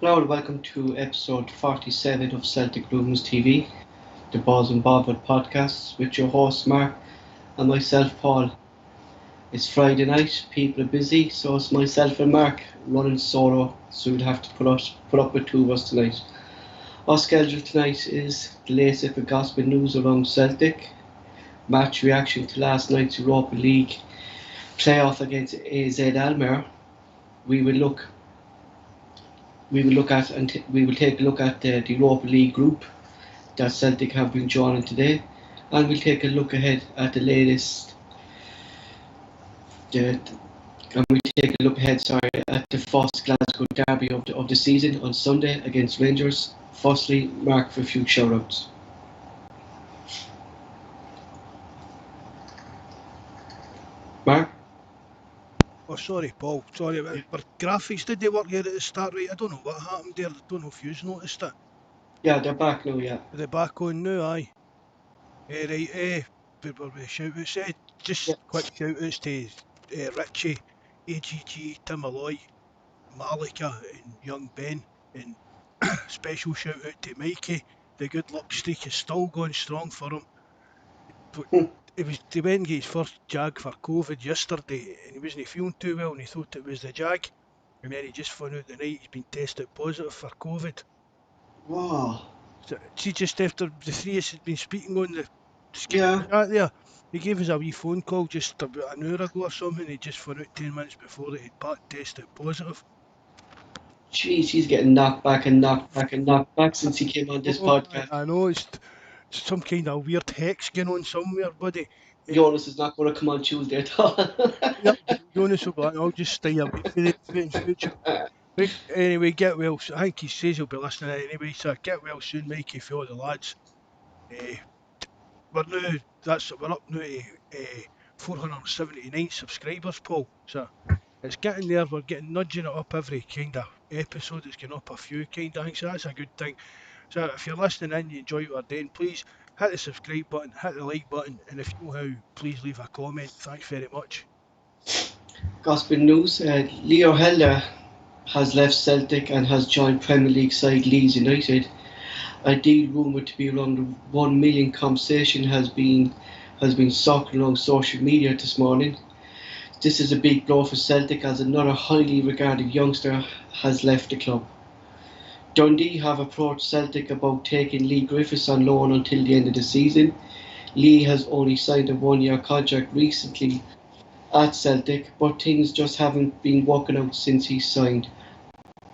Hello and welcome to episode 47 of Celtic Rumours TV, the Bawz and Bovril podcast with your host Mark and myself Paul. It's Friday night, people are busy, so it's myself and Mark running solo, so we'd have to put up with two of us tonight. Our schedule tonight is the latest with gospel news around Celtic, match reaction to last night's Europa League playoff against AZ Alkmaar. We will look we will take a look at the Europa League group that Celtic have been joining today, and we'll take a look ahead at the latest. Uh, and we take a look ahead, at the first Glasgow Derby of the season on Sunday against Rangers. Firstly, Mark for a few shout-outs. Mark? Oh, sorry, Paul. Sorry, our graphics did they work here at the start, right? I don't know what happened there. I don't know if you've noticed it. Yeah, they're back now, yeah. Are they back on now? Aye. Right, but we shout outs. Just Yeah. quick shout outs to Richie, AGG, Tim Alloy, Malika, and young Ben. And special shout out to Mikey. The good luck streak is still going strong for him. But he went and got his first jag for COVID yesterday, and he wasn't feeling too well, and he thought it was the jag. And then he just found out the night he's been tested positive for COVID. Wow. So, see, just after the three of us had been speaking on the Yeah. Skpe chat there, he gave us a wee phone call just about an hour ago or something. He just found out 10 minutes before that he'd tested positive. Jeez, he's getting knocked back and knocked back and knocked back since he came on this Oh, podcast. I know it's some kind of weird hex going on somewhere, buddy. Jonas is not going to come on Tuesday at all. Yep, Jonas will be like, I'll just stay away from it in future. Right, anyway, get well. I think he says he'll be listening anyway, so get well soon, Mikey, for all the lads. We're up now to 479 subscribers, Paul. So it's getting there. We're getting nudging it up every kind of episode. It's going up a few kind of things. So that's a good thing. So if you're listening in, you enjoy what we're doing, please hit the subscribe button, hit the like button, and if you know how, please leave a comment. Thanks very much. Gospel news, Leo Helder has left Celtic and has joined Premier League side Leeds United. A deal rumoured to be around the 1 million conversation has been circling along social media this morning. This is a big blow for Celtic as another highly regarded youngster has left the club. Dundee have approached Celtic about taking Lee Griffiths on loan until the end of the season. Lee has only signed a 1-year contract recently at Celtic, but things just haven't been working out since he signed.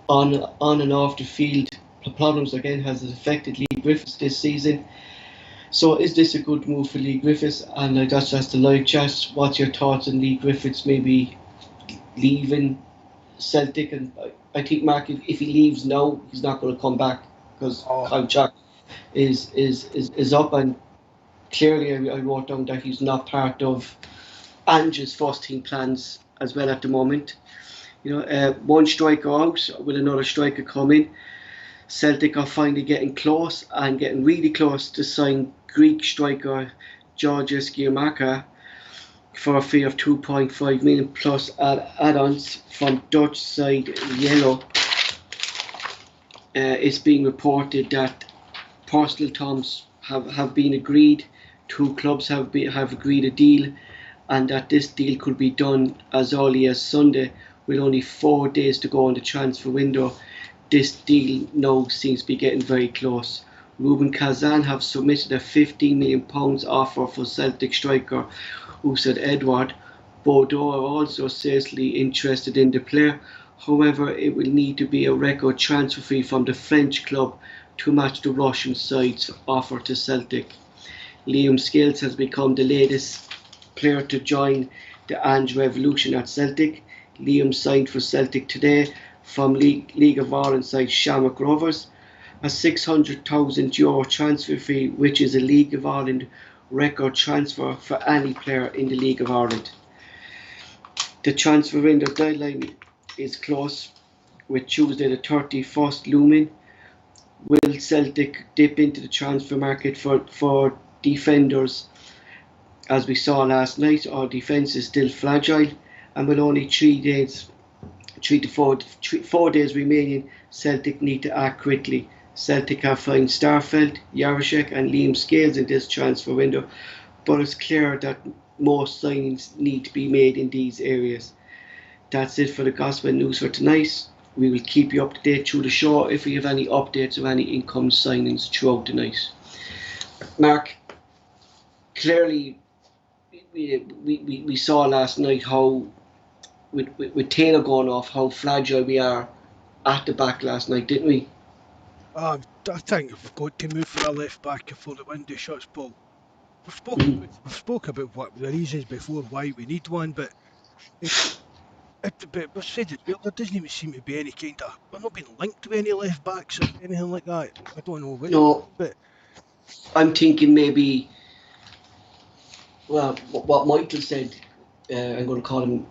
On and off the field, problems again has affected Lee Griffiths this season. So is this a good move for Lee Griffiths? And that's just the live chat. What's your thoughts on Lee Griffiths maybe leaving Celtic? And I think, Mark, if he leaves now, he's not going to come back because contract is up. And clearly I wrote down that he's not part of Ange's first team plans as well at the moment. One striker out with another striker coming. Celtic are finally getting close and getting really close to sign Greek striker Georgios Giamaka for a fee of 2.5 million plus add-ons from Dutch side Yellow. It's being reported that personal terms have been agreed. Two clubs have agreed a deal, and that this deal could be done as early as Sunday with only 4 days to go on the transfer window. This deal now seems to be getting very close. Ruben Kazan have submitted a £15 million offer for Celtic striker Usaid Edward. Bordeaux are also seriously interested in the player. However, it will need to be a record transfer fee from the French club to match the Russian side's offer to Celtic. Liam Scales has become the latest player to join the Ange Revolution at Celtic. Liam signed for Celtic today from League of Ireland side Shamrock Rovers, a €600,000 transfer fee, which is a League of Ireland record transfer for any player in the League of Ireland. The transfer window deadline is close, with Tuesday the 31st looming. Will Celtic dip into the transfer market for defenders? As we saw last night, our defence is still fragile, and with only 3 4 days remaining. Celtic need to act quickly. Celtic have fined Starfelt, Yarashek and Liam Scales in this transfer window, but it's clear that more signings need to be made in these areas. That's it for the gospel news for tonight. We will keep you up to date through the show if we have any updates or any income signings throughout the night. Mark, clearly we saw last night how, with Taylor going off, how fragile we are at the back last night, didn't we? I think we've got to move for a left back before the window shuts, Paul. We've spoke about what the reasons before why we need one, but we've said it well, there doesn't even seem to be any kind of, we're not being linked to any left backs or anything like that. I don't know which, No, but I'm thinking maybe, well, what Michael said, I'm going to call him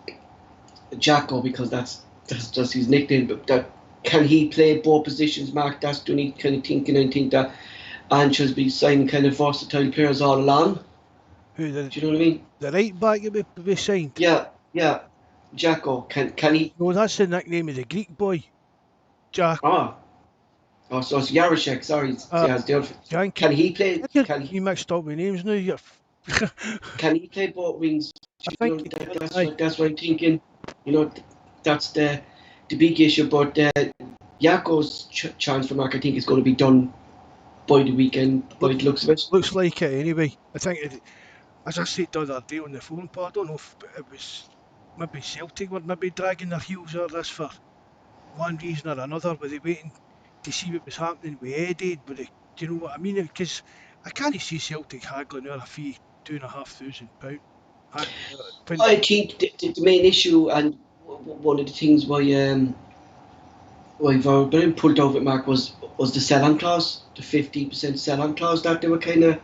Jacko because that's just his nickname, but that can he play both positions, Mark? That's the only kind of thinking. I think that Ange has been signing kind of versatile players all along. do you know what I mean? The right back that we signed? Yeah. Jacko, can he? No, that's the nickname of the Greek boy, Jack. So it's Yarashek, sorry. Can he play? You mixed up with names now. Can he play both wings? That's what I'm thinking. That's the big issue. But Jako's transfer, Mark, I think is going to be done by the weekend, by the looks of it. Looks like it anyway. I think, as I said the other day on the phone, Paul, I don't know if it was maybe Celtic were maybe dragging their heels over this for one reason or another. Were they waiting to see what was happening with Eddie? Do you know what I mean? Because I can't see Celtic haggling out a fee £2,500. I think the main issue, and one of the things why Verbruggen pulled over it, Mark, was the sell-on clause, the 15% sell-on clause that they were kind of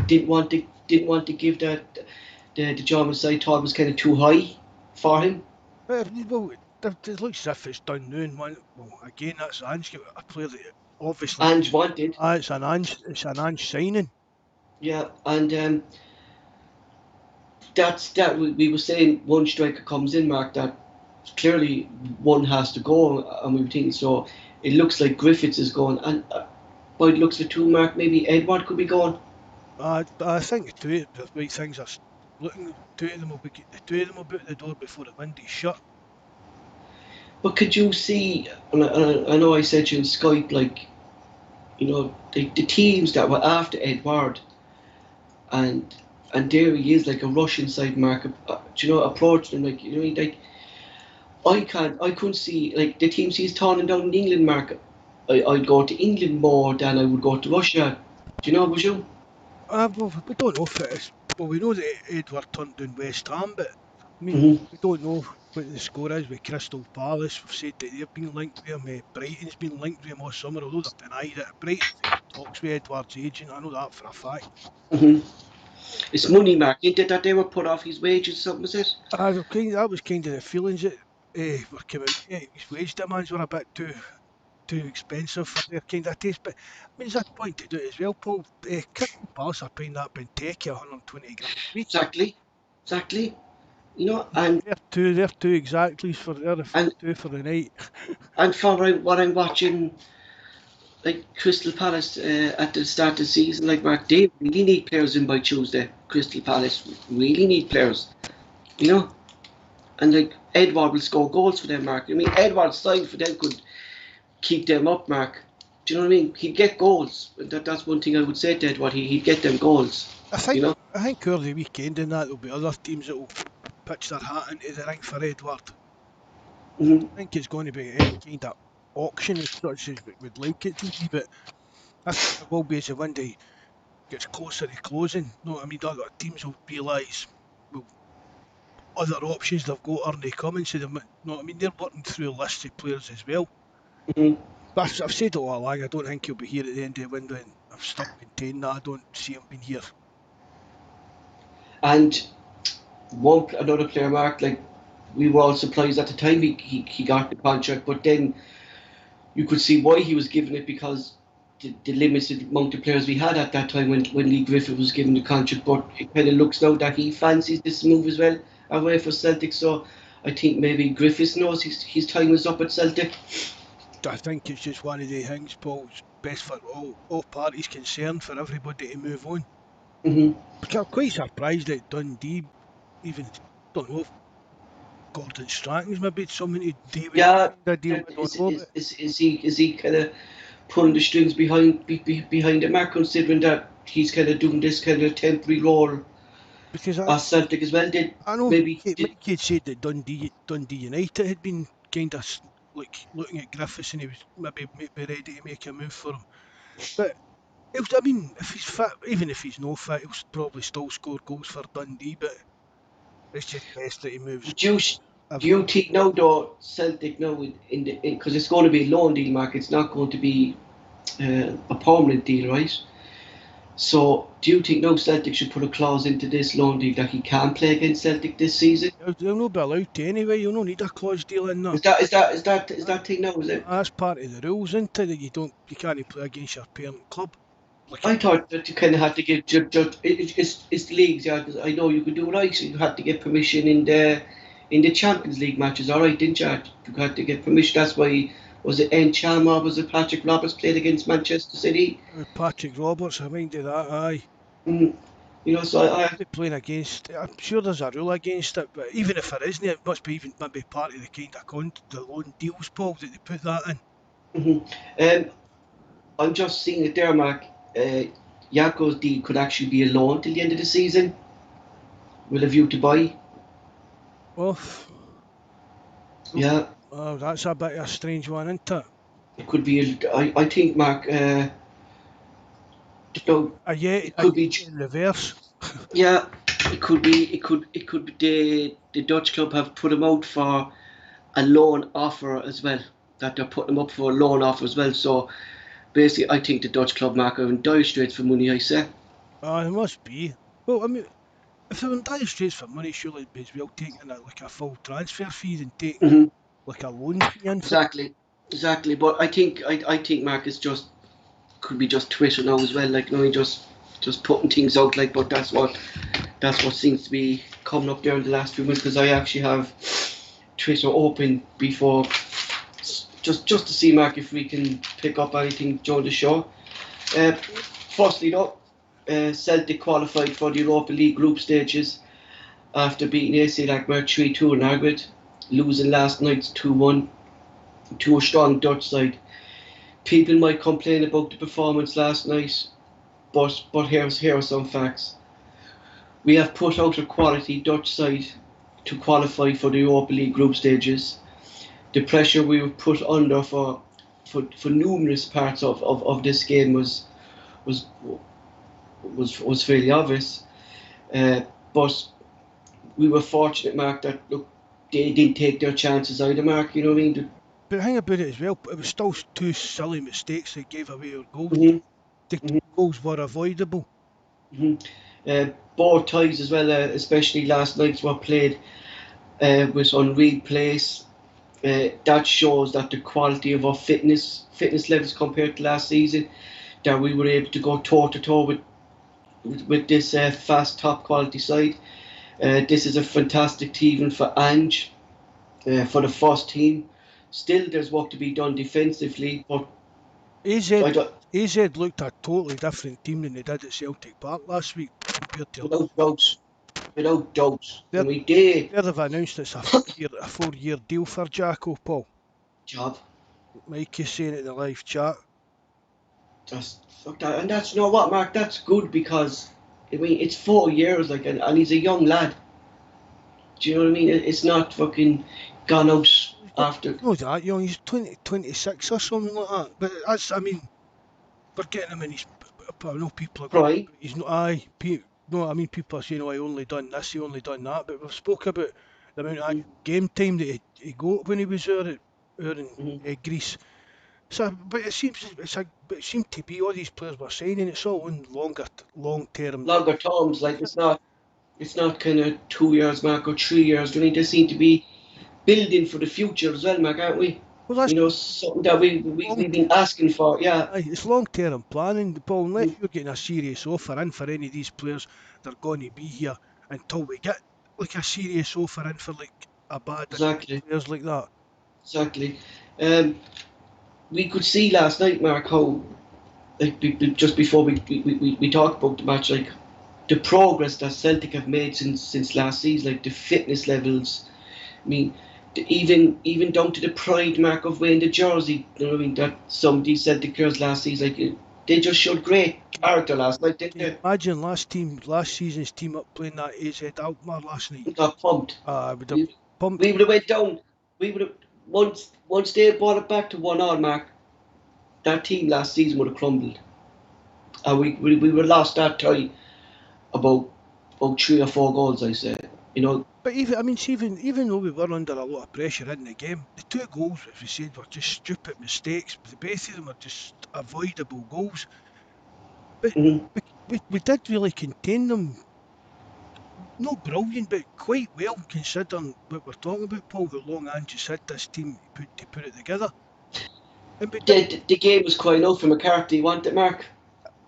didn't want to give that the German side thought was kind of too high for him. Well, it looks as if it's done now. Well, again, that's Ange, a player that obviously Ange wanted. It's an Ange signing. Yeah, and that we were saying one striker comes in, Mark, that clearly one has to go, and we were thinking, so it looks like Griffiths is going, and by the looks of it too, Mark, maybe Edward could be going. I think the way things are looking, two of them will be out the door before the window's shut. But could you see, and I know I said you in Skype, like, the teams that were after Edward, and there he is, like a Russian side, Mark, approach them, like, like, I couldn't see, like, the teams he's turning down in England, Mark. I'd go to England more than I would go to Russia. Do you know, would you? Well, we don't know if it is. Well, we know that Edward turned down West Ham, but I mean, we don't know what the score is with Crystal Palace. We've said that they've been linked with him. Brighton's been linked with him all summer, although they've denied it. Brighton talks with Edward's agent. I know that for a fact. It's money, Mark. Ain't it that they were put off his wages or something, was it? That was kind of the feelings that were coming. His wage demands were a bit too expensive for their kind of taste. But I mean, there's a point to do it as well, Paul. Crystal Palace are paying that Benteke 120 grand a week. Exactly. And they're two exactlies for two for the night. And for what I'm watching, like Crystal Palace at the start of the season, like Mark, they really need players in by Tuesday. Crystal Palace really need players, and like Edward will score goals for them, Mark. I mean, Edward's side for them could keep them up, Mark. Do you know what I mean? He'd get goals. That's one thing I would say to Edward. He'd get them goals. I think over the weekend in that there'll be other teams that will pitch their hat into the ring for Edward. I think it's going to be any kind of auction as such as we would like it to be, but I think it will be as the window gets closer to closing. No, I mean, other teams will realise other options they've got aren't coming, so they're working through lists of players as well. But I've said it all along, I don't think he'll be here at the end of the window, and I've still maintained that I don't see him being here. And another player, Mark, like, we were all surprised at the time he got the contract, but then you could see why he was given it, because the limited amount of players we had at that time when Lee Griffith was given the contract. But it kind of looks now that he fancies this move as well away for Celtic. So I think maybe Griffiths knows his time is up at Celtic. I think it's just one of the things, Paul. It's best for all parties concerned for everybody to move on. Hmm Because I'm quite surprised that Dundee even don't know if Gordon Strachan's maybe something to do with Yeah, the deal. I don't know, but is he kind of pulling the strings behind the Mark, considering that he's kind of doing this kind of temporary role because at Celtic as well? I know Maybe did, Mike had said that Dundee United had been kind of like looking at Griffiths and he was maybe ready to make a move for him. But I mean, if he's fit, even if he's no fit, he'll probably still score goals for Dundee. But it's just best that he moves. do you do you think now though Celtic now in the because it's going to be a loan deal, Mark? It's not going to be a permanent deal, right? So, do you think now Celtic should put a clause into this loan deal that he can play against Celtic this season? They'll not be allowed to anyway. You'll not need a clause deal in there. Is that thing now? Is it? That's part of the rules, isn't it? That you can't play against your parent club. Like I thought that you kind of had to get it's the leagues, yeah. 'Cause I know you could do it right. So you had to get permission in the Champions League matches, all right, didn't you? You had to get permission. That's why was it Encham or was it Patrick Roberts played against Manchester City? Patrick Roberts, I mind of that. Aye, Mm, so I playing against. I'm sure there's a rule against it, but even if there isn't, it must be even maybe part of the kind of the loan deals, Paul, that they put that in. mhm. I'm just seeing it there, Mark. Jako's deal could actually be a loan till the end of the season with a view to buy. Oh, Yeah, that's a bit of a strange one, isn't it? it could be. I think, Mark. No, it A could yet be. in reverse. Yeah, it could be. It could be. The Dutch club have put him out for a loan offer as well. That they're putting him up for a loan offer as well. So basically, I think the Dutch club, Mark, are in dire straits for money. I say. It must be. Well, I mean, if they're in dire straits for money, surely it'd be as well taking like a full transfer fee than taking Hmm like a loan fee in for. Exactly. But I think Mark is just could be just Twitter now as well. Like, he just putting things out. Like, but that's what seems to be coming up there in the last few months. Because I actually have Twitter open before, just to see, Mark, if we can pick up anything during the show. Uh, Firstly, though, Celtic qualified for the Europa League group stages after beating AZ Alkmaar 3-2 in Agrid, losing last night 2-1 to a strong Dutch side. People might complain about the performance last night, but here are some facts. We have put out a quality Dutch side to qualify for the Europa League group stages. The pressure we were put under for numerous parts of this game was was fairly obvious. But we were fortunate, Mark, that look they didn't take their chances either, Mark. You know what I mean? But the thing about it as well, it was still two silly mistakes that gave away our goals. Mhm, The mhm, goals were avoidable. mhm. Both ties as well, especially last night's were played with unreal pace. That shows that the quality of our fitness levels compared to last season, that we were able to go toe to toe with this fast top quality side. This is a fantastic team for Ange, for the first team. Still, there's work to be done defensively, but AZ I don't, looked a totally different team than they did at Celtic Park last week compared to without doubt, without doubt. I they're, mean, they they've announced it's a 4 year deal for Jacko, Paul. job. Mike is saying it in the live chat. Just fuck that, and that's, you know what, Mark. That's good because I mean it's 4 years, like, and he's a young lad. Do you know what I mean? It's not fucking gone out after. No, that young, he's 26 or something like that. But that's, I mean, we're getting him in his. I know people are going, Right. he's not, no, I mean, people are saying, oh, he only done this, he only done that. But we've spoke about the amount of Mm-hmm. actual game time that he got when he was out in Mm-hmm. Greece. So, but it seemed to be all these players were signing. It's all on long term deal. Longer terms, like it's not kind of 2 years, Mark, or 3 years. We need to seem to be building for the future as well, Mark, aren't we? Well, that's Something that long. we've been asking for. Yeah. Aye, it's long term planning, Paul. Unless you're getting a serious offer in for any of these players, they're going to be here until we get like a serious offer in for like. a bad exactly, players like that. exactly. We could see last night, Mark, how like just before we talk about the match, like the progress that Celtic have made since last season, like the fitness levels. I mean, even down to the pride, Mark, of wearing the jersey. You know what I mean? That some of these Celtic girls last season, like they just showed great character last night, didn't Can you they? imagine last season's team up playing that AZ Alkmaar last night? We got pumped. I would have We pumped. we would have went down. We would have once they brought it back to 1-1, Mark. That team last season would have crumbled, and we would have lost that tie about 3 or 4 goals. I said, you know, But even I mean, see, even though we were under a lot of pressure in the game, the two goals, as we said, were just stupid mistakes. The both of them are just avoidable goals. But mhm. we did really contain them. Not brilliant, but quite well considering what we're talking about, Paul. How long Ange's had this team to put it together, and we did. The game was crying out for McCarthy. Want it, Mark?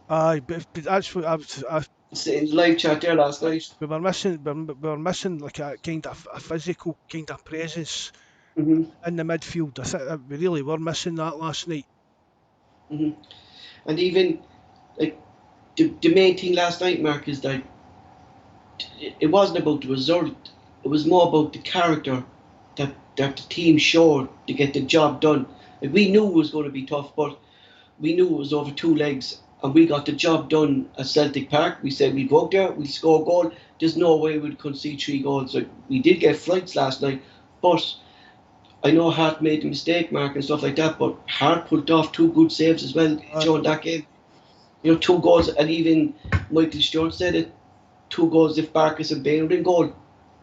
Aye, but that's what I It's in the live chat there last night. we were missing like a kind of a physical kind of presence Hmm. in the midfield. I think we really were missing that last night. Hmm. And even like the main thing last night, Mark, is that it wasn't about the result. It was more about the character that the team showed to get the job done. Like, we knew it was going to be tough, but we knew it was over 2 legs, and we got the job done at Celtic Park. We said we'd go out there, we'd score a goal. There's no way we'd concede 3 goals. Like, we did get flights last night, but I know Hart made the mistake, Mark, and stuff like that. But Hart pulled off 2 good saves as well Aye, during that game. 2 goals, and even Michael Stewart said it. 2 goals if Barkas and Bain were in goal.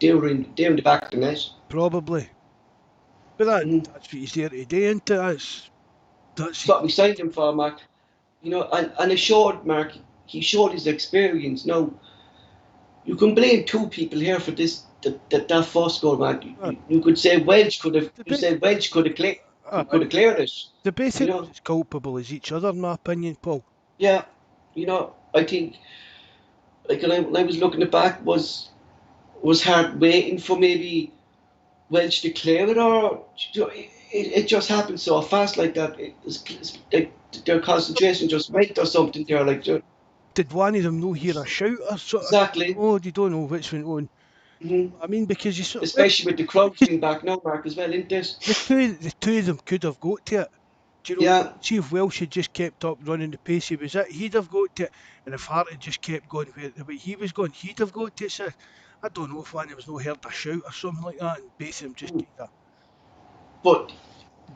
They were in the back of the net. probably, but Mm-hmm. that's what he's there today, isn't it? That's That's what we signed him for, Mark. And it showed, Mark. He showed his experience. Now you can blame 2 people here for this. That first goal, Mark. uh, You could say Welch could have. the You best. said Welch could have cleared it. They're You basically know. as culpable as each other, in my opinion, Paul. Yeah. I think like when I was looking at back, was Hart waiting for maybe Welch to clear it, or it just happened so fast like that. It's like their concentration just went or something there. Like, Did one of them no hear a shout or sort of? exactly. Oh, you don't know which went on. Hmm. I mean, because you sort of, well, Especially with the crowd because being back now, Mark, as well, isn't it? the two of them could have got to it. Do you know? Yeah. See if Welsh had just kept up running the pace he was at, he'd have got to it. And if Hart had just kept going the way he was going, he'd have got to it. So I don't know if one of them was no heard a shout or something like that, and both of them just kind of But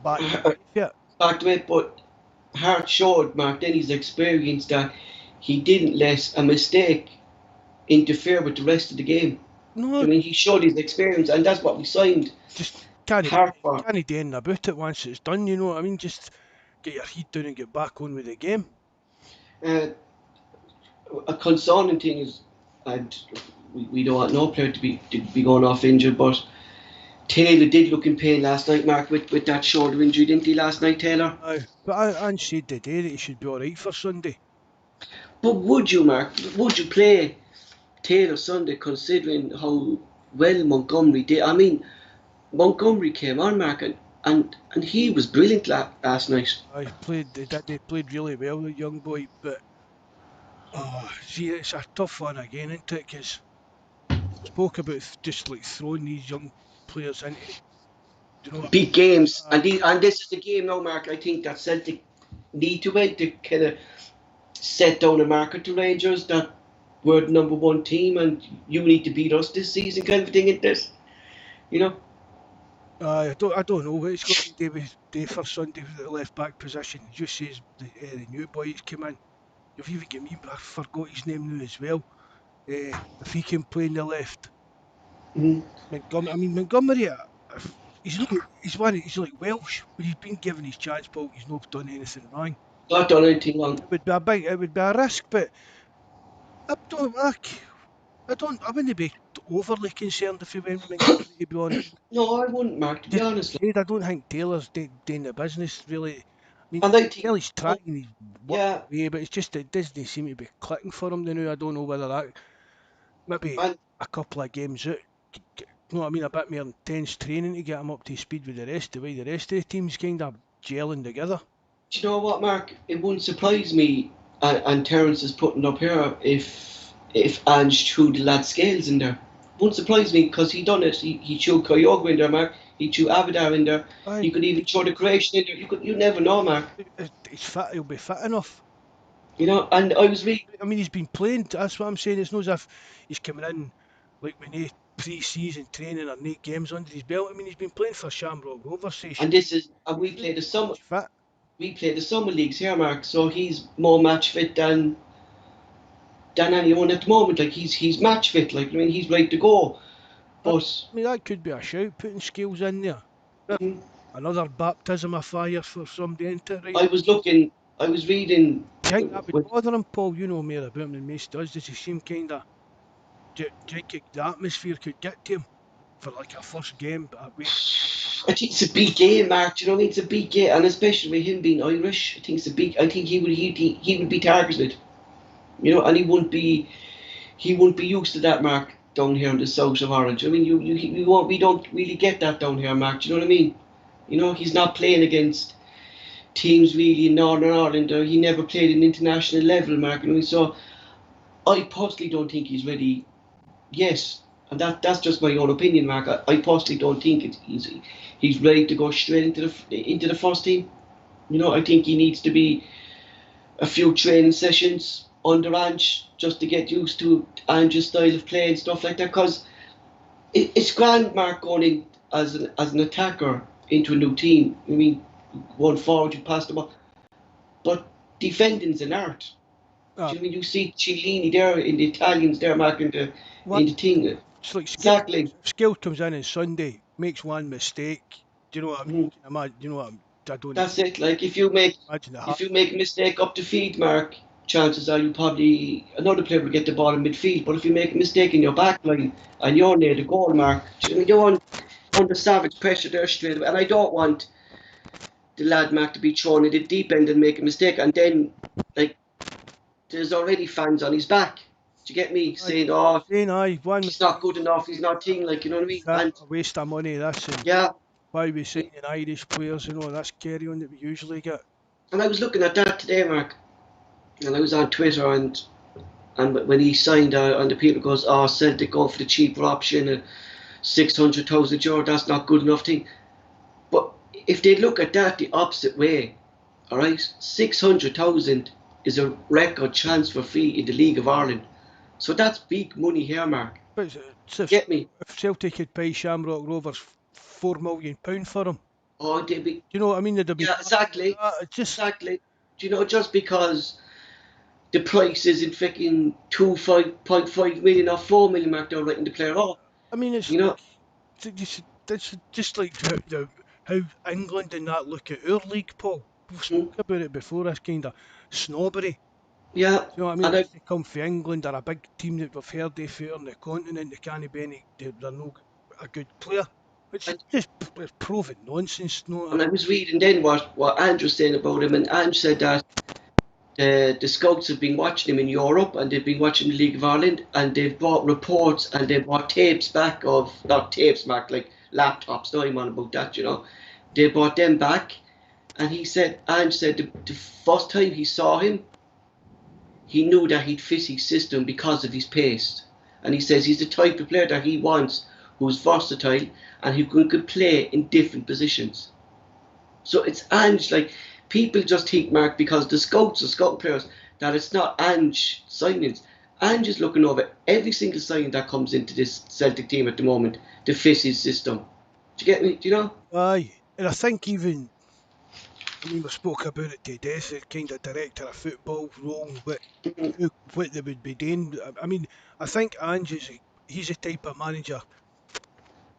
backed uh, away from it. back to it. But Hart showed Mark then his experience that he didn't let a mistake interfere with the rest of the game. I No, mean, he showed his experience, and that's what we signed just can't do, Hart for. can't do anything about it once it's done. You know what I mean? Just get your head down and get back on with the game. Uh, a concerning thing is, and we don't want no player to be going off injured, but Taylor did look in pain last night, Mark, with that shoulder injury, didn't he, last night, Taylor? Aye, but I said today that he should be all right for Sunday. But would you, Mark, would you play Taylor Sunday considering how well Montgomery did? I mean, Montgomery came on, Mark, and he was brilliant last night. I played, they played really well, the young boy. But see, it's a tough one again, isn't it? Because spoke about just like throwing these young players into, you know, Big games, uh, and this is the game now, Mark. I think that Celtic need to win to kind of set down a marker to Rangers that we're the number one team and you need to beat us this season, kind of thing, in this, you know. I don't know what it's going to be day for Sunday with the left back position. It just says the new boy has come in. You've even got me, I forgot his name now as well. If he can play in the left, Mm-hmm. Montgomery. I mean Montgomery. He's not. He's like Welsh, but he's been given his chance, Paul. He's not done anything wrong. Not done anything wrong. It would be a risk, but I don't like. I wouldn't be overly concerned if he went with Montgomery, to be honest. No, I wouldn't, Mark, to be Just like honest. you said, I don't think Taylor's doing the business really. I mean, And I think, well, he's oh, trying, he's working yeah, away, but it's just it doesn't seem to be clicking for him now. I don't know whether that maybe and a couple of games out. you know what I mean, a bit more intense training to get him up to speed with the rest, the way the rest of the team's kind of gelling together. Do you know what, Mark? It wouldn't surprise me, and Terence is putting up here, if Ange threw the lad Scales in there. Wouldn't surprise me because he done it. He threw Kyogo in there, Mark. He threw Abadar in there. Aye, He could even throw the Croatian in there. You never know, Mark. he's fit, he'll be fit enough. You know, and I was reading, I mean, he's been playing, that's what I'm saying. It's not as if he's coming in like with no pre-season training or no games under his belt. I mean, he's been playing for Shamrock Rovers, so and we play the summer, he's fit. leagues here, Mark. So he's more match fit than anyone at the moment. Like he's match fit. Like I mean, he's ready to go. But I mean, that could be a shout, putting Scales in there. mm, Another baptism of fire for somebody into it, right? I was reading. Do you think that would With, bother him, Paul? You know more about him than most does. Does he seem kind of... Do you think the atmosphere could get to him for like a first game? But I think it's a big game, Mark. Do you know what I mean? It's a big game, and especially with him being Irish, I think it's a big. I think he would be targeted. You know, and he wouldn't be used to that, Mark, down here in the south of Ireland. I mean, we don't really get that down here, Mark. Do you know what I mean? You know, he's not playing against teams really in Northern Ireland. Or he never played an international level, Mark. You know, so I personally don't think he's ready. Yes, and that's just my own opinion, Mark. I personally don't think he's ready to go straight into the first team. You know, I think he needs to be a few training sessions under Ange just to get used to Ange's style of play and stuff like that. Because it's grand, Mark, going in as an attacker into a new team. I mean, one forward, you pass the ball, but defending's an art. Do you know what I mean? You see Cellini there in the Italians there, Mark, in the thing. it's like Exactly. Skill comes in on Sunday, makes one mistake. Do you know what I mean? Mhm. Imagine, you know what I don't That's it. Like imagine the if you make a mistake up the field, Mark, chances are you probably another player will get the ball in midfield. But if you make a mistake in your back line and you're near the goal, Mark, you don't under savage pressure there straight away. And I don't want the lad Mark to be thrown in the deep end and make a mistake, and then like there's already fans on his back. Do you get me saying, "Oh, saying aye, one he's mistake, not good enough. He's not thing like you know what I mean?" that And a waste of money. That's and yeah, why we signing Irish players. You know that's carry on that we usually get. and I was looking at that today, Mark, and I was on Twitter and when he signed, and the people goes, "Oh, Celtic go for the cheaper option, 600,000 euro. That's not good enough thing." But if they look at that the opposite way, all right, 600,000 is a record transfer fee in the League of Ireland, so that's big money here, Mark. But Get me? if Celtic had paid Shamrock Rovers £4 million for him, Oh, they be you know what I mean? They'd be yeah, exactly, it's just. exactly. Do you know just because the price isn't freaking 5.5 million or 4 million, Mark, they're writing the player off. I mean, it's You know, like it's just like how England and that look at our league, Paul. We've mm, spoke about it before. This kind of snobbery. yeah, You know what I mean? and I If they come from England, they're a big team that we've heard of here on the continent. They can't be any. They're no a good player, which is and, just it's proven nonsense. No, I and I mean, was reading then what Andrew was saying about him, and Andrew said that the scouts have been watching him in Europe and they've been watching the League of Ireland and they've brought reports and they've brought tapes back of not tapes, Mark, like laptops. No, I'm on about that, you know. They brought them back, and Ange said the first time he saw him, he knew that he'd fit his system because of his pace. And he says he's the type of player that he wants, who's versatile and who could play in different positions. So it's Ange, like, people just think, Mark, because the scouts are scout players, that it's not Ange signings. Ange is looking over every single signing that comes into this Celtic team at the moment to fit his system. Do you get me? Do you know? aye, and I think even. I mean, we spoke about it today. The kind of director of football role, what they would be doing. I mean, I think Ange he's the type of manager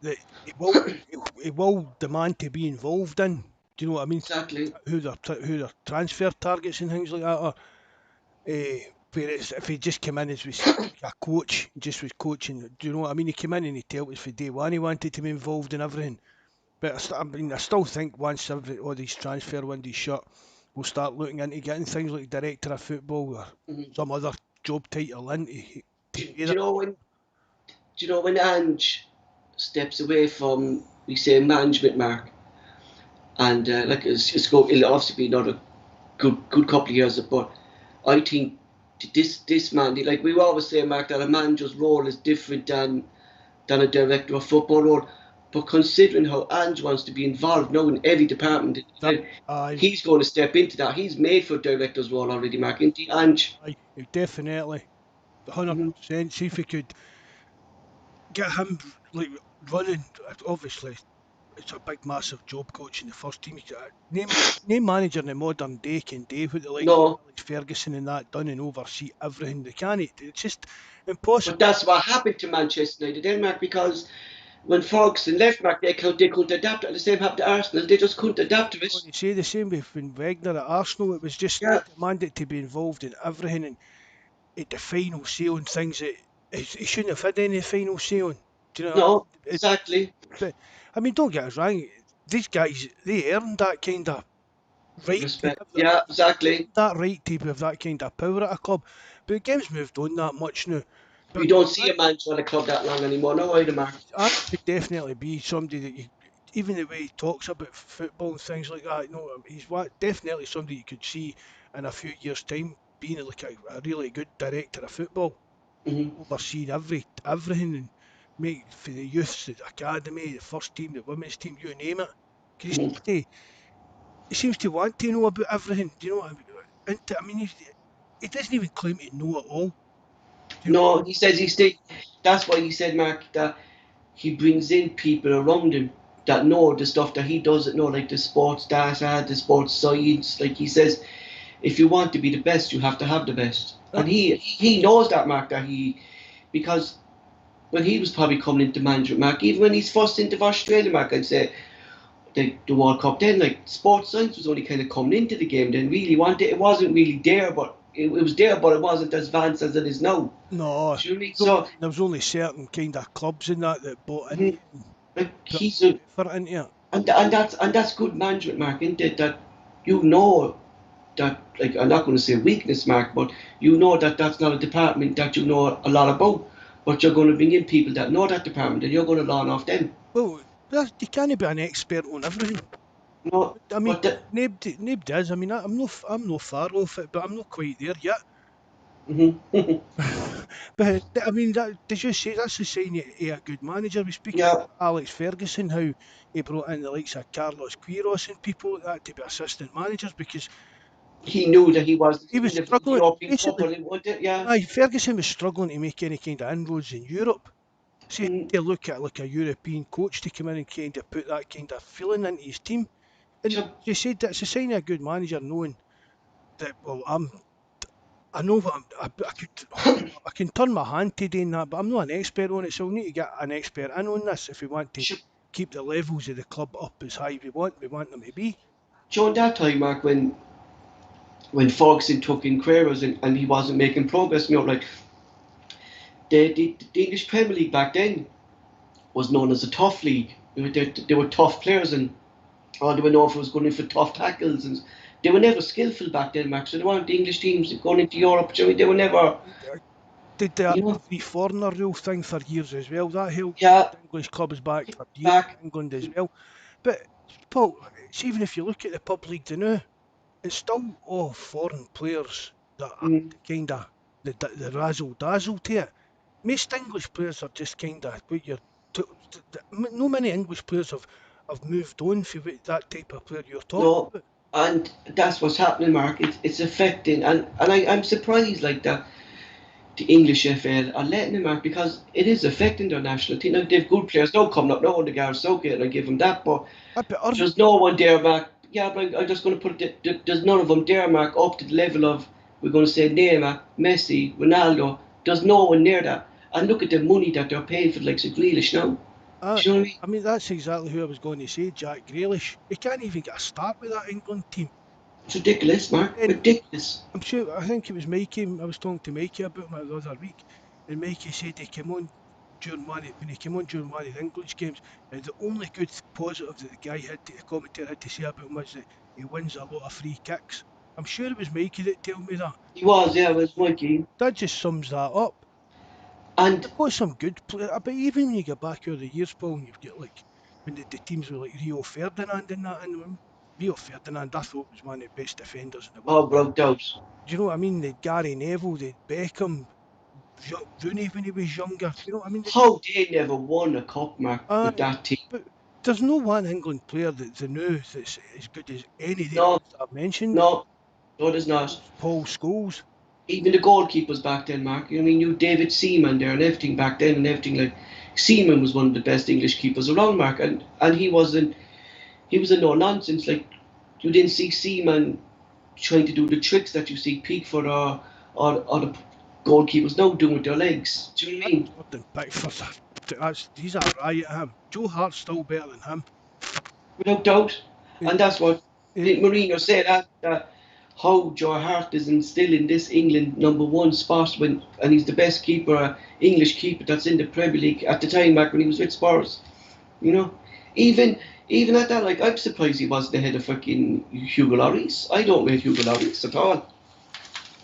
that he will demand to be involved in. Do you know what I mean? Exactly. Who their transfer targets and things like that are. Whereas if he just came in as we say, like a coach, just was coaching, do you know what I mean? He came in and he told us for day one he wanted to be involved in everything. But I mean, I still think once all these transfer windows shut, we'll start looking into getting things like director of football or Mhm. some other job title into Do, to do either. you know when? Do you know when Ange steps away from, we say, management, Mark, and like it'll obviously be another good couple of years, but I think this man, like we always say, Mark, that a manager's role is different than a director of football role. But considering how Ange wants to be involved now in every department, That I he's going to step into that. He's made for director's role already, Mark, isn't he, Ange? definitely 100%. See if we could get him like running. Obviously, it's a big, massive job coaching the first team. Name manager in the modern day can do what the likes of No, Alex Ferguson and that done and oversee everything they can. It's just impossible. but that's what happened to Manchester United, then, Mark, because when Ferguson left, Mark, they couldn't adapt it. The same happened to Arsenal. They just couldn't adapt to it. Going to say the same with when Wenger at Arsenal. It was just Yeah, they demanded to be involved in everything and at the final say on things that he shouldn't have had any final say on. Do you know what I no, mean? exactly. But I mean, don't get us wrong. These guys they earned that kind of right to Respect. have Yeah, exactly. that right to have that kind of power at a club. But the game's moved on that much now. You But don't see a manager at a club that long anymore, no, either, Mark. I could definitely be somebody that you, even the way he talks about football and things like that, you know, he's definitely somebody you could see in a few years' time being like a really good director of football, Hmm. overseeing everything and make for the youths, the academy, the first team, the women's team, you name it. 'Cause Hmm. he seems to want to know about everything. Do you know what I mean? I mean, he doesn't even claim to know it all. Do you know? No, he says that's why he said, Mark, that he brings in people around him that know the stuff that he doesn't know, like the sports data, the sports science. Like he says, if you want to be the best, you have to have the best. Uh, And he knows that, Mark, because when he was probably coming into management, Mark, even when he's first into Australia, Mark, I'd say the World Cup then, like sports science was only kind of coming into the game then. Really wanted it wasn't really there, but it was there, but it wasn't as advanced as it is now. no, Do you know what I mean? So there was only certain kind of clubs in that bought into mhm, it and like put he's more a effort into it. and that's good management, Mark, isn't it? That you know that, like, I'm not going to say weakness, Mark, but you know that that's not a department that you know a lot about, but you're going to bring in people that know that department, and you're going to learn off them. Well, you can't be an expert on everything. No, I mean, but that, nobody is. I mean, I'm no far off it, but I'm not quite there yet. hmm. But I mean, did you say that's the sign of a good manager? We speak Yeah, about Alex Ferguson, how he brought in the likes of Carlos Queiroz and people like that to be assistant managers because he knew that he was the he was king of struggling. European Basically, football, wasn't it? Yeah. Ferguson was struggling to make any kind of inroads in Europe. So he Mm. had to look at like a European coach to come in and kind of put that kind of feeling into his team. And So, as you said, that's a sign of a good manager knowing that, well, I know what I can turn my hand to doing that, but I'm not an expert on it, so we need to get an expert in on this if we want to so, keep the levels of the club up as high as we want them to be. during that time, Mark, when Ferguson took in Queiroz and he wasn't making progress, like the English Premier League back then was known as a tough league. They were tough players, and all they were known for was going in for tough tackles, and they were never skillful back then, Mark. So they weren't the English teams going into Europe. So they were never, Did the you know, three foreigner rule thing for years as well. That helped yeah, English clubs back for years back. in England as well. But Paul, it's even if you look at the pub league now, it's still all foreign players that add Mm, kind of the razzle dazzle to it. Most English players are just kind of what you're. No many English players have moved on from that type of player you're talking no, about. and that's what's happening, Mark. It's affecting, and I'm surprised like that. The English FL are letting them out because it is affecting their national team. Now, they've good players now coming up now on the Gareth Southgate, and I give them that, but I bet Irvine, there's no one there, Mark. Yeah, but I'm just going to put it, there's none of them there, Mark, up to the level of, we're going to say, Neymar, Messi, Ronaldo. There's no one near that. And look at the money that they're paying for the likes of Grealish now. I, Do you know what I mean? I mean that's exactly who I was going to say. Jack Grealish. He can't even get a start with that England team. It's ridiculous, Mark. And Ridiculous. I'm sure I think it was Mikey. I was talking to Mikey about him the other week, and Mikey said he came on when he came on during one of the English games, and the only good positive that the commentator had to say about him was that he wins a lot of free kicks. I'm sure it was Mikey that told me that. He was, yeah, it was Mikey. That just sums that up. And They've got some good players, but even when you go back over the years, Paul, and you've got like when the teams were like Rio Ferdinand and that, and Rio Ferdinand, I thought was one of the best defenders in the world. oh, without doubt. Do you know what I mean? The Gary Neville, the Beckham, Rooney when he was younger. Do you know what I mean? How they never won a cup, Mark, with Aye, that team. but there's no one England player that they know that's as good as any of the No, ones that I've mentioned. no, no, there's not. Paul Scholes. Even the goalkeepers back then, Mark. I mean, you David Seaman there and everything back then and everything. Like Seaman was one of the best English keepers around, Mark, and he wasn't. He was a no nonsense. Like you didn't see Seaman trying to do the tricks that you see Pickford or the goalkeepers now doing with their legs. Do you know what I mean? Jordan Pickford. He's a riot, him. Joe Hart's still better than him. Without doubt. It, And that's what it, Mourinho said that how Joe Hart is still in this England #1 spot and he's the best keeper, English keeper that's in the Premier League at the time back when he was with Spurs. You know, even at that, like I'm surprised he wasn't ahead of fucking Hugo Lloris. I don't rate Hugo Lloris at all.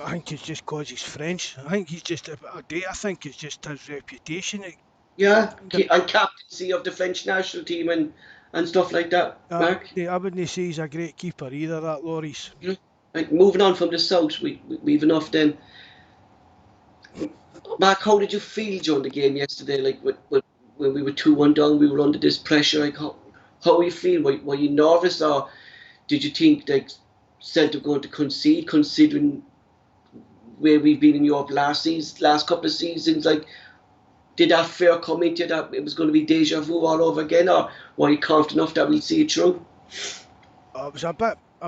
I think it's just 'cause he's French. I think he's just a day. I think it's just his reputation. Yeah, and captaincy of the French national team and stuff like that, Mark. I wouldn't say he's a great keeper either, that Lloris. You know, like moving on from the south, we've enough then. Mark, how did you feel during the game yesterday? Like when we were 2-1 down, we were under this pressure. Like how you feel? Were you nervous, or did you think like Celtic going to concede, considering where we've been in Europe last couple of seasons? Like, did that fear come into you that it was going to be deja vu all over again, or were you confident enough that we'll see it through? It was a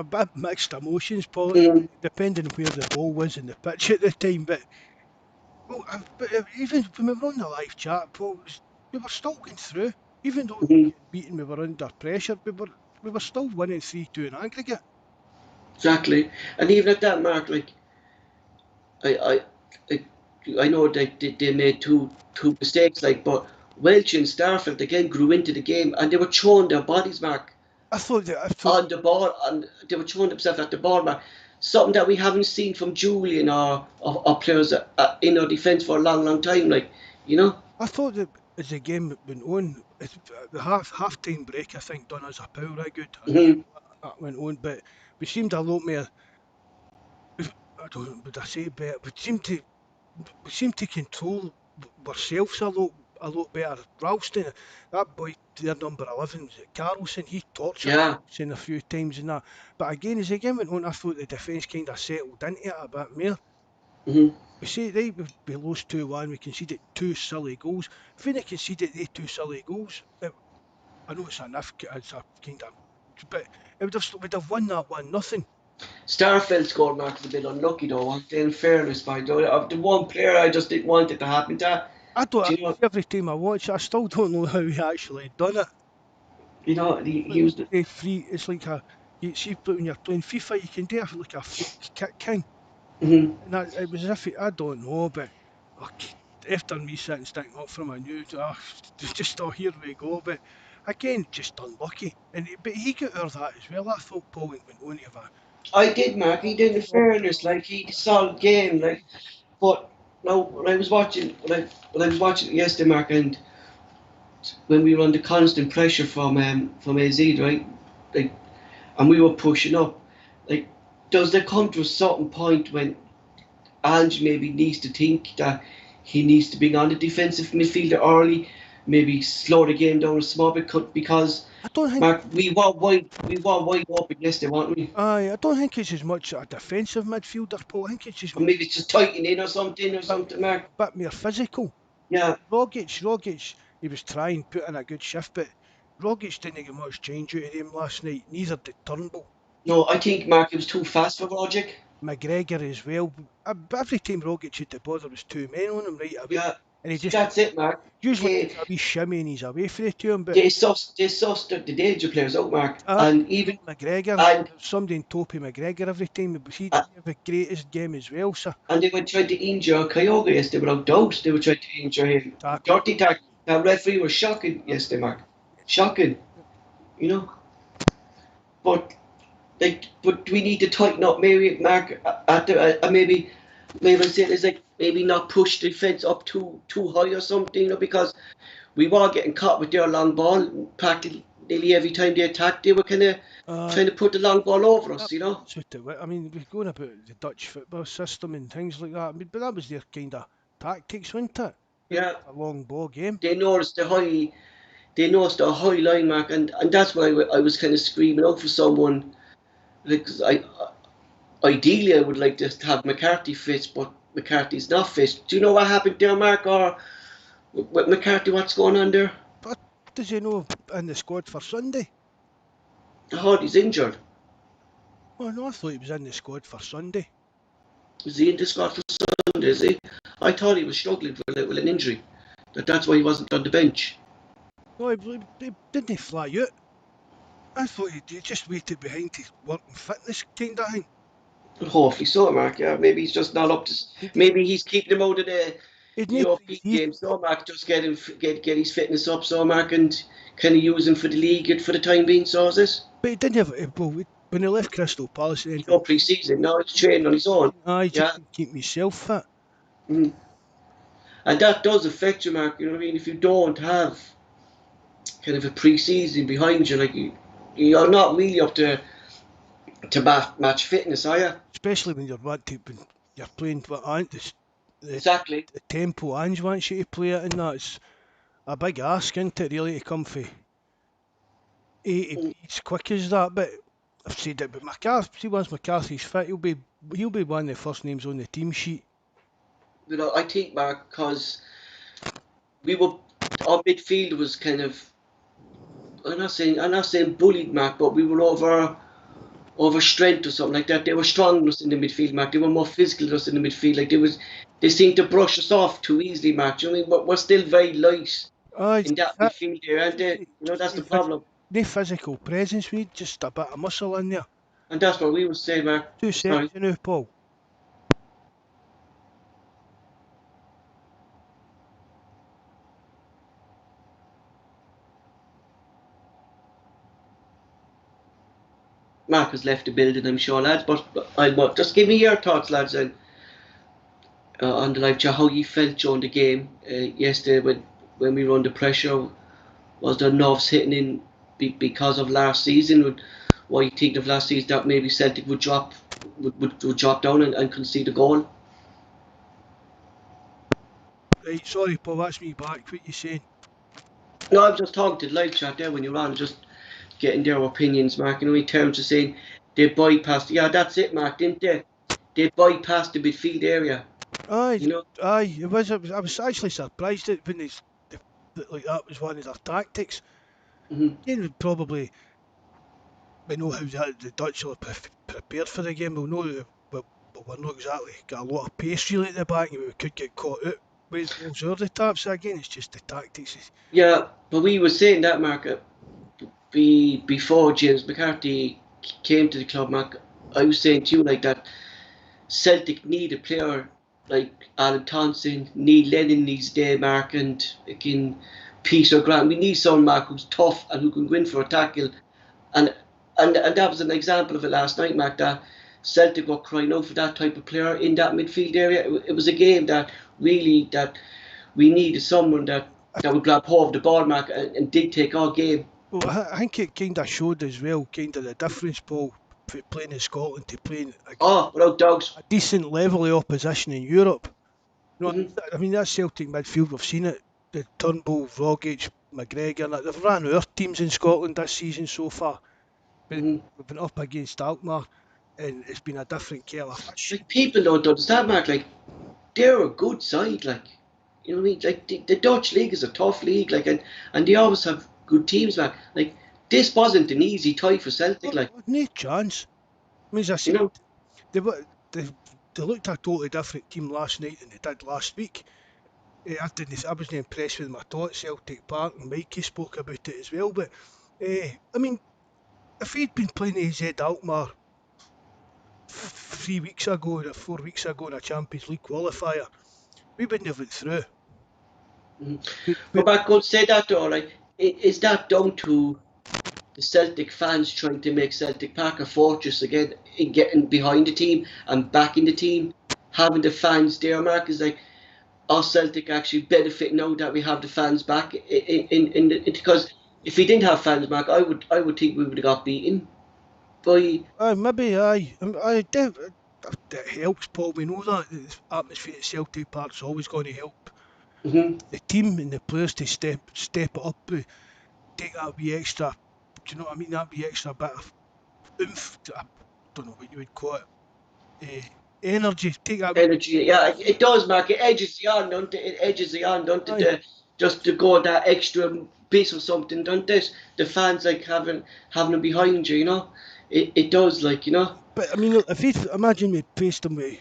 bit mixed emotions, Paul, Mm. depending on where the ball was in the pitch at the time. But even when we were on the live chat, Paul, we were still going through. Even though we were Mm-hmm. getting beaten, we were under pressure. We were still winning 3-2 in aggregate. Exactly, and even at that, Mark, like I, I, I know they made two mistakes, like, but Welch and Starfelt again grew into the game, and they were throwing their bodies, Mark, I thought on the ball, and they were throwing themselves at the ball, Mark. Something that we haven't seen from Julian or players in our defence for a long, long time, like, you know. that as the game went on, the half time break, I think, done us a power of good. Mm-hmm. That went on, but we seemed a lot more. I don't know, would I say better? We seemed to control ourselves a lot better. Ralston, that boy, their number 11, Carlson, he tortured Yeah. Ralston a few times and that. But again, as the game went on, I thought the defence kind of settled into it a bit more. Mm-hmm. We say right, we lost 2-1, we conceded two silly goals. If we had conceded the two silly goals, I know it's it's a kind of, but we'd have won that 1-0. Starfelt scored, Mark, is a bit unlucky though. In fairness, by the one player I just didn't want it to happen to. I don't. Do you know? Every time I watch it, I still don't know how he actually done it. You know, he was. A free. It's like you see, when you're playing FIFA, you can do it like a free kick king, Mm-hmm. and it was as if I don't know, but after me sitting sticking up from a new, just here we go. But again, just unlucky, but he got out of that as well. I thought Paul went on to have a I did, Mark. He did. In fairness, like he solid game, like. But now when I was watching it yesterday, Mark, and when we were under constant pressure from AZ, right, like, and we were pushing up, like, does there come to a certain point when Ange maybe needs to think that he needs to bring on the defensive midfielder early, maybe slow the game down a small bit because I don't think. Mark, we were wide open yesterday, weren't we? I don't think it's as much a defensive midfielder, Paul. I think it's just Or maybe it's just tightening in or something, Mark. a bit more physical. Yeah. Rogic, he was trying, put in a good shift, but Rogic didn't get much change out of him last night. Neither did Turnbull. No, I think Mark it was too fast for Logic. McGregor as well. Every time Rogic had the ball, there was two men on him right away, Yeah. and he just That's it, Mark. usually They gives a wee shimmy and he's away for the two. But they sussed the danger players out, Mark. And even McGregor, and somebody in Topi McGregor every time, but he uh, didn't have the greatest game as well. So and they were trying to injure Kyogo yesterday without doubt. They were trying to injure him. tackle. Dirty tackle. That referee was shocking yesterday, Mark. Shocking. You know. But we need to tighten up, maybe, Mark. Maybe maybe I say it's like maybe not push the defence up too high or something, because we were getting caught with their long ball practically nearly every time they attacked. They were kind of trying to put the long ball over us, That's what I mean, we're going about the Dutch football system and things like that. I mean, but that was their kind of tactics, wasn't it? Yeah, A long ball game. they noticed the high line mark, and that's why I was kind of screaming out for someone. Like, 'cause ideally I would like to have McCarthy fit, but McCarthy's not fit. Do you know what happened there, Mark, or with McCarthy? What's going on there? But does he know in the squad for Sunday? I heard he's injured. Oh no, I thought he was in the squad for Sunday. Is he in the squad for Sunday? Is he? I thought he was struggling with an injury. That's why he wasn't on the bench. No, he didn't fly out. I thought he just waited behind his work and fitness kind of thing. Hopefully so, Mark. Yeah, maybe he's just not up to. Maybe he's keeping him out of the He'd need European pre-season, games. So, Mark, just get his fitness up, so Mark, and kind of use him for the league for the time being. So is this? but he didn't have. Well, when he left Crystal Palace, at the end No of the pre-season. No, he's training on his own. I Yeah, just to keep myself fit. and that does affect you, Mark. You know what I mean? If you don't have kind of a pre-season behind you, like you're not really up to match fitness, are you? Especially when when you're playing what the Exactly. tempo Ange wants you to play it, and that's a big ask, isn't it, really, to come for A to B as quick as that. But I've said it, but McCarthy, see, once McCarthy's fit, he'll be one of the first names on the team sheet. You know, I think, Mark, because our midfield was kind of, I'm not saying bullied, Mark, but we were over strength or something like that. They were stronger than us in the midfield, Mark. They were more physical than us in the midfield. Like they seemed to brush us off too easily, Mark. Do you know what I mean? We're still very light Aye, in that midfield there, and that's the problem. no physical presence, we need just a bit of muscle in there. And that's what we would say, Mark. 2 Sorry. seconds now, Paul. Mark has left the building, I'm sure, lads. But I'll just give me your thoughts, lads, on the live chat, how you felt during the game yesterday when we were under pressure. Was there nerves hitting in because of last season? What you think of last season that maybe Celtic would drop down and concede a goal? Right, sorry, Paul, that's me back. What you saying? No, I'm just talking to the live chat there when you're on, just getting their opinions, Mark. You know, in terms of saying they bypassed. Yeah, that's it, Mark, didn't they? They bypassed the midfield area. Aye, You know. aye, it was. I was actually surprised at when like that was one of their tactics. Mm-hmm. Again, probably we know how the Dutch are prepared for the game. We'll know that we're not exactly got a lot of pace really at the back, and we could get caught out with balls over the top. So again, it's just the tactics. Yeah, but we were saying that, Mark, before James McCarthy came to the club, Mark. I was saying to you like that. Celtic need a player like Alan Thompson, Neil Lennon needs day, Mark, and again Peter Grant. We need someone, Mark, who's tough and who can go in for a tackle. And that was an example of it last night, Mark, that Celtic were crying out for that type of player in that midfield area. It was a game that we needed someone that would grab hold of the ball, Mark, and did take our game. Well, I think it kind of showed as well, kind of the difference, Paul, playing in Scotland to playing Without doubts. a decent level of opposition in Europe. You know, Mm-hmm. I mean, that Celtic midfield, we've seen it. The Turnbull, Rogic, McGregor, they've ran our teams in Scotland this season so far. But Mm-hmm. we've been up against Alkmaar, and it's been a different kettle of fish. Like, people don't understand, Mark. Like, they're a good side. Like, you know what I mean? Like, the Dutch league is a tough league. Like, and they always have good teams, Mark. Like, this wasn't an easy tie for Celtic. Like, No chance. I mean, as I you said, know. they looked a totally different team last night than they did last week. I wasn't impressed with them at all at Celtic Park, and Mikey spoke about it as well. But I mean, if he'd been playing AZ Alkmaar 3 weeks ago or 4 weeks ago in a Champions League qualifier, we wouldn't have went through. But Mark, go say that though. Like, is that down to the Celtic fans trying to make Celtic Park a fortress again in getting behind the team and backing the team? having the fans there, Mark, is like us Celtic actually benefit now that we have the fans back. Because if we didn't have fans, Mark, I would think we would have got beaten by. Maybe aye. It helps, Paul. We know that the atmosphere at Celtic Park's always going to help Mhm. the team and the players to step it up, take that wee extra. Do you know what I mean? That wee extra bit of oomph. I don't know what you would call it. Energy. Take that wee. Energy. Yeah, it does, Mark. It edges the on, don't it? It edges the on, don't it? Aye. Just to go that extra bit of something, don't it? The fans like having them behind you, you know. It does, like, you know. But I mean, if we imagine we faced them with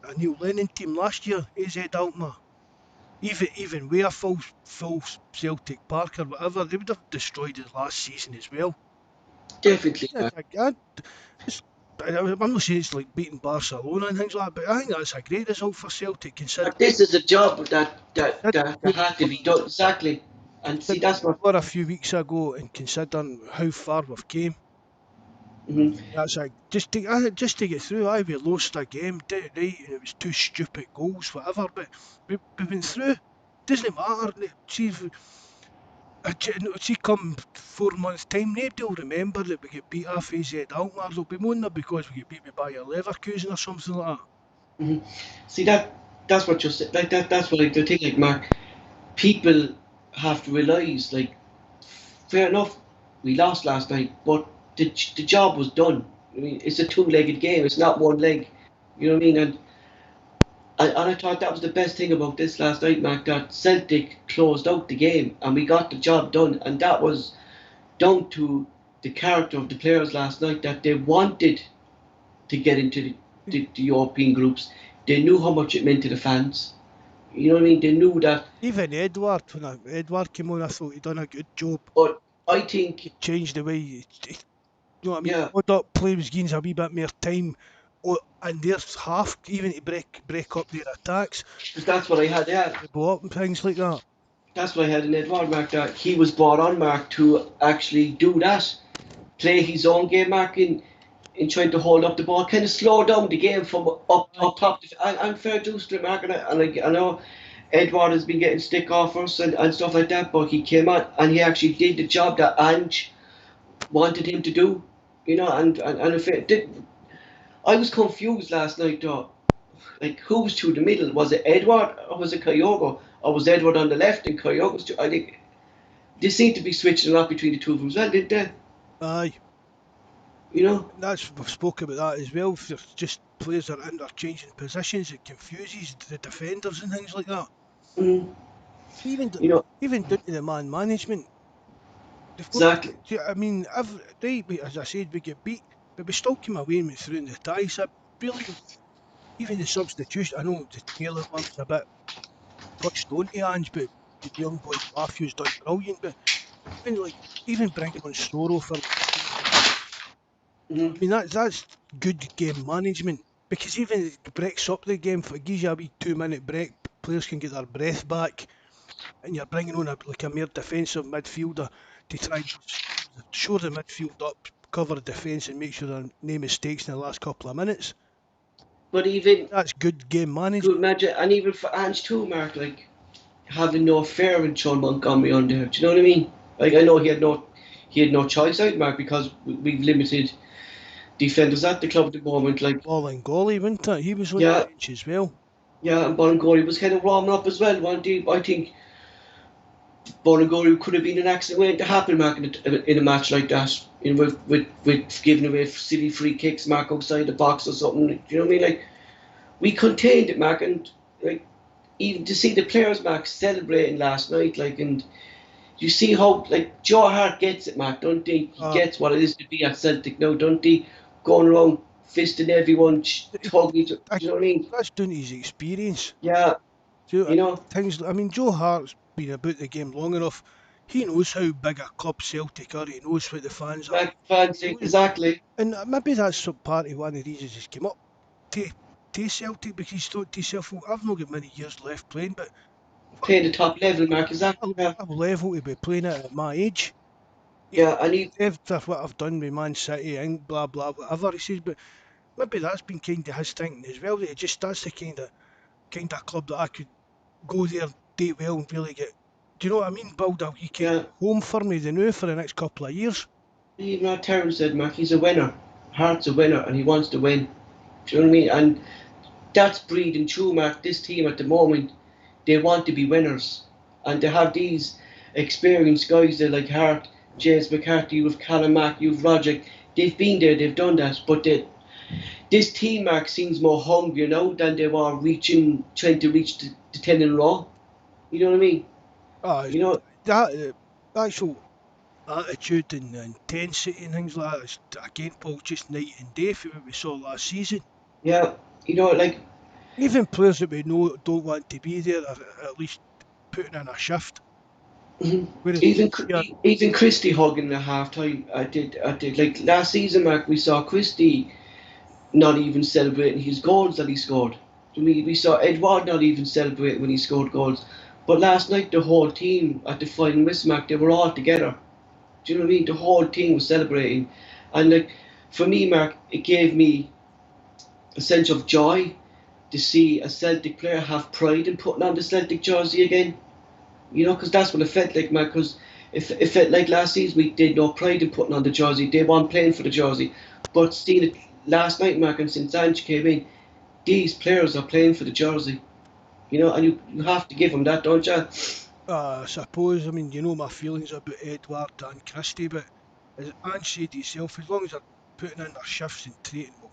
a Neil Lennon team last year, AZ Alkmaar, even with a full Celtic Park or whatever, they would have destroyed us last season as well. I Definitely, think Mark. it's, I'm not saying it's like beating Barcelona and things like that, but I think that's a great result for Celtic considering But this is a job that they had to be done exactly. And see, did that's what. for a few weeks ago and considering how far we've came. Mhm. That's like just to get through. We lost a game, did it right, and it was two stupid goals, whatever. But we went through. Doesn't matter. See, see, come 4 months' time, nobody will remember that we get beat off AZ Alkmaar. They'll be moaning because we get beat by Bayer Leverkusen or something like that. Mhm. See that's what you're saying. Like that's what I do think. Like, Mark, people have to realise, like, fair enough, we lost last night, but the job was done. I mean, it's a two-legged game. It's not one leg. You know what I mean? And I thought that was the best thing about this last night, Mark. That Celtic closed out the game and we got the job done, and that was down to the character of the players last night. That they wanted to get into the European groups. They knew how much it meant to the fans. You know what I mean? They knew that. Even Edward, when Edward came on, I thought he'd done a good job. But I think, He changed the way, you know what I mean? yeah, Odd up play was giving us a wee bit more time, and their half even to break up their attacks, because that's what I had. Yeah, the blow up and things like that. that's what I had in Edward, Mark. That he was brought on, Mark, to actually do that, play his own game, Mark, in trying to hold up the ball, kind of slow down the game from Aye. up top. And fair dues to him, Mark, I know Edward has been getting stick offers and stuff like that, but he came on and he actually did the job that Ange wanted him to do, you know. And if it did, I was confused last night, though. Like, who was through the middle? Was it Edward or was it Kyogo? Or was Edward on the left and Kyogo's I think they seemed to be switching a lot between the two of them as well, didn't they? Aye. You know? We've spoken about that as well. If there's just players that are interchanging positions, it confuses the defenders and things like that. Mm, Even you know, even down to the man management. They've got. exactly. I mean, as I said, we get beat, but we still came away and went through in the ties. I really, even the substitution. I know the Taylor one was a bit touched on to Ange, but the young boy Matthew's done brilliant. But even like even bringing on Soro for like 2 minutes. I Mm, mean, that's good game management because even it breaks up the game. If it gives you a wee 2 minute break, players can get their breath back, and you're bringing on like a mere defensive midfielder to try and shore the midfield up, cover the defence, and make sure there are no mistakes in the last couple of minutes. but even That's good game good management. magic, and even for Ange too, Mark, like having no fair in Sean Montgomery on there. Do you know what I mean? Like, I know he had no choice out, Mark, because we've limited defenders at the club at the moment. Like, Ball and goalie, wasn't it? He was on the yeah, bench as well. yeah, and Bolingoli was kind of warming up as well, wasn't he? I think Bolingoli could have been an accident waiting to happen, Mark, in a match like that. You know, with giving away silly free kicks, Mark, outside the box or something. Do you know what I mean? Like, we contained it, Mark, and like even to see the players, Mark, celebrating last night, like, and you see how, like, Joe Hart gets it, Mark, don't he? He Uh, gets what it is to be at Celtic now, don't he? Going around fisting everyone, hugging each other. I, Do you know what I mean? that's down to his experience. Yeah, So, you know, things. I mean, Joe Hart's been about the game long enough. He knows how big a club Celtic are. He knows what the fans are Mark like. He fancy knows, exactly and maybe that's part of one of the reasons he's came up to, to Celtic because he's thought to himself, well, I've not got many years left playing, but what playing the top level, Mark, exactly. Yeah, a level to be playing at my age. He, yeah, and he after what I've done with Man City and blah blah whatever, he says, but maybe that's been kind of his thinking as well. That that's the kind of club that I could go there, do well, and really get. Do you know what I mean? Build a wee kind Yeah. of home for me, the new for the next couple of years. Even what Terence said, Mark, he's a winner. Hart's a winner, and he wants to win. Do you know what I mean? And that's breeding true, Mark. This team at the moment, they want to be winners, and to have these experienced guys there like Hart, James McCarthy, you've Callum Mack, you've Roger. They've been there, they've done that, but this team, Mark, seems more hungry now than they were trying to reach the 10 in a row. You know what I mean? Uh, You know, that actual attitude and intensity and things like that is again, Paul, just night and day from what we saw last season. yeah, like Even players that we know don't want to be there are at least putting in a shift. Whereas even yeah, even Christie hugging the half time. I did like last season, Mark. We saw Christie not even celebrating his goals that he scored. We saw Edward not even celebrating when he scored goals. But last night, the whole team at the final miss, Mark, they were all together. Do you know what I mean? The whole team was celebrating, and like for me, Mark, it gave me a sense of joy to see a Celtic player have pride in putting on the Celtic jersey again. You know, because that's what it felt like, man. Because it felt like last season we did no pride in putting on the jersey. They weren't playing for the jersey. But seeing it last night, Mark, and since Ange came in, these players are playing for the jersey. You know, and you have to give them that, don't you? I suppose, I mean, you know my feelings about Edward and Christie, but as Ange said himself, as long as they're putting in their shifts and training, well,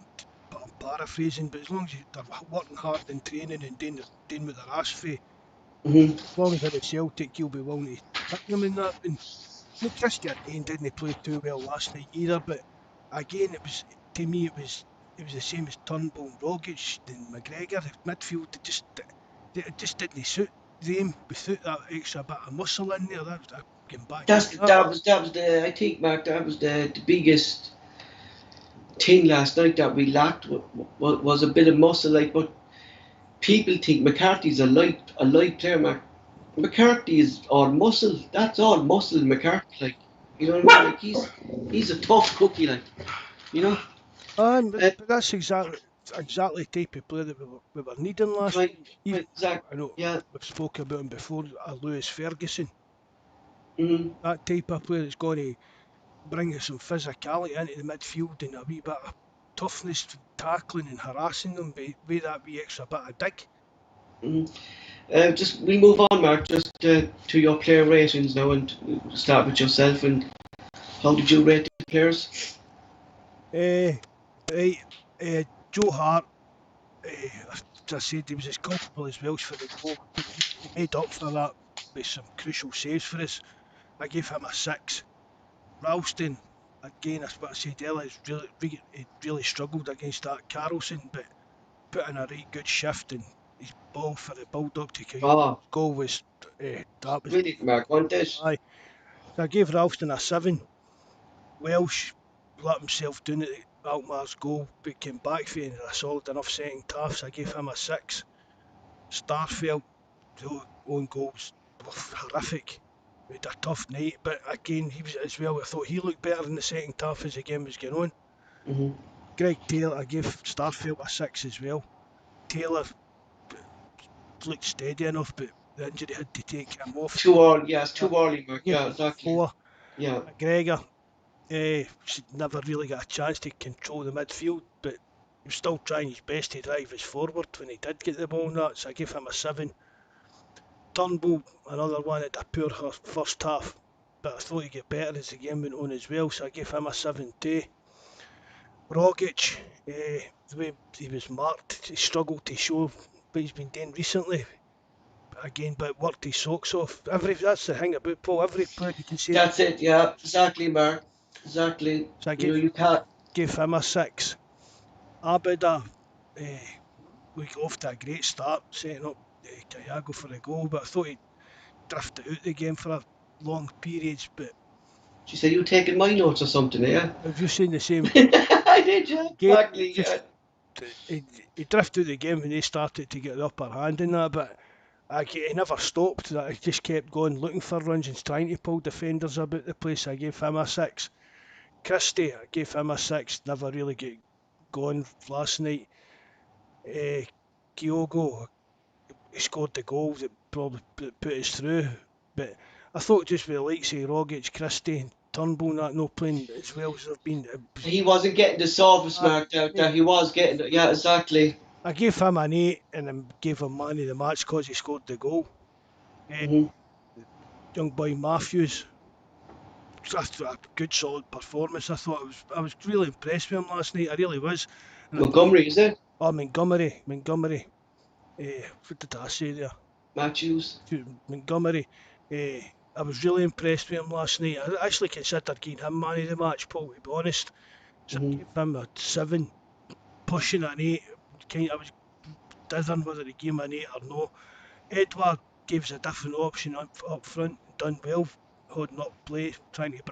I'm paraphrasing, but as long as they're working hard in training and doing what they're asked for, as Hmm. long as they're at Celtic, you'll be willing to pick them in that. And Christie again didn't play too well last night either, but again, it was to me it was the same as Turnbull and Rogic and McGregor. Midfield, it just didn't suit them without that extra bit of muscle in there. That was getting back That's into that. that was the I think, Mark, that was the biggest thing last night that we lacked was a bit of muscle. Like, but people think McCarthy's a light player, Mark. McCarthy is all muscle. That's all muscle, McCarthy. Like, you know what I mean? Like, he's a tough cookie, like, you know. Uh, But that's exactly the type of player that we were needing last right, night. Even right, Zach. I know Yeah. we've spoken about him before, Lewis Ferguson. Mm-hmm. That type of player that's going to bring some physicality into the midfield and a wee bit of toughness, tackling and harassing them with that wee extra bit of dig. Mm-hmm. Just we move on, Mark. Just to your player ratings now, and we'll start with yourself. And how did you rate the players? Uh, right, Joe Hart, as I said, he was as culpable as Welsh for the goal. He made up for that with some crucial saves for us. I gave him a 6. Ralston, again, that's what I said earlier, he really struggled against that Carlson, but put in a right good shift and his ball for the Bulldog to Oh, goal was, that was, brilliant, Mark. Wasn't it? aye. So I gave Ralston a 7. Welsh let himself down at Alkmaar's goal, but came back for it in a solid enough second half, so I gave him a 6. Starfelt, the own goals, horrific. We had a tough night, but again, he was as well. I thought he looked better in the second half as the game was going on. Mm-hmm. Greg Taylor, I gave Starfelt a 6 as well. Taylor looked steady enough, but the injury had to take him off. Too early, yes, I too early, Mark. gave Yeah, him a exactly. 4. Yeah. McGregor, never really got a chance to control the midfield, but he was still trying his best to drive us forward when he did get the ball and that, so I gave him a 7. Turnbull, another one at a poor first half, but I thought he'd get better as the game went on as well, so I gave him a 7 too. Rogic, the way he was marked, he struggled to show what he's been doing recently. Again, but worked his socks off. That's the thing about Paul. Every player you can say that. That's it. Yeah, exactly, Mark. Exactly. So I You know, you can't. gave him a 6. Abida, we got off to a great start, setting up Kyago for the goal, but I thought he drifted out the game for a long periods. But She said you taking my notes or something, yeah? have you seen the same? I did, yeah. Game Exactly. just Yeah. he drifted out the game when they started to get the upper hand in that, but he never stopped. That he just kept going, looking for runs and trying to pull defenders about the place. I gave him a 6. Christie, I gave him a 6. Never really gone last night. Kyogo, he scored the goal that probably put us through. But I thought just with the likes of Rogic, Christie, and Turnbull not playing as well as they've been. He wasn't getting the service marked out there. He was getting it. Yeah, exactly. I gave him an 8 and then gave him man of the match because he scored the goal. Mm-hmm. Young boy Matthews, a good solid performance. I thought I was really impressed with him last night. I really was. And Montgomery, is it? Montgomery. What did I say there? Matthews. Montgomery. I was really impressed with him last night. I actually considered giving him man of the match, Paul, to be honest. So I gave him a 7, pushing an 8. I was dithering whether to give him an 8 or no. Edward gave us a different option up front, done well, holding up play, trying to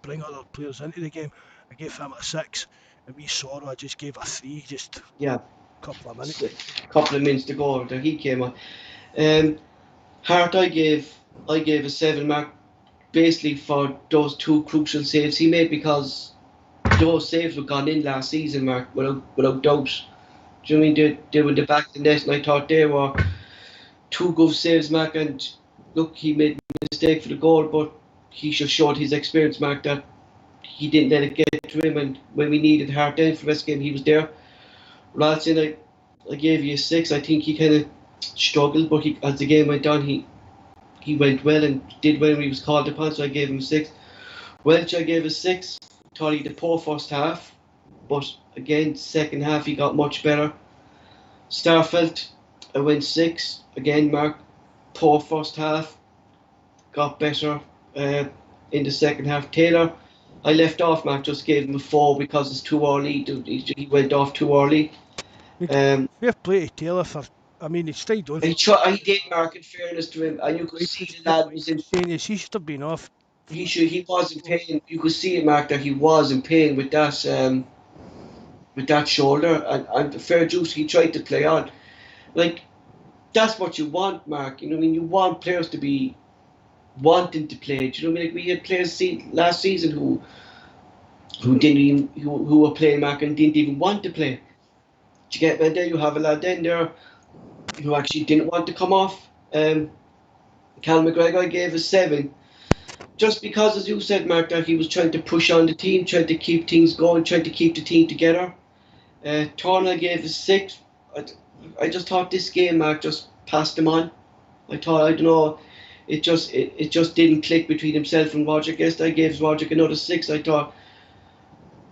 bring other players into the game. I gave him a 6, and we Sorrow I just gave a 3, just Yeah. couple of minutes. A couple of minutes to go after he came on. Hart, I gave a 7 mark, basically for those 2 crucial saves he made, because those saves were gone in last season, Mark, without doubt. Do you know what I mean? They were the back of the net, and I thought they were 2 good saves, Mark. And look, he made a mistake for the goal, but he just showed his experience, Mark, that he didn't let it get to him. And when we needed Hart down for the rest of the game, he was there. Ralston, I gave you a 6. I think he kind of struggled, but as the game went on, he went well and did well when he was called upon, so I gave him a 6. Welch, I gave a 6. Thought he had a poor first half, but again, second half he got much better. Starfelt, I went 6. Again, Mark, poor first half, got better in the second half. Taylor, I left off, Mark, just gave him a 4 because it's too early. He went off too early. Fair play to Taylor for. I mean, he stayed on. He did, Mark, in fairness to him, and you could see the lad was in. He should have been off. He was in pain. You could see it, Mark, that he was in pain with that shoulder, and fair dues, he tried to play on. Like, that's what you want, Mark. You know what I mean? You want players to be wanting to play. Do you know what I mean? Like, we had players last season who were playing, Mark, and didn't even want to play. Do you get me? There you have a lad then there who actually didn't want to come off. Cal McGregor, I gave a 7. Just because, as you said, Mark, that he was trying to push on the team, trying to keep things going, trying to keep the team together. Turner gave a 6. I just thought this game, Mark, just passed him on. I don't know, it just didn't click between himself and Roger. I guess I gave Roger another 6. I thought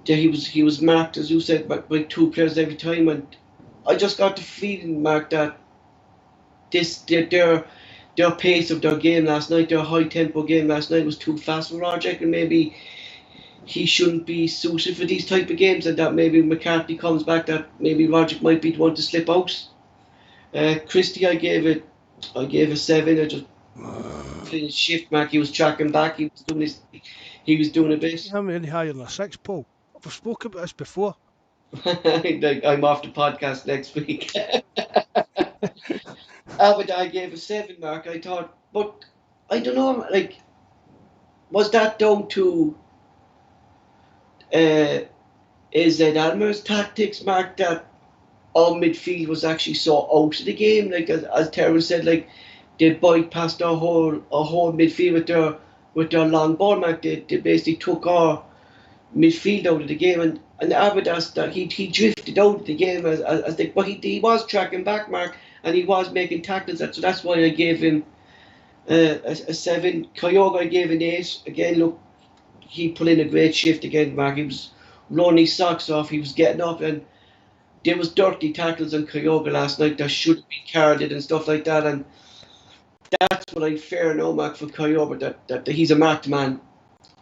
that he was marked, as you said, by 2 players every time, and I just got the feeling, Mark, that their pace of their game last night, their high tempo game last night, was too fast for Roger, and maybe he shouldn't be suited for these type of games, and that maybe McCarthy comes back, that maybe Roger might be the one to slip out. Christie, I gave a 7. I just playing his shift, Mark. He was tracking back. He was doing a bit. I'm any higher than a 6, Paul. I've spoken about this before. I'm off the podcast next week. Abadai gave a 7, Mark. I thought, but I don't know. Like, was that down to AZ Alkmaar's tactics, Mark, that our midfield was actually so out of the game? Like, as Terrence said, like, they bypassed our whole midfield with their long ball, Mark. They basically took our midfield out of the game, and Abadas, that he drifted out of the game but he was tracking back, Mark, and he was making tackles. So that's why I gave him a 7. Kyogo, I gave an 8. Again, look, he put in a great shift again, Mark. He was running his socks off. He was getting up, and there was dirty tackles on Kyogo last night that should have been carded and stuff like that. And that's what I fear now, Mark, for Kyogo, that he's a marked man,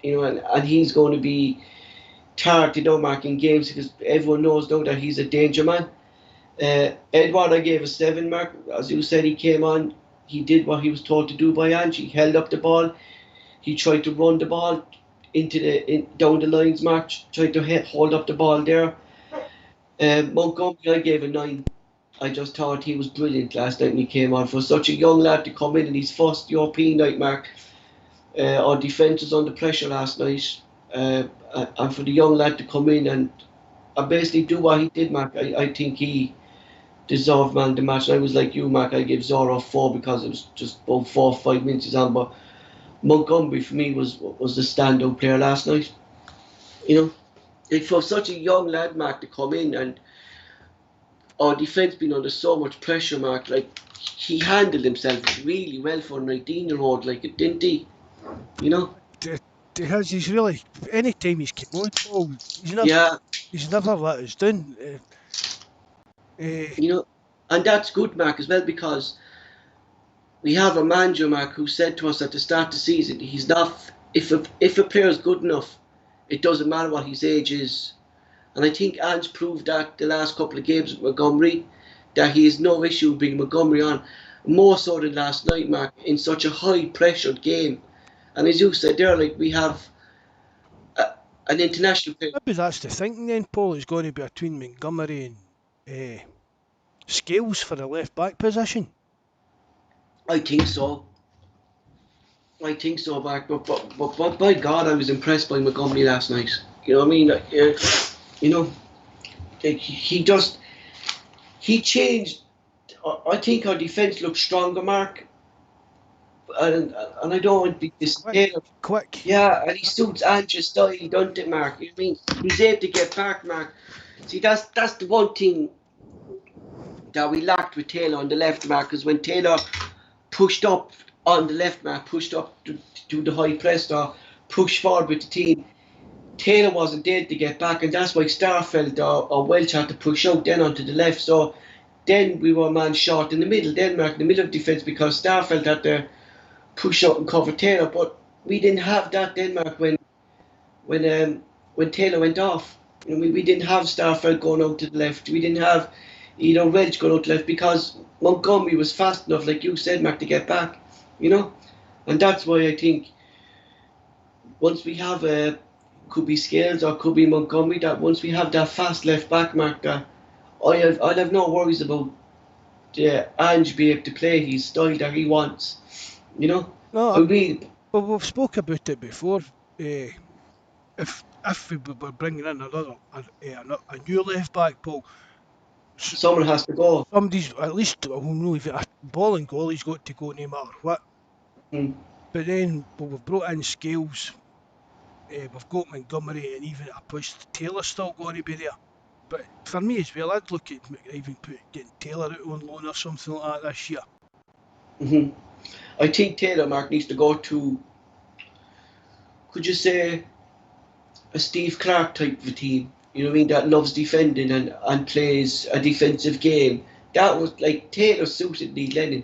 you know, and he's going to be targeted now, Mark, in games, because everyone knows now that he's a danger man. Edward, I gave a 7, Mark. As you said, he came on, he did what he was told to do by Ange. He held up the ball, he tried to run the ball down the lines, Mark, tried to hold up the ball there. Montgomery, I gave a 9. I just thought he was brilliant last night when he came on. For such a young lad to come in his first European night, Mark, our defence was under pressure last night, and for the young lad to come in and basically do what he did, Mark. I think he deserved man of the match. I was like you, Mark. I gave Zora 4 because it was just about 4 or 5 minutes he's on. But Montgomery for me was the standout player last night. You know, like for such a young lad, Mark, to come in and our defence being under so much pressure, Mark. Like he handled himself really well for a 19-year-old. Like it didn't he? You know. He's really, any time he's come on, Paul, Yeah. he's never let us down. You know, and that's good, Mark, as well because we have a manager, Mark, who said to us at the start of the season, he's not. If a player is good enough, it doesn't matter what his age is. And I think Ange proved that the last couple of games with Montgomery, that he has no issue bringing Montgomery on, more so than last night, Mark, in such a high-pressured game. And as you said there, like we have an international player. Maybe that's the thinking then, Paul. It's going to be between Montgomery and Scales for the left back position. I think so. Mark. But by God, I was impressed by Montgomery last night. You know what I mean? You know, he changed. I think our defence looks stronger, Mark. And I don't want to be Quick. Yeah, and he suits Ange's style, don't it, Mark? I mean, he's able to get back, Mark. See, that's the one thing that we lacked with Taylor on the left, Mark, because when Taylor pushed up on the left, Mark, pushed up to do the high press or push forward with the team, Taylor wasn't there to get back, and that's why Starfelt or Welch had to push out then onto the left. So then we were a man short in the middle, then, Mark, in the middle of defence, because Starfelt had to push out and cover Taylor, but we didn't have that Denmark when Taylor went off. You know, we didn't have Starfelt going out to the left. We didn't have Welch going out to the left because Montgomery was fast enough, like you said, Mark, to get back. You know, and that's why I think once we have could be Scales or could be Montgomery, that once we have that fast left back, Mark, that I'll have no worries about Ange be able to play his style that he wants. You know, well, we've spoke about it before. If we were bringing in a new left back, Paul, someone has to go. Somebody's at least a ball and goalie's got to go no matter what. But then we've brought in Scales. We've got Montgomery, and even a push Taylor's still going to be there. But for me as well, I'd look at even getting Taylor out on loan or something like that this year. I think Taylor, Mark, needs to go to, could you say, a Steve Clark type of a team. You know what I mean? That loves defending and plays a defensive game. That was like Taylor suited Neil Lennon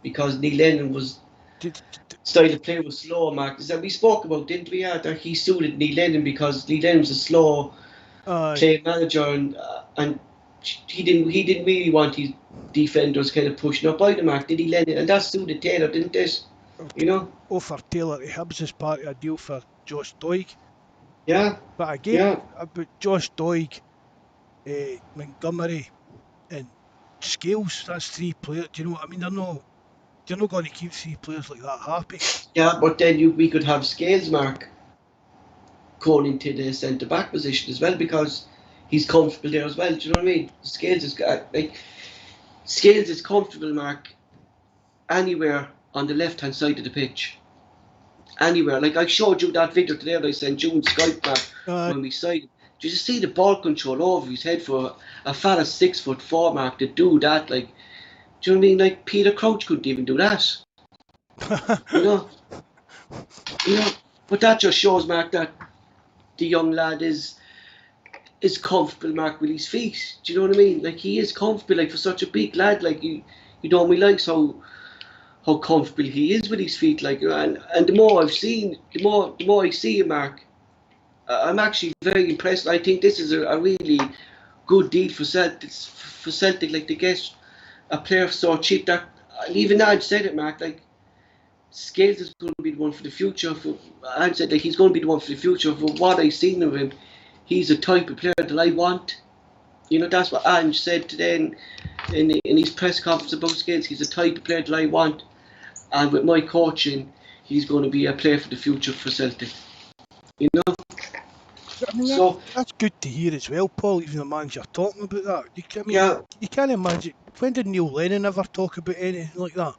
because Neil Lennon was style of play was slow, Mark. That we spoke about, didn't we? That he suited Neil Lennon because Neil Lennon was a slow play manager and he didn't really want his defenders kind of pushing up out the Mark, did he, Lennon? And that suited Taylor, didn't it? You know? For Taylor to Hibs as part of a deal for Josh Doig. Yeah. But again, about Josh Doig, Montgomery and Scales, that's 3 players. Do you know what I mean? You're not going to keep 3 players like that happy. Yeah, but then we could have Scales, Mark, going into the centre back position as well because he's comfortable there as well. Do you know what I mean? Scales is comfortable, Mark, anywhere on the left hand side of the pitch. Anywhere. Like I showed you that video today that I sent you on Skpe, Mark, when we signed. Did you see the ball control over his head for a fella 6'4", Mark, to do that? Like, do you know what I mean? Like Peter Crouch couldn't even do that. You know, but that just shows, Mark, that the young lad is comfortable, Mark, with his feet. Do you know what I mean? Like he is comfortable, like for such a big lad, like you don't realise how comfortable he is with his feet, like, and the more I've seen, the more I see him, Mark, I'm actually very impressed. I think this is a really good deal for Celtic, like to get a player so cheap that, and even Ange said it, Mark, like Scales is going to be the one for the future. Ange said like he's going to be the one for the future. For what I've seen of him, he's the type of player that I want. You know, that's what Ange said today in his press conference about Scales. He's the type of player that I want. And with my coaching, he's going to be a player for the future for Celtic. You know? I mean, So that's good to hear as well, Paul, even the manager talking about that. I mean, yeah, you can't imagine. When did Neil Lennon ever talk about anything like that?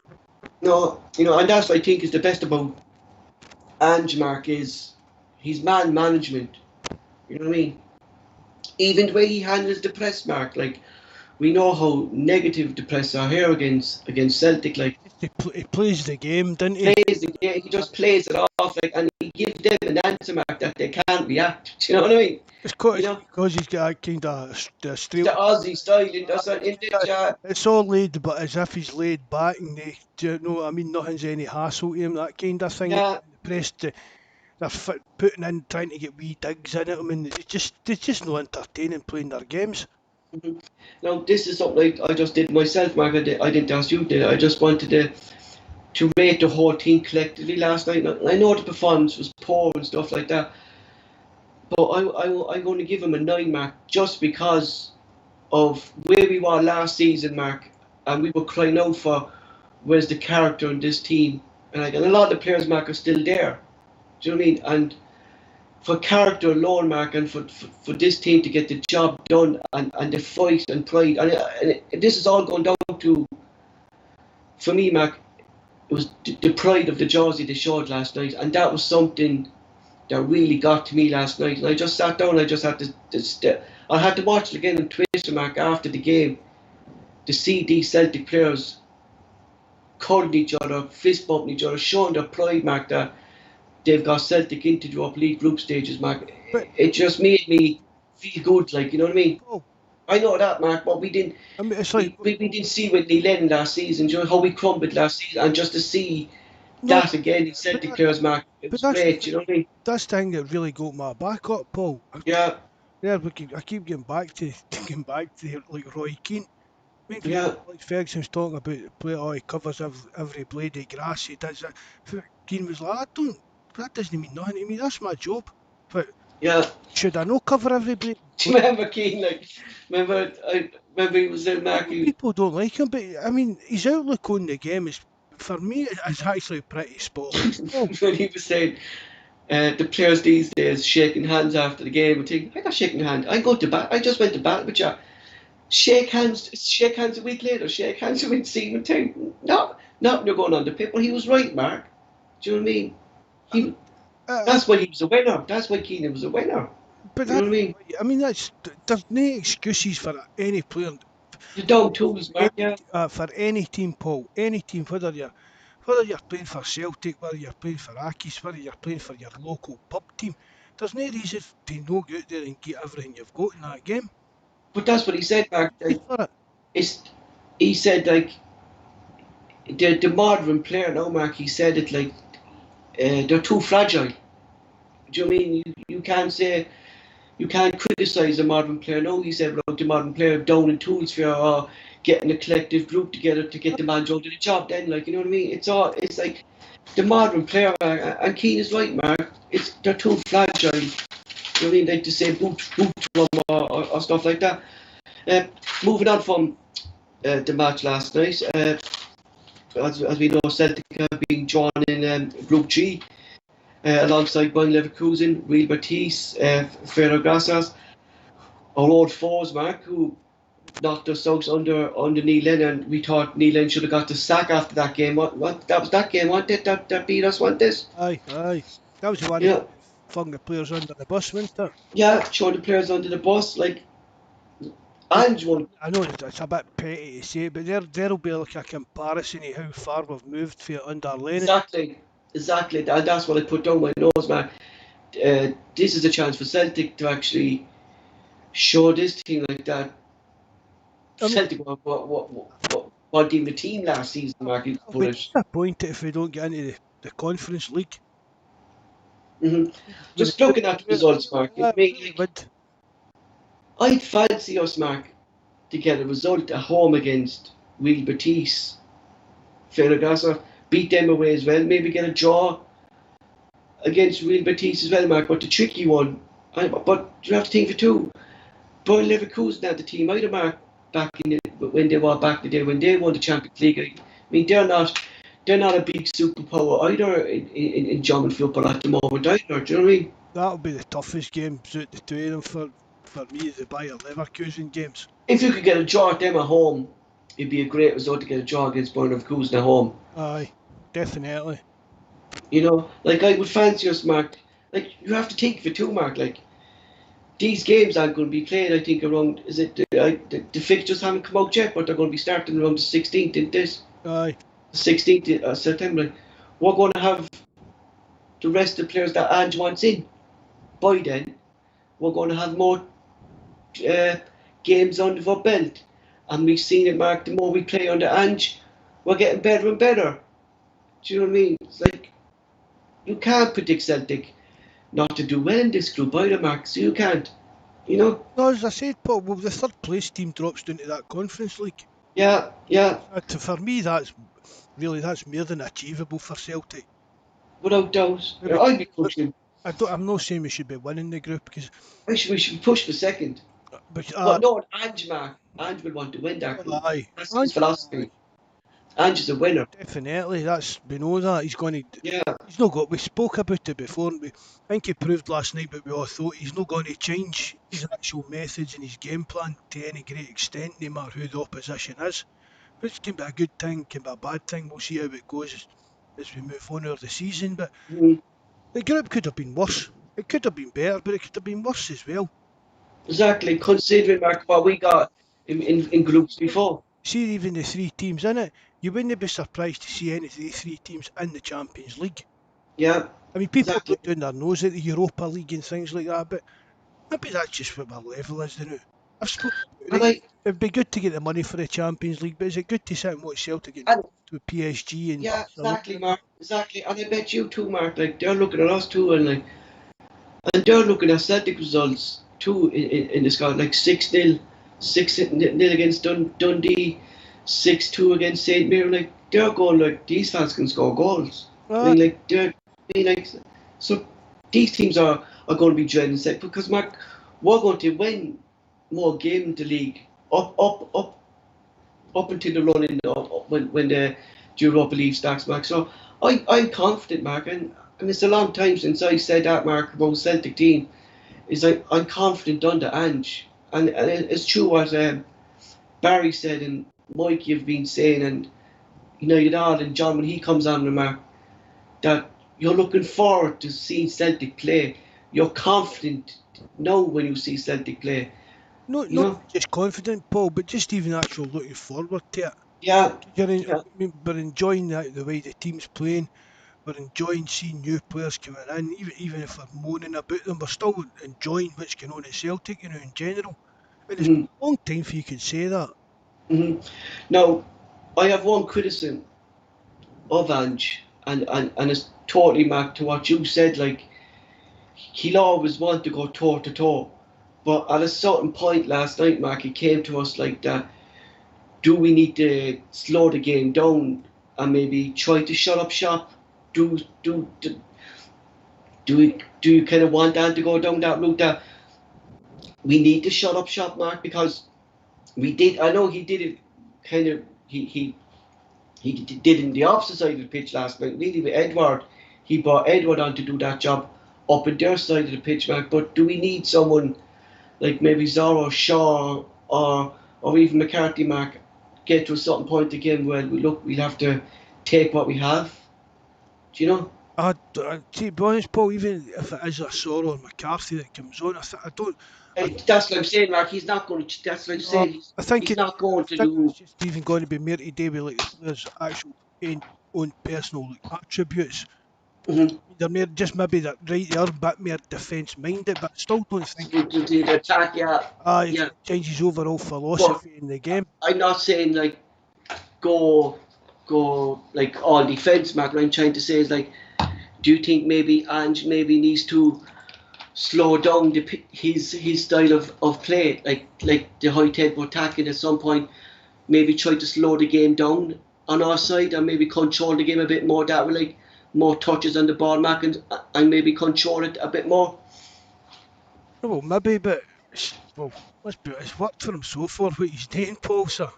no, and that's what I think is the best about Ange, Mark, is his man management. You know what I mean? Even the way he handles the press, Mark. Like, we know how negative the press are here against Celtic. Like, He plays the game, didn't he? plays the game, he just plays it off, like, and he gives them an answer, Mark, that they can't react. Do you know what I mean? It's You know, because he's got a kind of straight. the Aussie style, in that's in the chat. It's all laid, but as if he's laid back, and do you know what I mean? Nothing's any hassle to him, that kind of thing. Yeah. The press, they're putting in, trying to get wee digs in it. I mean, they're just no entertaining playing their games. Mm-hmm. Now, this is something I just did myself, Mark. I didn't ask you, did I? I just wanted to rate the whole team collectively last night. I know the performance was poor and stuff like that, but I'm going to give him a 9, Mark, just because of where we were last season, Mark, and we were crying out for where's the character in this team, and a lot of the players, Mark, are still there. Do you know what I mean? And for character alone, Mark, and for this team to get the job done, and the fight and pride, and this is all going down to, for me, Mark, it was the pride of the jersey they showed last night, and that was something that really got to me last night. And I just sat down, I just had to I had to watch it again on Twitter, Mark, after the game, to see these Celtic players calling each other, fist bumping each other, showing their pride, Mark, that they've got Celtic into the Europa League group stages, Mark. But It just made me feel good, like, you know what I mean? oh, I know that, Mark, but we didn't I mean, it's like we didn't see with Neil Lennon last season, you know, how we crumbled last season, and just to see no, that again in but Celtic players, Mark, it but was that's great, you know what I mean? that's the thing that really got my back up, Paul. Yeah, Yeah, I keep getting back to like Roy Keane. I mean, yeah. like Ferguson's talking about the play, oh, he covers every blade of grass. He does that. Keane was like, that doesn't mean nothing to me. That's my job. But Yeah. should I not cover every blade? Do you remember Keane? Like, remember he was in Mark. People don't like him, but I mean, his outlook on the game is, for me, is actually pretty spot on. When he was saying the players these days shaking hands after the game, and thinking, I'm not shaking a hand. I go to bat. I just went to bat with you. Shake hands a week later. Shake hands with Seaman thing. No, you're going on the pitch. Well, he was right, Mark. Do you know what I mean? That's why he was a winner. That's why Keane was a winner. But you know what I mean? There's no excuses for any player. The dog tools, Mark. Yeah. For any team, Paul, any team, whether you're playing for Celtic, whether you're playing for Akis, whether you're playing for your local pub team, there's no reason to not go out there and get everything you've got in that game. But that's what he said, Mark. Like, For it. he said, like, the modern player now, Mark. He said it like they're too fragile. Do you know what I mean? You can't criticise a modern player. No, he said, look, the modern player down in tools for getting a collective group together to get the man to the job. Then, like, you know what I mean? It's like the modern player, and Keane is right, Mark. They're too fragile. You know what I mean? Like to say boot from or stuff like that. Moving on from the match last night, as we know, Celtic have been drawn in Group G. Alongside Bayer Leverkusen, Real Betis, Ferragras, our old foes, Mark, who knocked us out under Neil Lennon. We thought Neil Lennon should have got the sack after that game. What that was that game, wasn't it? That beat us, wasn't it? Aye. That was the one Yeah. that flung the players under the bus, wasn't it? Yeah, throwing the players under the bus, like. And one. I know it's a bit petty to say, but there'll be like a comparison of how far we've moved for under Lennon. Exactly. That's what I put down my nose, man. This is a chance for Celtic to actually show this team like that. Celtic weren't even the team last season, Mark. We're disappointed if we don't get into the Conference League. Mm-hmm. Just looking at the results, Mark, I'd fancy us, Mark, to get a result at home against Real Betis, Ferragras, beat them away as well, maybe get a draw against Real Betis as well, Mark. But the tricky one, but you have to think for two. Bayer Leverkusen had the team either, Mark, when they were back in the day when they won the Champions League. I mean, they're not a big superpower either in German football at the moment either. Do you know what I mean? That'll be the toughest games out the two of them for me, the Bayer Leverkusen games. If you could get a draw at them at home, it'd be a great result to get a draw against Bayern Leverkusen at home. Aye, definitely. You know, like I would fancy us, Mark. Like you have to think of it too, Mark. Like these games aren't going to be played. I think around the fixtures haven't come out yet, but they're going to be starting around the 16th. In this Aye. 16th of September. Like, we're going to have the rest of the players that Ange wants in. By then, we're going to have more games under our belt, and we've seen it, Mark. The more we play under Ange, we're getting better and better. Do you know what I mean? It's like you can't predict Celtic not to do well in this group either, Mark. So you can't. You know? No, as I said, Paul, well, the third place team drops down to that Conference League. Yeah, yeah. For me, that's more than achievable for Celtic. Without doubt. Maybe, I'd be pushing. I'm not saying we should be winning the group because, We should push for second. but But no, Ange, Mark. Ange would want to win that group. aye, That's his philosophy. Ange is a winner. definitely. We know that he's going to. Yeah. He's not got. We spoke about it before. And I think he proved last night, but we all thought he's not going to change his actual methods and his game plan to any great extent, no matter who the opposition is. Which can be a good thing, can be a bad thing. We'll see how it goes as we move on over the season. But the group could have been worse. It could have been better, but it could have been worse as well. Exactly. Considering, Mark, what we got in groups before. See, even the three teams in it, you wouldn't be surprised to see any of the three teams in the Champions League. Yeah. I mean, people Exactly. look down their nose at the Europa League and things like that, but maybe that's just what our level is now. I've spoken about it. It'd be good to get the money for the Champions League, but is it good to sit and watch Celtic get to PSG and yeah, Barcelona? exactly, Mark. Exactly. And I bet you too, Mark. Like they're looking at us too, and they're looking at Celtic results too in the Scotland, like 6-0, 6-0 against Dundee, 6-2 against St. Mary. Like they're going like these fans can score goals. I mean, like so these teams are going to be dreading Celtic because, Mark, we're going to win more games in the league up until the run in when the Europa League starts, Mark. So I'm confident, Mark, and it's a long time since I said that, Mark, about Celtic team. Is I'm confident under Ange, and it's true what Barry said and Mike you've been saying, and United and John when he comes on the Mark, that you're looking forward to seeing Celtic play. You're confident now when you see Celtic play. No, not just confident, Paul, but just even actual looking forward to it. Yeah. We're enjoying the way the team's playing. We're enjoying seeing new players coming in, even if we're moaning about them, we're still enjoying what's going on at Celtic, in general. And it's been a long time for you can say that. Now, I have one criticism of Ange, and it's totally back to what you said. Like he'll always want to go toe to toe, but at a certain point last night, Mark, he came to us like that. Do we need to slow the game down and maybe try to shut up shop? Do you kind of want Dan to go down that route that we need to shut up shop, Mark? Because we did. I know he did it. Kind of he did it in the opposite side of the pitch last night. Really with Edward, he brought Edward on to do that job up in their side of the pitch, Mark. But do we need someone like maybe Zorro, Shaw, or even McCarthy, Mark, get to a certain point again where we'll have to take what we have? Do you know? To be honest, Paul, even if it is a Sorrow or McCarthy that comes on, I don't. That's what I'm saying, Mark. He's not going to. That's what I'm saying. He's not going to do. It's just even going to be more to do with like the players' actual own personal attributes. They're more just maybe that right there, a bit more defence minded, but I still don't think the attack. it changes overall philosophy in the game. I'm not saying like go like all defence, Mark. What I'm trying to say is like, do you think maybe Ange needs to slow down his style of play, like the high tempo attacking at some point, maybe try to slow the game down on our side and maybe control the game a bit more that way, like more touches on the ball, Mark, and maybe control it a bit more? Well, maybe, but let's be honest, it's worked for him so far what he's doing, Paul, sir.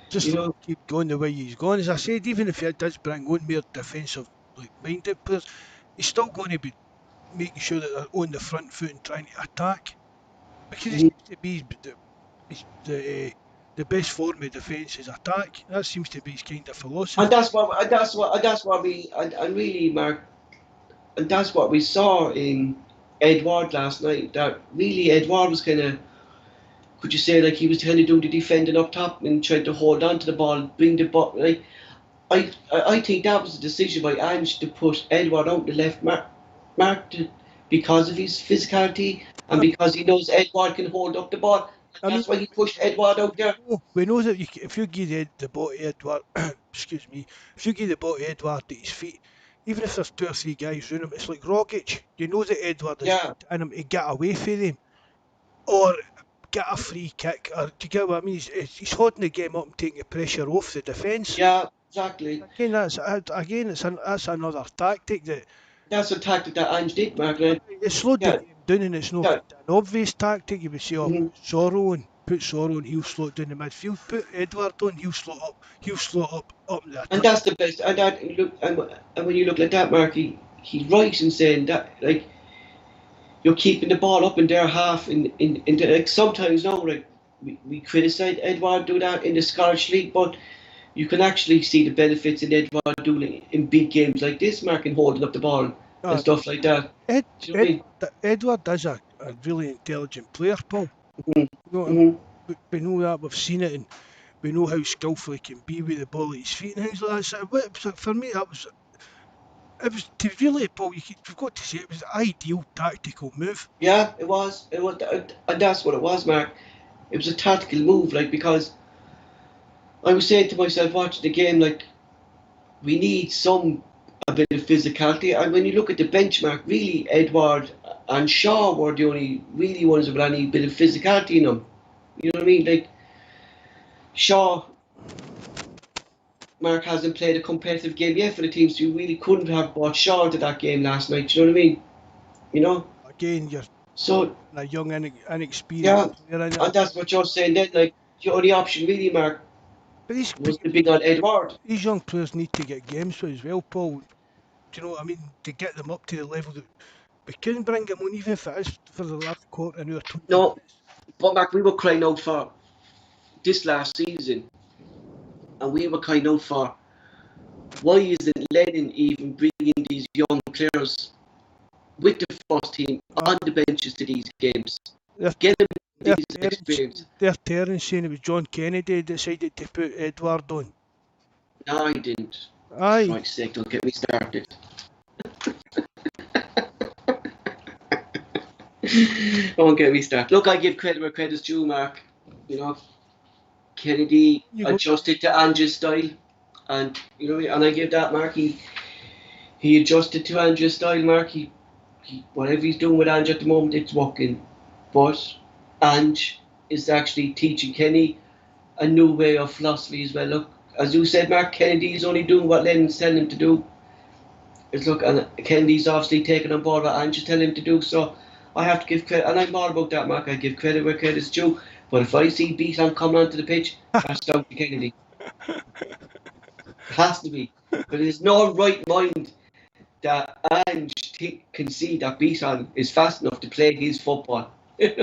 Just keep going the way he's going. As I said, even if he does bring on more defensive minded players, he's still going to be making sure that they're on the front foot and trying to attack. Because it Mhm. seems to be the best form of defence is attack. That seems to be his kind of And philosophy. that's what we and really, Mark, and that's what we saw in Edward last night. That really Edward was kind of, could you say, like he was kind of doing the defending up top and trying to hold on to the ball, bring the ball. Like I think that was a decision by Ange to put Edward out the left mark because of his physicality and Uh, because he knows Edward can hold up the ball. And I mean, that's why he pushed Edward out there. we know that if you give the ball to Edward, excuse me, if you give the ball to Edward at his feet, even if there's two or three guys around him, it's like Rogic. You know that Edward is Yeah, in him to get away from them or get a free kick. Or do you get what I mean? He's holding the game up and taking the pressure off the defence. yeah, exactly. That's another tactic that That's a tactic that Ange did, Mark. Right? it slowed the Yeah, game down, and it's not yeah. kind of an obvious tactic. You would say, oh, Mhm. put Sorrow on, he'll slow it down the midfield. Put Edward on, he'll slow up the And attack. that's the best. And that look, and when you look like that, Mark, he's right in saying that, like, you're keeping the ball up in their half. In the, like sometimes now, like we criticise Edward do that in the Scottish League, but you can actually see the benefits in Edward doing it in big games like this, Mark, and holding up the ball and Uh, stuff like that. Ed, Do you know what I mean? Edward is a really intelligent player, Paul. Mhm. You know, Mhm. we know that, we've seen it, and we know how skillful he can be with the ball at his feet and things like that. So for me, it was to really, Paul. You've got to say it was the ideal tactical move. Yeah, it was. It was, and that's what it was, Mark. It was a tactical move, like because I was saying to myself watching the game, like we need some a bit of physicality. And when you look at the benchmark, really Edward and Shaw were the only really ones with any bit of physicality in them. You know what I mean? Like Shaw, Mark hasn't played a competitive game yet for the team, so you really couldn't have brought Shaw into that game last night. Do you know what I mean? You know. Again, you're So putting a young, inexperienced yeah, player in and it. that's what you're saying then. Like the only option really, Mark, But was to bring on Edward. these young players need to get games with as well, Paul. Do you know what I mean? To get them up to the level that we can bring them on, even if it is for the last quarter, an hour, 20 No, minutes. but Mark, we were crying out for this last season, and we were crying out for why isn't Lennon even bringing these young players with the first team Uh, on the benches to these games? they're, Get them they're, these tearing, experience. they're tearing saying it was John Kennedy decided to put Edward on. No, I didn't. Aye, Christ's sake, don't get me started. Don't get me started. Look, I give credit where credit's due, Mark. You know, Kennedy you go. adjusted to Ange's style, and you know, and I give that Mark. He adjusted to Ange's style, Mark. He whatever he's doing with Ange at the moment, it's working. But Ange is actually teaching Kenny a new way of philosophy as well. Look, as you said, Mark, Kennedy is only doing what Lennon's telling him to do. It's look, and Kennedy's obviously taking on board what Ange is telling him to do. So I have to give credit, and I'm all about that, Mark. I give credit where credit's due. But if I see Beaton coming onto the pitch, that's down to Kennedy. It has to be. But there's no right mind that Ange can see that Beaton is fast enough to play his football. you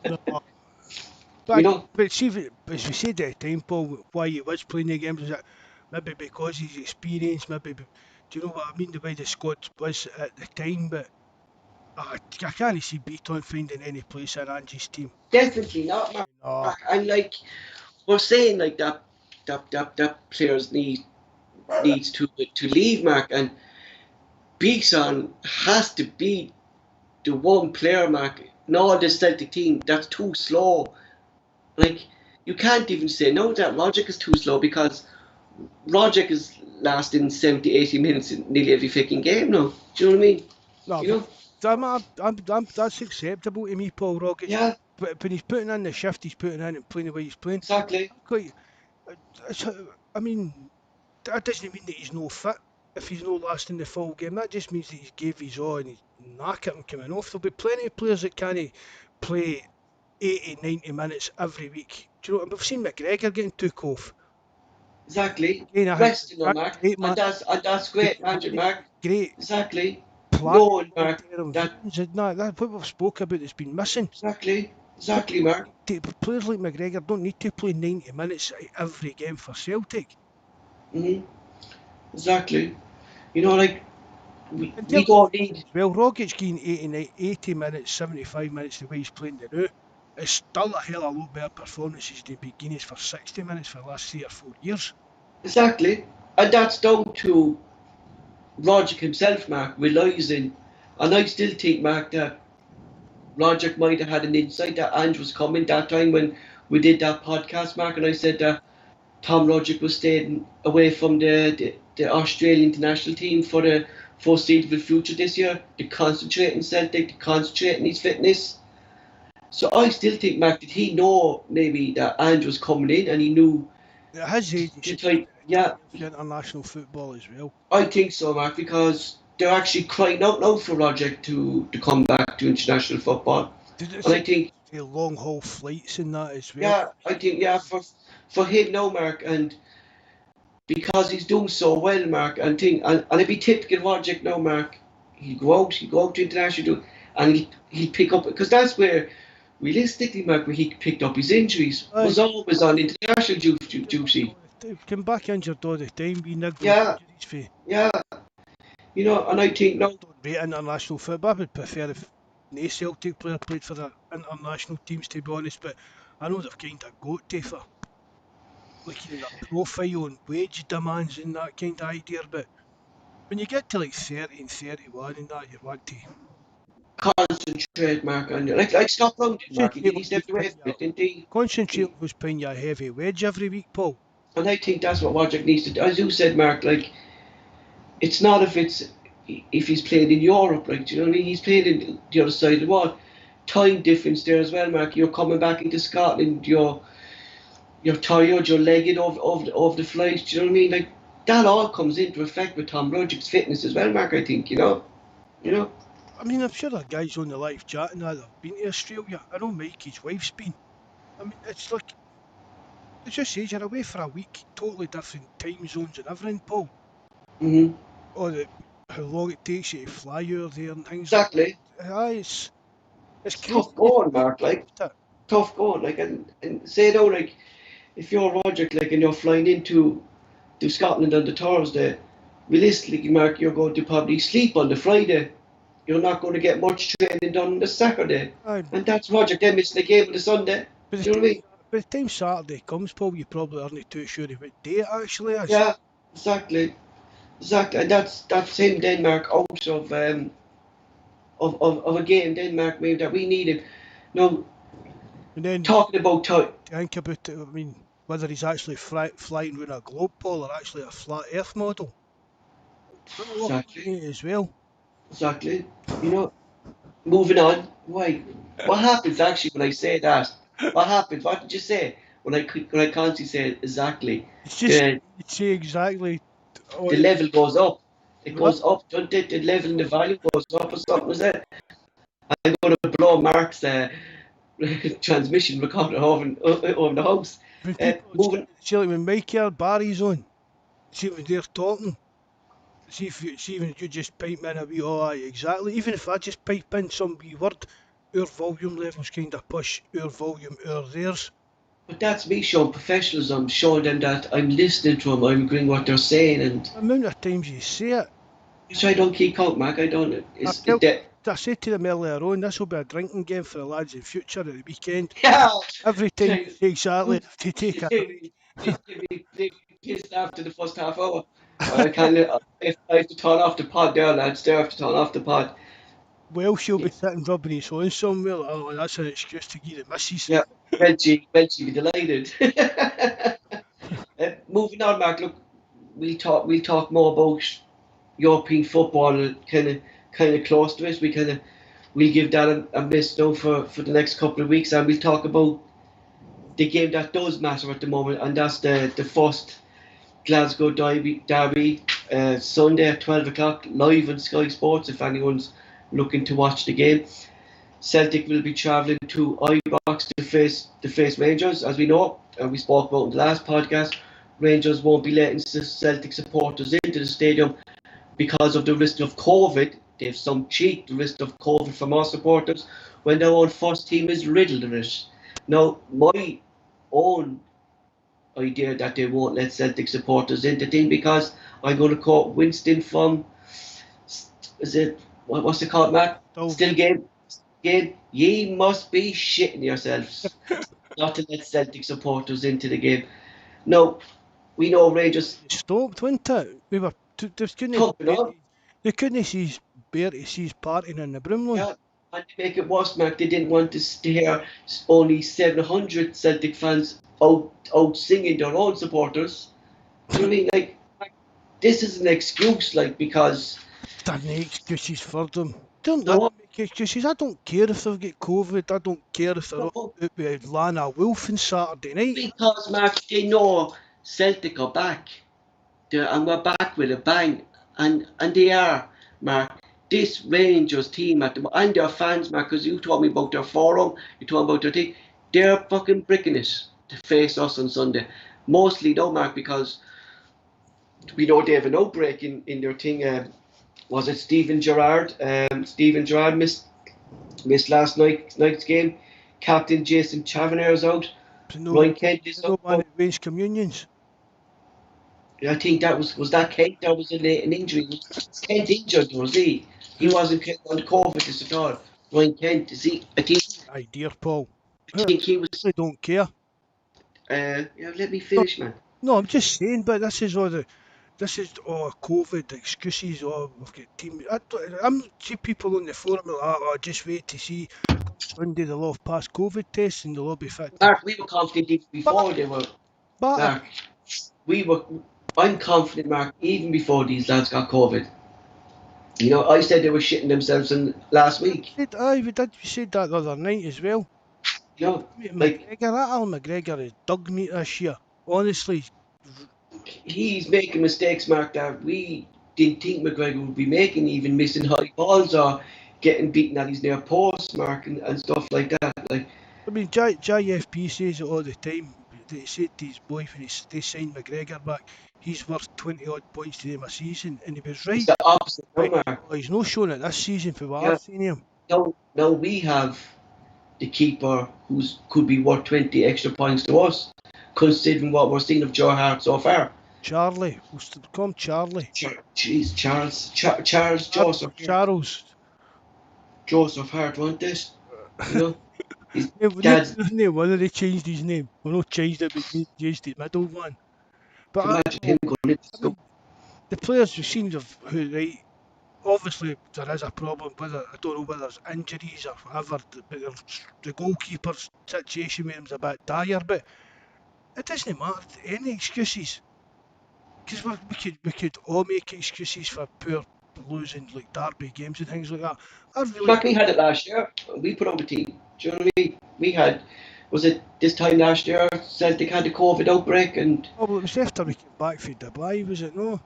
No. But, know? but see, as we said at the time, Paul, why he was playing the games, is that maybe because he's experienced, do you know what I mean? The way the squad was at the time, but I can't see Beaton finding any place in Angie's team. Definitely not, No, Mark. And like we're saying, like that players needs to leave, Mark. And Beaton has to be the one player, Mark, in all the Celtic team that's too slow. Like you can't even say no that Logic is too slow because Logic is lasting 70, 80 minutes in nearly every fucking game now. Do you know what I mean? no, You know? that's acceptable to me, Paul Rogic. Yeah, But when he's putting in the shift he's putting in and playing the way he's playing, exactly. I'm quite, it's, I mean, that doesn't mean that he's no fit if he's no lasting the full game. That just means that he's gave his all and he's knackered and coming off. There'll be plenty of players that can't play 80, 90 minutes every week. Do you know what? We've seen McGregor getting took off. Exactly. Again, I think Resting on Mark. great And man. that's great, magic, Mark. Great. Exactly. knowing, Mark, that That's what we've spoke about has been missing. exactly, Mark. Players like McGregor don't need to play 90 minutes every game for Celtic. Exactly. You know, like And we don't need. well, Rogic getting 80 minutes, 75 minutes the way he's playing the now. It's still a hell of a lot better performances than beginnings for 60 minutes for the last 3 or 4 years. Exactly. And that's down to Roger himself, Mark, realising, and I still think, Mark, that Roger might have had an insight that Ange was coming that time when we did that podcast, Mark, and I said that Tom Rogic was staying away from the Australian international team for the foreseeable future this year, to concentrate in Celtic, to concentrate on his fitness. So I still think, Mark, did he know maybe that Ange was coming in and he knew At his age, he should to yeah, for international football as well. I think so, Mark, because they're actually crying out now for Roger to come back to international football. And I think long haul flights and that as well. yeah, I think for him now, Mark, and because he's doing so well, Mark, and it'd be typical Roger now, Mark. He'll go out to international, and he'll pick up, because that's where realistically, Mark, where he picked up his injuries was always on international duty. He came back injured all the time. We niggling injuries for. Yeah. You know, and I think now. Great international football. I would prefer if no Celtic player played for the international teams, to be honest, but I know they've kind of got to for looking at a profile and wage demands and that kind of idea, but when you get to like 30 and 31 and that, you want to concentrate, Mark, and like stop round, Mark. He stepped away from it, didn't he? Concentrate on who's paying you a heavy wage every week, Paul. And I think that's what Roger needs to do. As you said, Mark, like, it's not if he's playing in Europe, like, do you know what I mean? He's playing in the other side of the world. Time difference there as well, Mark. You're coming back into Scotland, you're tired, you're legged of the flight, do you know what I mean? Like, that all comes into effect with Tom Rogic's fitness as well, Mark, I think, you know. I mean, I'm sure there are guys on the live chat and that have been to Australia. I know Mikey's wife's been. I mean, it's like, it just says you're away for a week, totally different time zones and everything, Paul. Or how long it takes you to fly out there and things. Exactly. It's tough going, Mark. Like, tough going. Like, and say though, like, if you're Roger, like, and you're flying into Scotland on the Thursday, realistically, Mark, you're going to probably sleep on the Friday. You're not going to get much training done on the Saturday. And that's Roger. Then missing the game on the Sunday. Do you know what I mean? By the time Saturday comes, Paul, you probably aren't too sure of what day it actually is. Yeah, exactly. And that's him, Denmark, out of a game, Denmark, maybe that we needed. Now, and then talking about time. Think about it, I mean, whether he's actually flying around a globe, Paul, or actually a flat Earth model. Exactly. As well. Exactly. You know, moving on. Why? What happens actually when I say that? What happens? What did you say when I can't say exactly? It's just you say exactly. The level goes up. It goes up, doesn't it? The level and the value goes up or something, is it? I'm going to blow Mark's transmission recorder over the house. Moving. See, like when Mikey or Barry's on, see when they're talking. See when you just pipe in a wee exactly. Even if I just pipe in some wee word, our volume levels kind of push our volume theirs. But that's me showing professionalism, showing them that I'm listening to them, I'm agreeing what they're saying, and the amount of times you say it. So I don't keep count, Mark. I don't. I said to them earlier on, this will be a drinking game for the lads in future at the weekend. Yeah. Every time you say exactly to take a break. They pissed after the first half hour. I can't. If I have to turn off the pod, there, lads, they have to turn off the pod. Well, she'll be sitting rubbing his own somewhere. Oh, that's an excuse to give the missus. Yeah, Reggie be delighted. Moving on, Mark. Look, we'll talk more about European football, kind of close to it. We'll give that a miss now for the next couple of weeks, and we'll talk about the game that does matter at the moment, and that's the first Glasgow Derby Sunday at 12 o'clock live on Sky Sports if anyone's looking to watch the game. Celtic will be travelling to Ibrox to face Rangers, as we know, and we spoke about in the last podcast. Rangers won't be letting Celtic supporters into the stadium because of the risk of COVID They've some cheek the risk of COVID from our supporters when their own first team is riddled in it. Now, my own idea that they won't let Celtic supporters in the thing because I'm going to quote Winston from, is it, what's it called, Matt? Still game. Ye must be shitting yourselves not to let Celtic supporters into the game. No, we know Rangers. It stopped, wasn't it? We were. They couldn't see bear to see partying in the Broomloan. Yeah, and to make it worse, Mark, they didn't want to hear only 700 Celtic fans out singing their own supporters. Do you know what I mean? Like, this is an excuse, like, because. There are no excuses for them. Don't No, make excuses. I don't care if they've got COVID. I don't care if they're no, out with Lana Wolf on Saturday night. because, Mark, they know Celtic are back. And we're back with a bang. And they are, Mark. This Rangers team at the and their fans, Mark, because you told me about their forum, you told me about their thing, they're fucking bricking it to face us on Sunday. Mostly though, Mark, because we know they have an outbreak in their thing. Was it Steven Gerrard? Steven Gerrard missed last night's game. Captain Jason Chavanair's out. Ryan Kent is out. One at Wayne's Communions. I think that was that Kent. That was an injury. Was Kent injured? Was he? He wasn't on COVID at all. Ryan Kent, is he? I think. Aye, dear Paul. I think he was. I don't care. Yeah, let me finish, man. No, I'm just saying, but this is all COVID excuses. We've got team. I'm see people on the forum like, oh, just wait to see Sunday they'll have passed COVID tests and they'll all be fit. Mark, we were confident even before they were. Mark, I'm confident, Mark, even before these lads got COVID. You know, I said they were shitting themselves in last week. We said that the other night as well. You know, Al McGregor has dug me this year. Honestly. He's making mistakes, Mark, that we didn't think McGregor would be making, even missing high balls or getting beaten at his near post, Mark, and stuff like that. Like, I mean, JFP says it all the time. They said to his boy when they signed McGregor back, he's worth 20 odd points to them a season, and he was right. It's the opposite, Mark. He's not shown it this season for what I've seen him. No, we have the keeper who could be worth 20 extra points to us, considering what we're seeing of Joe Hart so far. Charlie, we'll call him Charlie. Jeez, Charles Joseph. Charles. Joseph Hart, want this? You know? No wonder they changed his name. Well, not changed it, but changed the middle one. But imagine him going into school. The players we've seen who, right, obviously there is a problem with it. I don't know whether there's injuries or whatever, but the goalkeeper's situation with him's a bit dire, but it doesn't matter. Any excuses? Because we could all make excuses for poor losing like derby games and things like that. We had it last year. We put out a team. Do you know what I mean? We had, was it this time last year? Celtic had the COVID outbreak and. Oh, well, it was after we came back from Dubai, was it? No.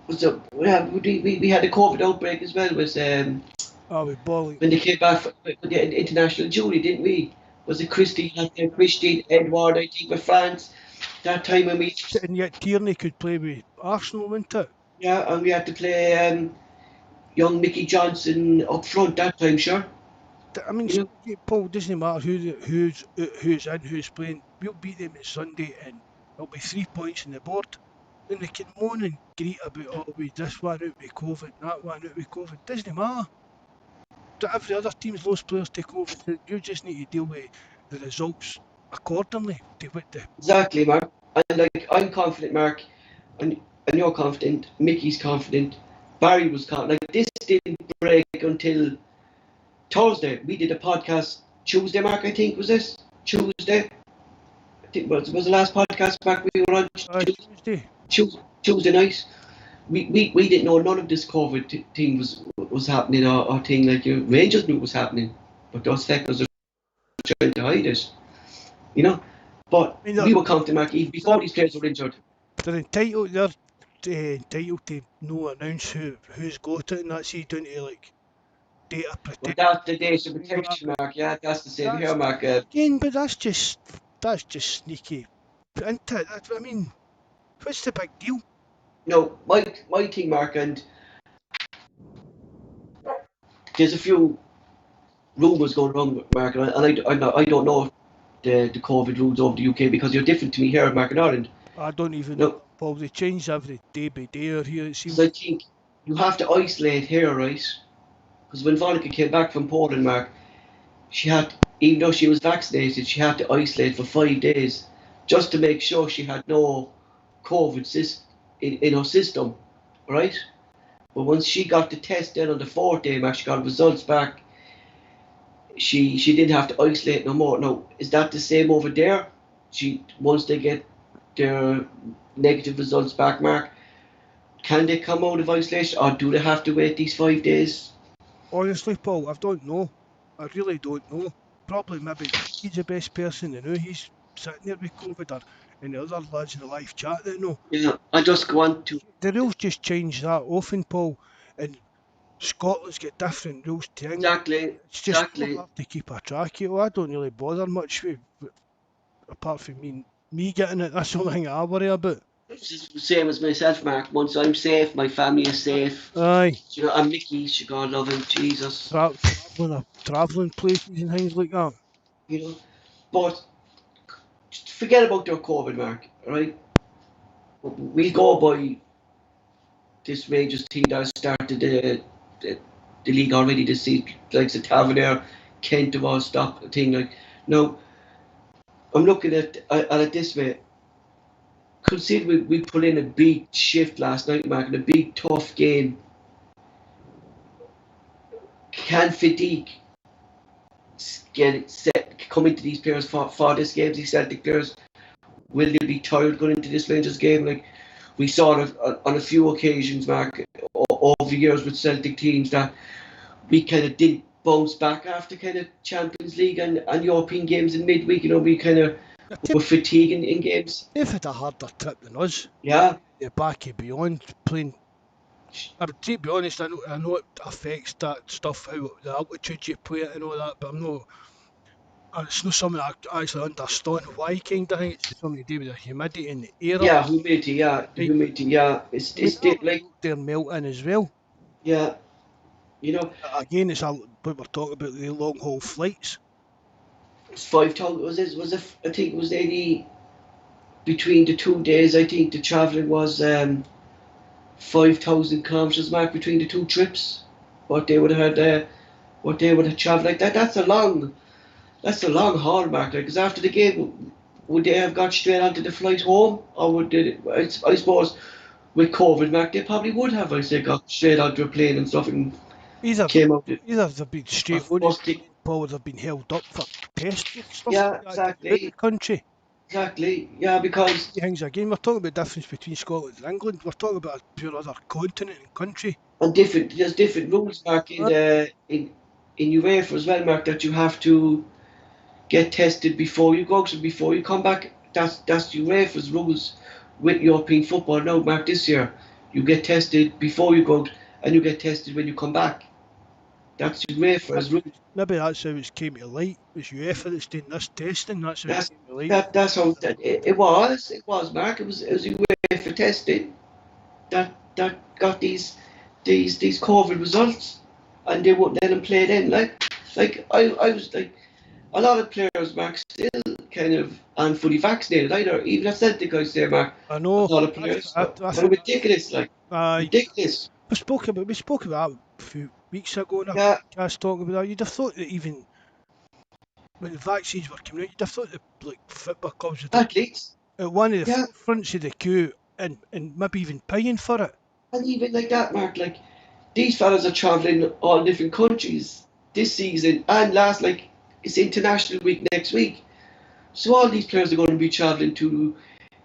Was it? We had the COVID outbreak as well. Was with Bolly. When they came back for the international duty, didn't we? Was it Christine Edward? I think with France. That time when we. And yet Tierney could play with Arsenal, wouldn't it? Yeah, and we had to play young Mickey Johnson up front that time, sure. I mean, Paul, doesn't matter who's in, who's playing. We'll beat them on Sunday, and there'll be 3 points on the board. Then they can moan and greet about, this one out with COVID, that one out with COVID. Doesn't matter. Every other team's lost players to COVID. You just need to deal with the results accordingly to what the. Exactly, Mark. And I'm confident, Mark, and you're confident. Mickey's confident. Barry was confident. Like, this didn't break until Thursday. We did a podcast Tuesday, Mark, I think, was this? Tuesday? I think was the last podcast, Mark, we were on Tuesday night. We didn't know none of this COVID thing was happening or thing, like, Rangers knew it was happening, but those feckers are trying to hide it, you know. But we were confident, Mark, even before these players were injured. They're entitled to no announce who's got it, and that's down to like data protection. Well, that's the data protection, Mark. Yeah, that's the same here, Mark. Again, but that's just sneaky. I mean, what's the big deal? No, my thing, Mark, and there's a few rumours going around, Mark, and I don't know the COVID rules over the UK because you're different to me here, Mark, in Ireland. I don't even know No, them, Paul. They change every day by day out here, it because seems. I think you have to isolate here, right? Because when Vonica came back from Poland, Mark, she had, even though she was vaccinated, she had to isolate for 5 days just to make sure she had no COVID in her system, right? But once she got the test done on the fourth day, Mark, she got results back. She didn't have to isolate no more. Now, is that the same over there? Once they get their negative results back, Mark, can they come out of isolation or do they have to wait these 5 days? Honestly, Paul, I don't know. I really don't know. Probably maybe he's the best person to know. He's sitting there with COVID, or and the other lads in the live chat that know. Yeah, I just want to. The rules just change that often, Paul, and Scotland's got different rules to England. Exactly, It's just so exactly. hard to keep a track of. I don't really bother much with, apart from me getting it. That's the only thing I worry about. It's just the same as myself, Mark. Once I'm safe, my family is safe. Aye, You know, I'm Mickey, God love him, Jesus. traveling places and things like that. You know, but forget about their COVID, Mark. Right? We'll go by this Rangers team that started the league already this season, like the Tavernier, Kent have all stopped a thing like. Now, I'm looking at it this way. Consider we put in a big shift last night, Mark, in a big tough game. Can fatigue get set come into these players for this game? These Celtic players, will they be tired going into this Rangers game? Like we saw it on a few occasions, Mark, over the years with Celtic teams that we kind of didn't bounce back after kind of Champions League and European games in midweek. You know, we kind of were fatiguing in games. They've had a harder trip than us. Yeah. They're back and beyond playing. To be honest, I know it affects that stuff, how the altitude you play it and all that, but it's not something I actually understand why, kind of thing. It's something to do with the humidity in the air. Yeah, humidity. Yeah, the Right. humidity. Yeah, I mean, like they're melting as well. yeah, you know, Again, what we're talking about, the long haul flights. it's 5,000. Was it? I think it was 80 between the 2 days. I think the travelling was 5,000 kilometers, Mark, between the two trips. What they would have had, what they would have travelled like that. That's a long haul, Mark. Like, because after the game, would they have got straight onto the flight home, or would they? I suppose with COVID, Mark, they probably would have. I say got straight onto a plane and stuff and Either came out. they've been straight on the plane, or they've been held up for tests and stuff Yeah, like that to get out the exactly, country. exactly. Yeah, because Things again, we're talking about the difference between Scotland and England. We're talking about a pure other continent and country. and there's different rules, Mark, in UEFA as well, Mark, that you have to get tested before you go. So before you come back, that's UEFA's rules with European football now, Mark. This year, you get tested before you go, and you get tested when you come back. That's UEFA's rules. Maybe that's how it came to light. It was UEFA that's doing this testing. That's how it That's came to light. that's how it was, Mark. It was UEFA testing that got these COVID results, and they wouldn't let them play then. I was like. A lot of players, Mark, still kind of aren't fully vaccinated either. Even at Celtic, I say, Mark, I a know. lot of players. That's But ridiculous, like Aye. ridiculous. We spoke about that a few weeks ago in a Yeah, podcast talking about that. You'd have thought that even when the vaccines were coming out, you'd have thought that like football clubs would have athletes. at one of the Yeah, forefronts of the queue and maybe even paying for it. and even like that, Mark. Like these fellas are traveling all different countries this season and last. Like it's international week next week, so all these players are going to be traveling to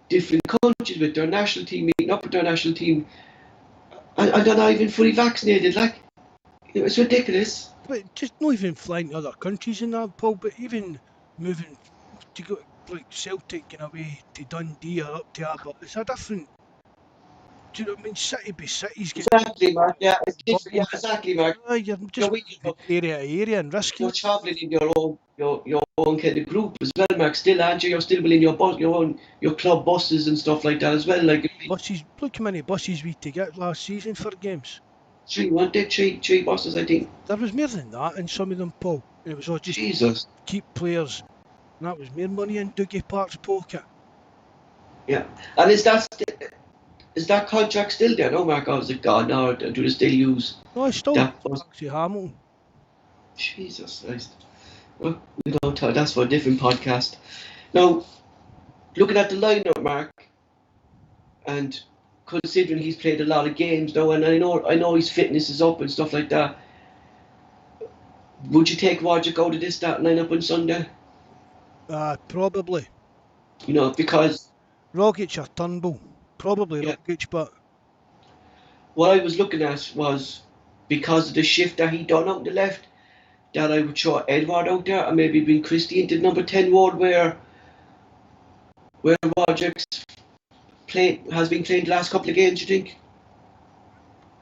different countries with their national team, meeting up with their national team, and they're not even fully vaccinated. Like it's ridiculous. But just not even flying to other countries and that, Paul, but even moving to go like Celtic in a way to Dundee or up to Aberdeen. It's a different. Do you know what I mean? City by city's getting Exactly, Mark. Yeah, it's different. Yeah, bubbles. exactly, Mark. You're You just know, moving area to area and risking you're it. traveling in your own kind of group as well, Mark. Still, aren't you? You're still within your club buses and stuff like that as well. Like, Buses, look how many buses we had to get last season for games. Three, weren't they? Three buses, I think. There was more than that in some of them, Paul. It was all just Jesus. keep players, and that was more money in Dougie Park's pocket. Yeah. And is that contract still there? No, Mark. I was like, God, no. Do they still use No, it's still that bus? Taxi Hamilton. Jesus Christ. Well, we don't talk. That's for a different podcast. Now, looking at the lineup, Mark, and considering he's played a lot of games now, and I know his fitness is up and stuff like that. Would you take Roger out of this starting lineup on Sunday? Probably. You know, because Rogic or Turnbull. Probably yeah, Rogic, but what I was looking at was because of the shift that he done out the left, that I would throw Edward out there and maybe bring Christie into the number 10 ward where Roger's has been playing the last couple of games, you think?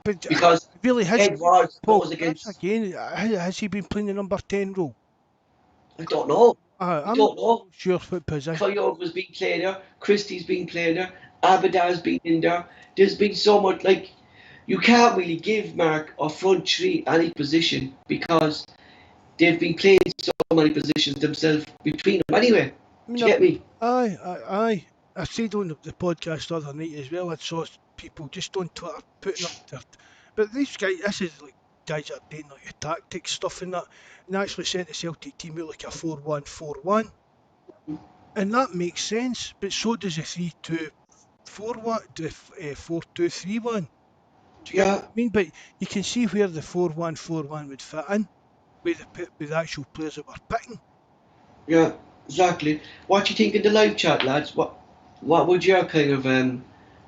but Because really has Edward Paul goes against. again. Has he been playing the number 10 role? I don't know. I'm don't know. not sure what position. Coyote was being played there. Christie's being played there. Abadah's been in there. There's been so much, like, you can't really give Mark or front three any position because they've been playing so many positions themselves between them anyway. Do you get me? Aye. I said on the podcast the other night as well, I saw people just on Twitter putting up their. But these guys, this is like guys that are doing like a tactics stuff and that, and actually sent the Celtic team out like a 4-1-4-1. And that makes sense, but so does the 3-2-4-1, the 4-2-3-1. Do you get what I mean? But you can see where the 4-1-4-1 would fit in with the actual players that we're picking. Yeah, exactly. What do you think in the live chat, lads? What would your kind of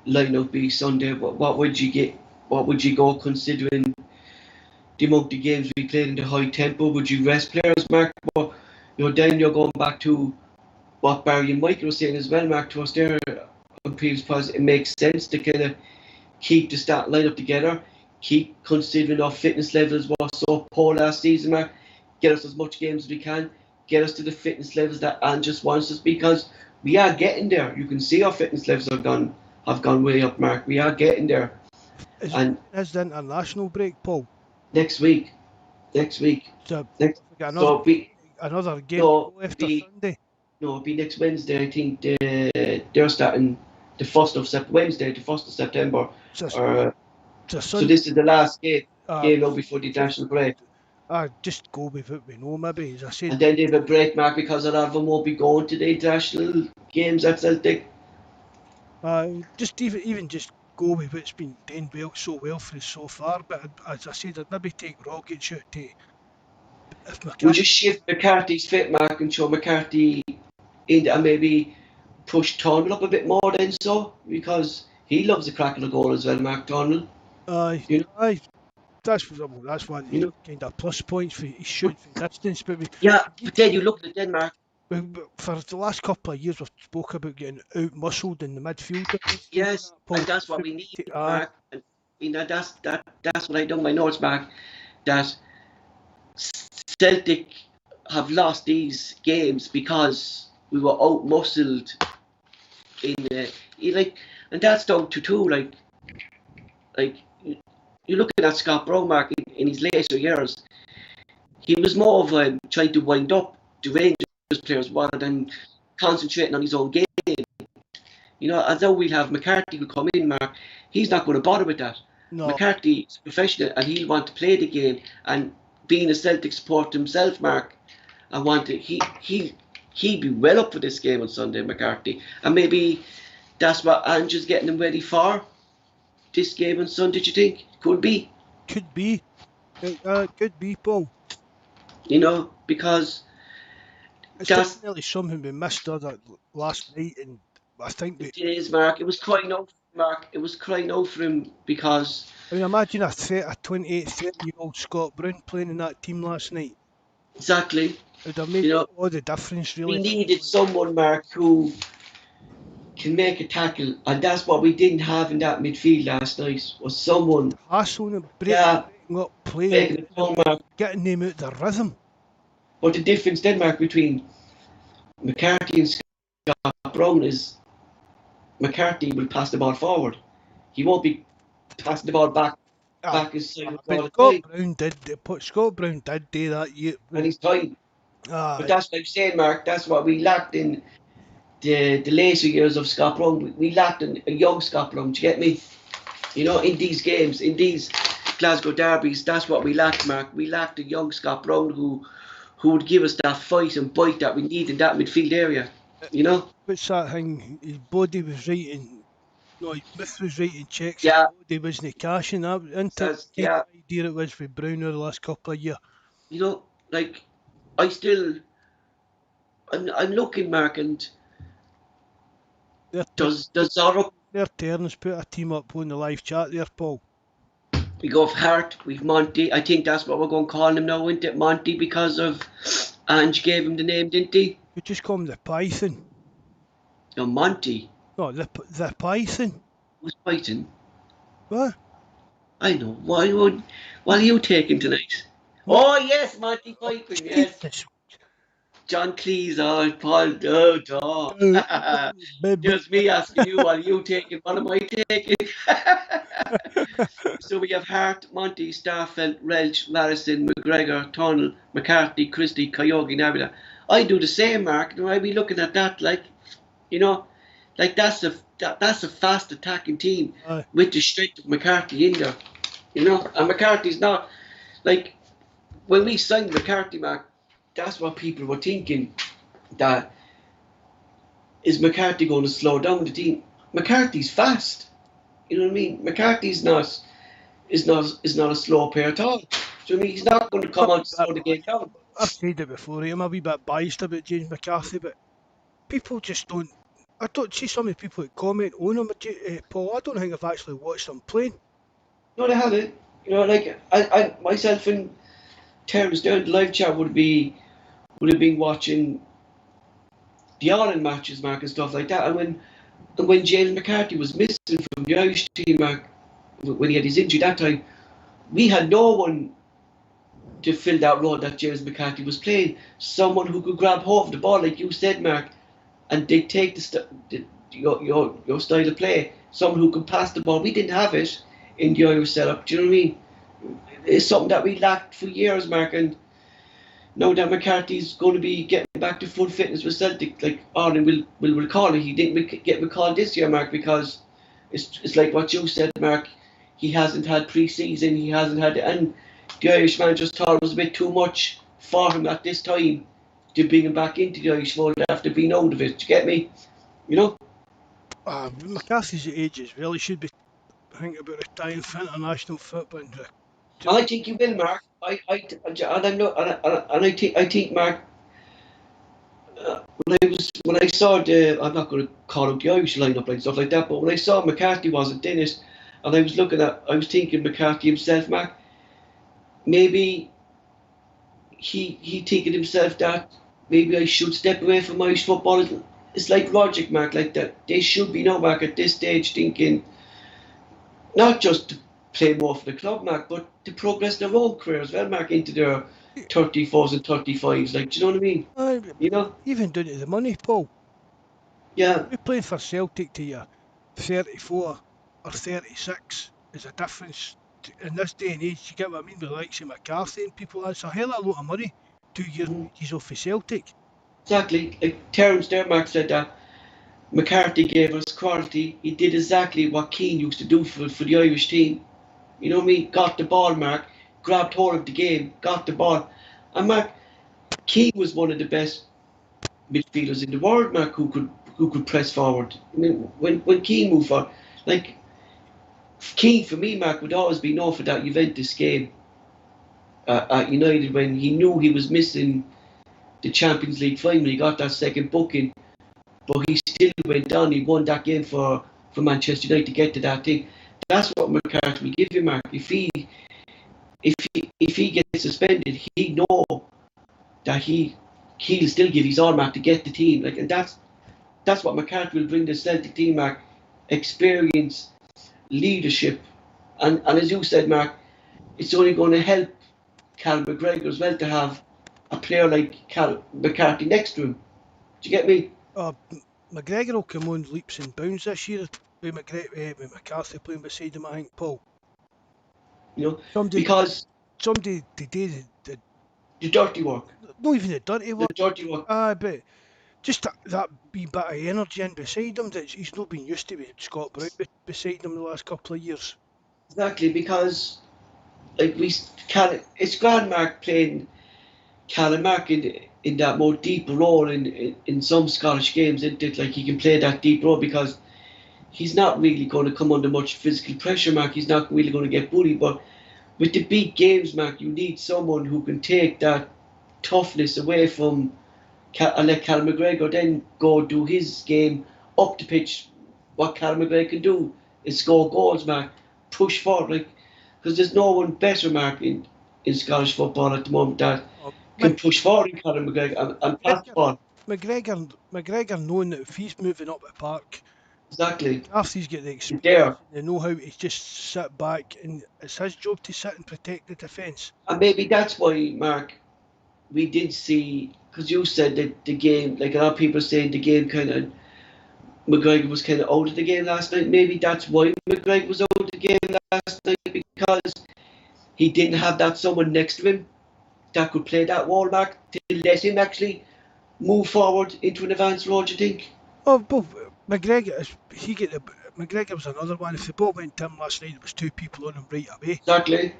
lineup be Sunday? What would you get? What would you go considering the amount of games we played in the high tempo? Would you rest players, Mark? Well, then you're going back to what Barry and Michael were saying as well, Mark, to us there on previous pods. It makes sense to kind of keep the start lineup together, keep considering our fitness levels was so poor last season, Mark. Get us as much games as we can, get us to the fitness levels that Anne just wants us, because we are getting there. You can see our fitness levels have gone way up, Mark. We are getting there. Is the international break, Paul? Next week. So Next, another game after Sunday. No, it'll be next Wednesday. I think they're starting the 1st of September. So this is the last game now before the international break. Just go with what we know, maybe, as I said. And then they have a break, Mark, because a lot of them won't be going to the international games at Celtic. Just even just go with what's been doing so well for us so far. But as I said, I'd maybe take Rogic out to. Would you shift McCarthy's fit, Mark, and show McCarthy in and maybe push Turnbull up a bit more then, so? Because he loves the crack of the goal as well, Mark Turnbull. Aye. That's one kind of plus points for his shooting from distance. But then you look at Denmark. For the last couple of years, we've spoke about getting out-muscled in the midfield. Yes, and that's what we need, Mark. And that's what I done my notes, Mark. That Celtic have lost these games because we were out-muscled and that's down to two. Like you're looking at Scott Brown, Mark, in his later years. He was more of trying to wind up the Rangers players rather than concentrating on his own game. Although we'll have McCarthy who come in, Mark, he's not going to bother with that. No. McCarthy is professional and he'll want to play the game, and being a Celtic supporter himself, Mark, he'd be well up for this game on Sunday, McCarthy. And maybe that's what Andrew's getting him ready for, this game on Sunday, do you think? Could be, Paul. Because it's definitely something we missed last night, and I think it is, Mark. It was crying out, Mark. It was crying out for him because. I mean, imagine a 28, 30-year-old Scott Brown playing in that team last night. Exactly. It would have made all the difference, really. We needed someone, Mark, who can make a tackle, and that's what we didn't have in that midfield last night. Was someone hassling and breaking up, playing, getting them out the rhythm. But the difference, then, Mark, between McCarthy and Scott Brown is McCarthy will pass the ball forward. He won't be passing the ball back back his side But all the time. Scott Brown did do that year. And he's time. But Aye, that's what I'm saying, Mark. That's what we lacked in the later years of Scott Brown. We lacked a young Scott Brown. Do you get me? You know, in these games, in these Glasgow derbies, that's what we lacked, Mark. We lacked a young Scott Brown who would give us that fight and bite that we need in that midfield area. You know? what's that thing? His body was writing. No, his mouth was writing checks. His Yeah, body wasn't cashing. That into says kind yeah. of idea it was for Brown over the last couple of years. You know, like I still, I'm looking, Mark, and Their does Zorro their Terns put a team up on the live chat there, Paul. we go for Hart, we've Monty. I think that's what we're going to call him now, isn't it? Monty, because of Ange gave him the name, didn't he? You just call him the Python. No, Monty. No, the Python. Who's fighting? What? I know. What are you taking tonight? Oh yes, Monty Python, yes. Jesus. John Cleese, Paul, Just me asking you, what are you taking? What am I taking? So we have Hart, Monty, Starfelt, Relch, Larrison, McGregor, Tunnell, McCarthy, Christie, Kyogi, Navila. I do the same, Mark. You know, I be looking at that like, you know, like that's a fast attacking team Aye. with the strength of McCarthy in there. You know, and McCarthy's not like when we signed McCarthy, Mark. That's what people were thinking. That is McCarthy going to slow down the team? McCarthy's fast. You know what I mean? McCarthy's not is not a slow player at all. So I mean, he's not going to come out and slow the game down. I've said it before. I'm a wee bit biased about James McCarthy, but people just don't. I don't see some of the people that comment on him, Paul. I don't think I've actually watched him playing. No, they haven't. You know, like I myself and Terence down the live chat would have been watching the Ireland matches, Mark, and stuff like that. And when James McCarthy was missing from the Irish team, Mark, when he had his injury that time, we had no one to fill that role that James McCarthy was playing. Someone who could grab hold of the ball, like you said, Mark, and dictate your style of play. Someone who could pass the ball. We didn't have it in the Irish setup. Do you know what I mean? It's something that we lacked for years, Mark, and now that McCarthy's going to be getting back to full fitness with Celtic, like Ireland will recall it. He didn't get recalled this year, Mark, because it's like what you said, Mark. He hasn't had pre-season. He hasn't had, and the Irishman just thought it was a bit too much for him at this time to bring him back into the Irish fold after being out of it. Do you get me? You know? McCarthy's age as well. He should be thinking about retiring from international football. I think he will, Mark. And I'm not, and I think, Mark. When I saw I'm not going to call out the Irish lineup and stuff like that, but when I saw McCarthy wasn't in it, and I was thinking McCarthy himself, Mark. Maybe he thinking himself that maybe I should step away from Irish football. It's like logic, Mark, like that. They should be now, Mark, at this stage thinking not just to play more for the club, Mark, but to progress their own career as well, Mark, into their 34s and 35s. Like, do you know what I mean? You know? Even down to the money, Paul. Yeah. We playing for Celtic to you 34 or 36 is a difference. In this day and age, you get what I mean with the likes of McCarthy and people. That's a hell of a lot of money. 2 years wages off for Celtic. Exactly. Like Terence Dermark said that McCarthy gave us quality. He did exactly what Keane used to do for the Irish team. You know what I mean? Got the ball, Mark. Grabbed hold of the game. Got the ball. And Mark, Keane was one of the best midfielders in the world, Mark, who could press forward. I mean, when Keane moved forward, like Keane for me, Mark, would always be known for that Juventus game at United when he knew he was missing the Champions League final. He got that second booking, but he still went on. He won that game for Manchester United to get to that thing. That's what McCarthy will give you, Mark. If he gets suspended, he know that he'll still give his all, Mark, to get the team. Like, and that's what McCarthy will bring the Celtic team, Mark. Experience, leadership, and as you said, Mark, it's only going to help Cal McGregor as well to have a player like Cal McCarthy next to him. Do you get me? McGregor will come on leaps and bounds this year with McCarthy playing beside him, I think, Paul. You know, Somebody because today, the dirty work, not even the dirty the work. dirty work. But just that wee bit of energy in beside him that he's not been used to with Scott Brown beside him the last couple of years. Exactly, because like it's grand Mark playing Callum Mark in that more deep role in some Scottish games, isn't it? Like he can play that deep role because he's not really going to come under much physical pressure, Mark. He's not really going to get bullied. But with the big games, Mark, you need someone who can take that toughness away from and let Callum McGregor then go do his game up the pitch. What Callum McGregor can do is score goals, Mark. Push forward, like, because there's no one better, Mark, in Scottish football at the moment that Oh, can push forward in Callum McGregor and pass the ball. McGregor knowing that if he's moving up the park, Exactly. McCarthy's got the He's experience there. and the know-how to just sit back, and it's his job to sit and protect the defence. And maybe that's why, Mark, we did see, because you said that the game, like a lot of people saying the game kind of, McGregor was kind of out of the game last night. Maybe that's why McGregor was out of the game last night, because he didn't have that someone next to him that could play that wall back to let him actually move forward into an advanced role, do you think? Oh, but McGregor was another one. If the ball went to him last night, there was two people on him right away. Exactly.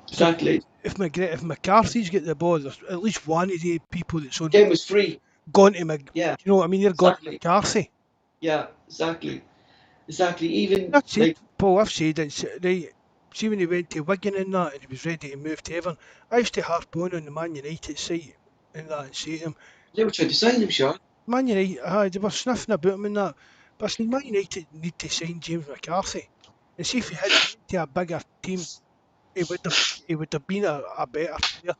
So Exactly. if McCarthy's got the ball, there's at least one of the people that's on Game was free. gone to Mc. Yeah, You know what I mean? They're gone to exactly. McCarthy. Yeah, exactly. Exactly. Even That's it, like Paul. I've said it. Right. See when he went to Wigan and that, and he was ready to move to Everton. I used to harp on the Man United site and that, and say to him, they were trying to sign him, sure. Man United, they were sniffing about him and that. But I said, Man United need to sign James McCarthy. And see if he had went to a bigger team, he would have been a better player.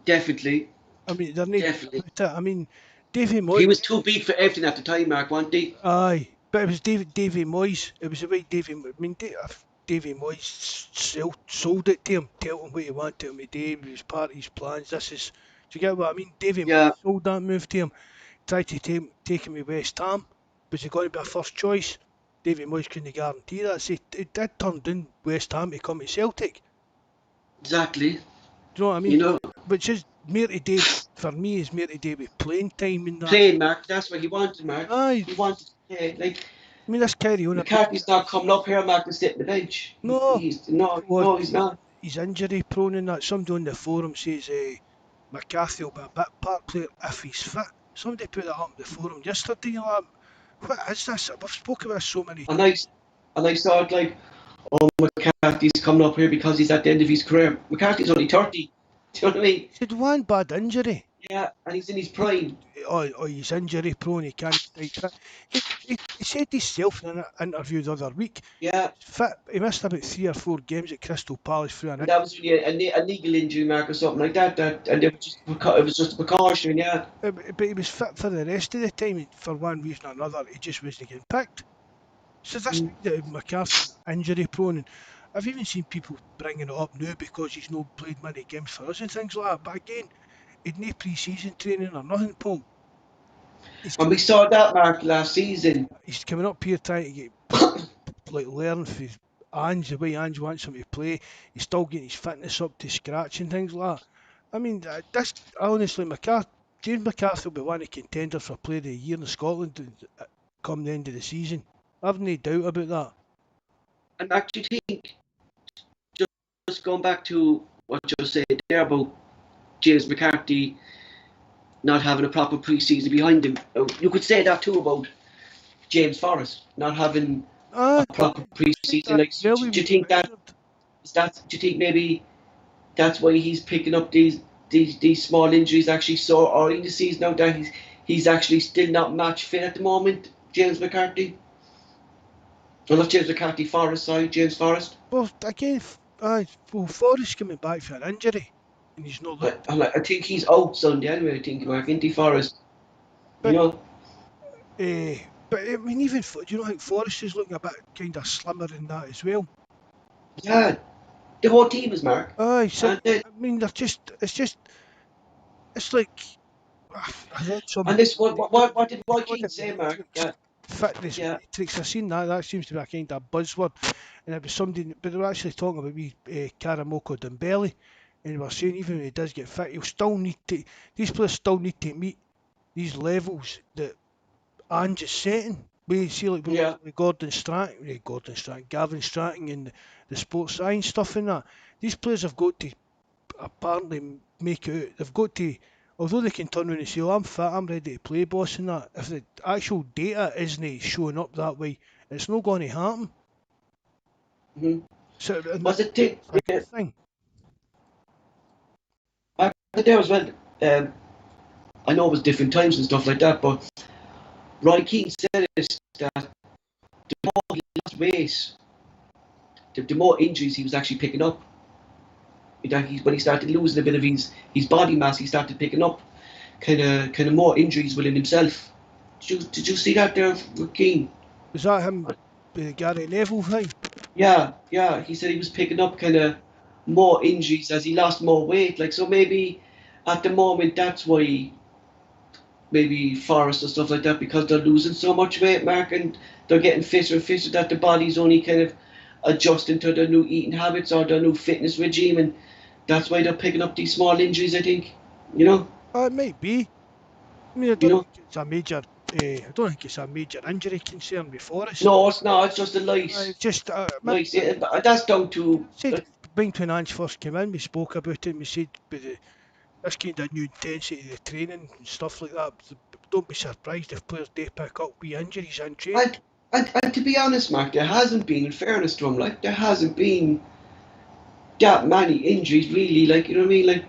Definitely. I mean, there's no doubt Definitely. about it. I mean, Davy He Moyes, was too big for everything at the time, Mark, wasn't he? aye, but it was Davy Moyes. It was the way I mean, if Davy Moyes sold it to him, tell him what he wanted him to do. It was part of his plans. This is, do you get what I mean? Davy Yeah, Moyes sold that move to him. Tried to take him to West Ham. Was he going to be a first choice? Davy Moyes couldn't guarantee that. So it did turn down West Ham to come to Celtic. exactly. Do you know what I You mean? know, Which is mere to do for me is mere to do with playing time and that. playing, Mark, that's what he wanted, Mark. Aye, He wanted to play. Like, I mean this carry on about McCarthy's not coming up here, Mark, and sitting the bench. no, He's no, was no, he's not. he's injury prone and that. Somebody on the forum says McCarthy will be a bit part player if he's fit. Somebody put that up on the forum yesterday. You know, what is this? We've spoken about this so many And times. I saw it like, oh, McCarthy's coming up here because he's at the end of his career. McCarthy's only 30. Do you know what I mean? He had one bad injury. Yeah, and he's in his prime. Or he's injury prone, he can't stay fit. He said himself in an interview the other week, Yeah, fit, he missed about 3 or 4 games at Crystal Palace through an and that was really a legal injury, Mark, or something like that. And it was just a precaution. Yeah, but he was fit for the rest of the time. For one reason or another, he just wasn't getting picked. So this thing that McCarthy's injury prone, and I've even seen people bringing it up now because he's not played many games for us and things like that. But again, he'd no pre-season training or nothing, Paul. He's and we saw that, Mark, last season. he's coming up here trying to get like learn for Ange the way Ange wants him to play. He's still getting his fitness up to scratch and things like that. I mean, this honestly, James McCarthy will be one of the contenders for Player of the Year in Scotland come the end of the season. I've no doubt about that. And actually, think just going back to what you said there about James McCarthy not having a proper pre-season behind him. You could say that too about James Forrest not having a proper pre-season. Like, do you think that is that? Do you think maybe that's why he's picking up these small injuries actually so early in the season now that he's actually still not match fit at the moment, James McCarthy? Or not James McCarthy, Forrest, sorry, James Forrest. Well, again, Forrest coming back for an injury, and he's not looked. I think he's out Sunday anyway. I think Mark, isn't he, Forrest? You But know. but I mean, even do you know, think Forrest is looking a bit kind of slimmer than that as well. Yeah, the whole team is Mark. Aye, so And, I mean, it's like I read and something. this what did Roy Keane say, Mark? Yeah, fitness Yeah, matrix. I've seen that. That seems to be a kind of buzzword. And it was somebody, but they were actually talking about Karamoko Dembele, and they were saying even when he does get fit, he'll still need to. These players still need to meet these levels that Ange is setting. We see like yeah. with Gordon Stratton, Gavin Stratton, and the sports science stuff and that. These players have got to apparently make it out. They've got to, although they can turn around and say, "Oh, I'm fit, I'm ready to play, boss," and that. If the actual data isn't showing up that way, it's not going to happen. Mm-hmm. So, and Was it thing? that's a Yeah, good thing. back there as well. Um, I know it was different times and stuff like that, but Roy Keane said this, that the more he lost weight, the more injuries he was actually picking up. When he started losing a bit of his body mass, he started picking up kind of more injuries within himself. Did you see that there with Keane? Was that him, Gary Neville thing? Yeah. He said he was picking up kind of more injuries as he lost more weight. Like, so maybe at the moment that's why maybe Forest and stuff like that, because they're losing so much weight, Mark, and they're getting fitter and fitter, that the body's only kind of adjusting to their new eating habits or their new fitness regime, and that's why they're picking up these small injuries, I think. You know, It might be. I mean, I you don't know. think it's a major. I don't think it's a major injury concern with Forest. No, it's not. It's just a lice. It's just, Lice. Yeah, but that's down to. I said, when Ange first came in, we spoke about it. And we said, this kind of new intensity of the training and stuff like that. Don't be surprised if players do pick up wee injuries in training. And to be honest, Mark, there hasn't been, in fairness to him, like, there hasn't been that many injuries, really. Like, you know what I mean? Like,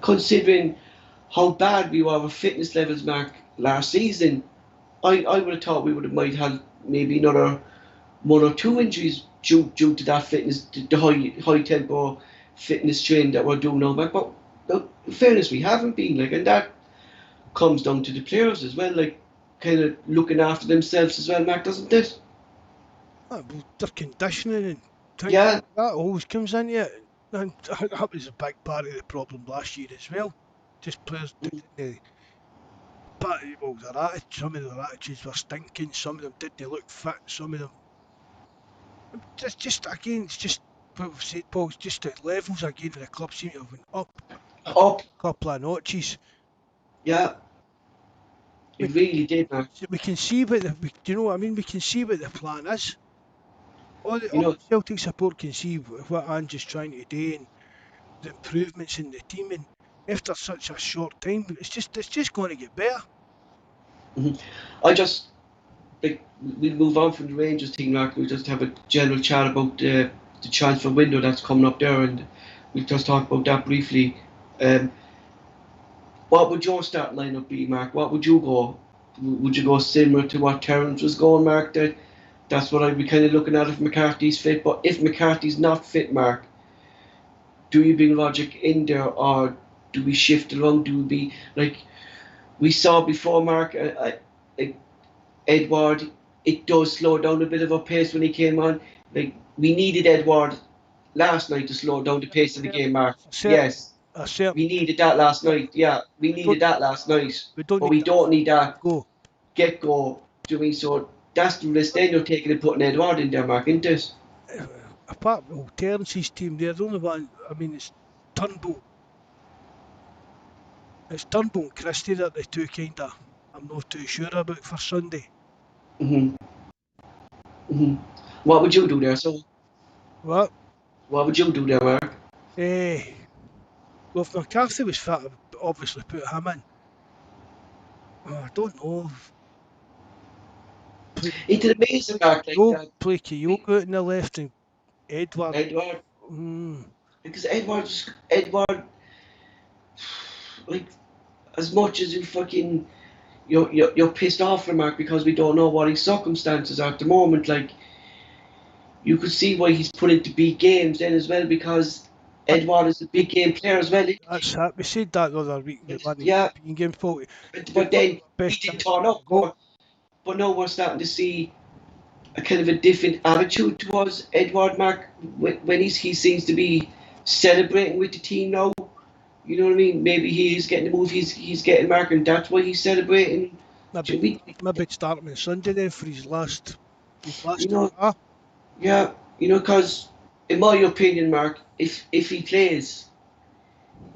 considering how bad we were with fitness levels, Mark, last season, I would have thought we would have might have maybe another one or two injuries due to that fitness, the high tempo fitness training that we're doing now, Mark. But in fairness, we haven't been, like, and that comes down to the players as well, like, kind of looking after themselves as well, Mark, doesn't it? Well, their conditioning and things Yeah. like that always comes into it. And that was a big part of the problem last year as well. Just players didn't. Well, some of their attitudes were stinking. Some of them didn't look fit. Some of them just again, it's just what we've said, Paul. It's just the levels again of the club seem to have went up a Up. couple of notches. Yeah. We, It really did, Mark. we can see what do you know what I mean? We can see what the plan is. You All know, the Celtic support can see what Ange is trying to do and the improvements in the team. And after such a short time, it's just going to get better. mhm. I just, like, we'll move on from the Rangers thing, Mark. We'll just have a general chat about the transfer window that's coming up there, and we'll just talk about that briefly. Um, what would your start lineup be, Mark? What would you go? Would you go similar to what Terence was going, Mark? That's what I'd be kind of looking at if McCarthy's fit. But if McCarthy's not fit, Mark, do you bring Logic in there, or do we shift around? Do we be like we saw before, Mark? Edward, it does slow down a bit of a pace when he came on. Like, we needed Edward last night to slow down the pace of the game, Mark. A certain, Yes, a certain. we needed that last Yeah, night. Yeah, we we don't needed that last night. we don't But need we that don't need that go. get go doing so. That's the risk then you're taking and putting Edward in there, Mark, isn't it? Apart from Terence's team, they're the only one. I mean, Turnbull. It's Turnbull and Christie that the two kind of. I'm not too sure about for Sunday. hmm hmm What would you do there? So, What? what would you do there, Mark? Well, if McCarthy was fit, I'd obviously put him in. I don't know. Play, It's amazing, Mark, like that. play Kyogo out in the left and Edward. Edward, Mm, because Edward, like, as much as you fucking you're pissed off for Mark because we don't know what his circumstances are at the moment. Like, you could see why he's put into big games then as well, because that, Edward is a big game player as well. that's that. We said that the other week. The one of the Yeah, European games, Paul. We've but got then our he best didn't chance turn up. to go. But now we're starting to see a kind of a different attitude towards Edward, Mark, when he seems to be celebrating with the team now. You know what I mean? Maybe he is getting the move he's getting, Mark, and that's why he's celebrating Maybe start him on Sunday then for his last You know, hurrah. yeah, because in my opinion, Mark, if he plays,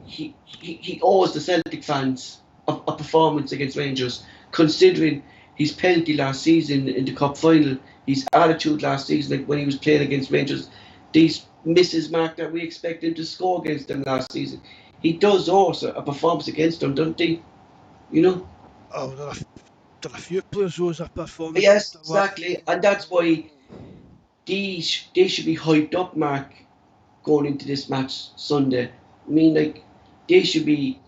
he owes the Celtic fans a performance against Rangers, considering his penalty last season in the cup final, his attitude last season, like when he was playing against Rangers, these misses, Mark, that we expect him to score against them last season. He does owe us a performance against them, doesn't he? You know. Oh, there are a few players who owes a performance Yes, after what. exactly, and that's why they should be hyped up, Mark, going into this match Sunday. I mean, like they should be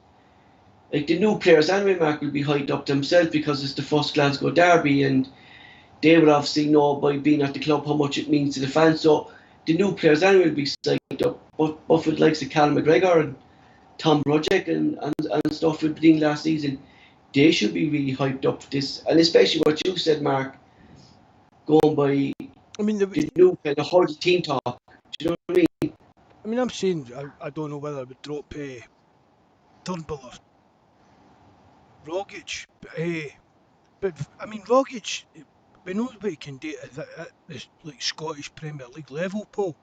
like the new players. Anyway, Mark will be hyped up themselves because it's the first Glasgow Derby, and they will obviously know by being at the club how much it means to the fans. So the new players anyway will be psyched up. But for the likes of Cal McGregor and Tom Rudgick and stuff with being last season, they should be really hyped up for this, and especially what you said, Mark, going by I mean, the new kind of hard team talk. Do you know what I mean? I'm saying I don't know whether I would drop Turnbull or Rogic, but I mean Rogic, we know what he can do at this like Scottish Premier League level, Paul.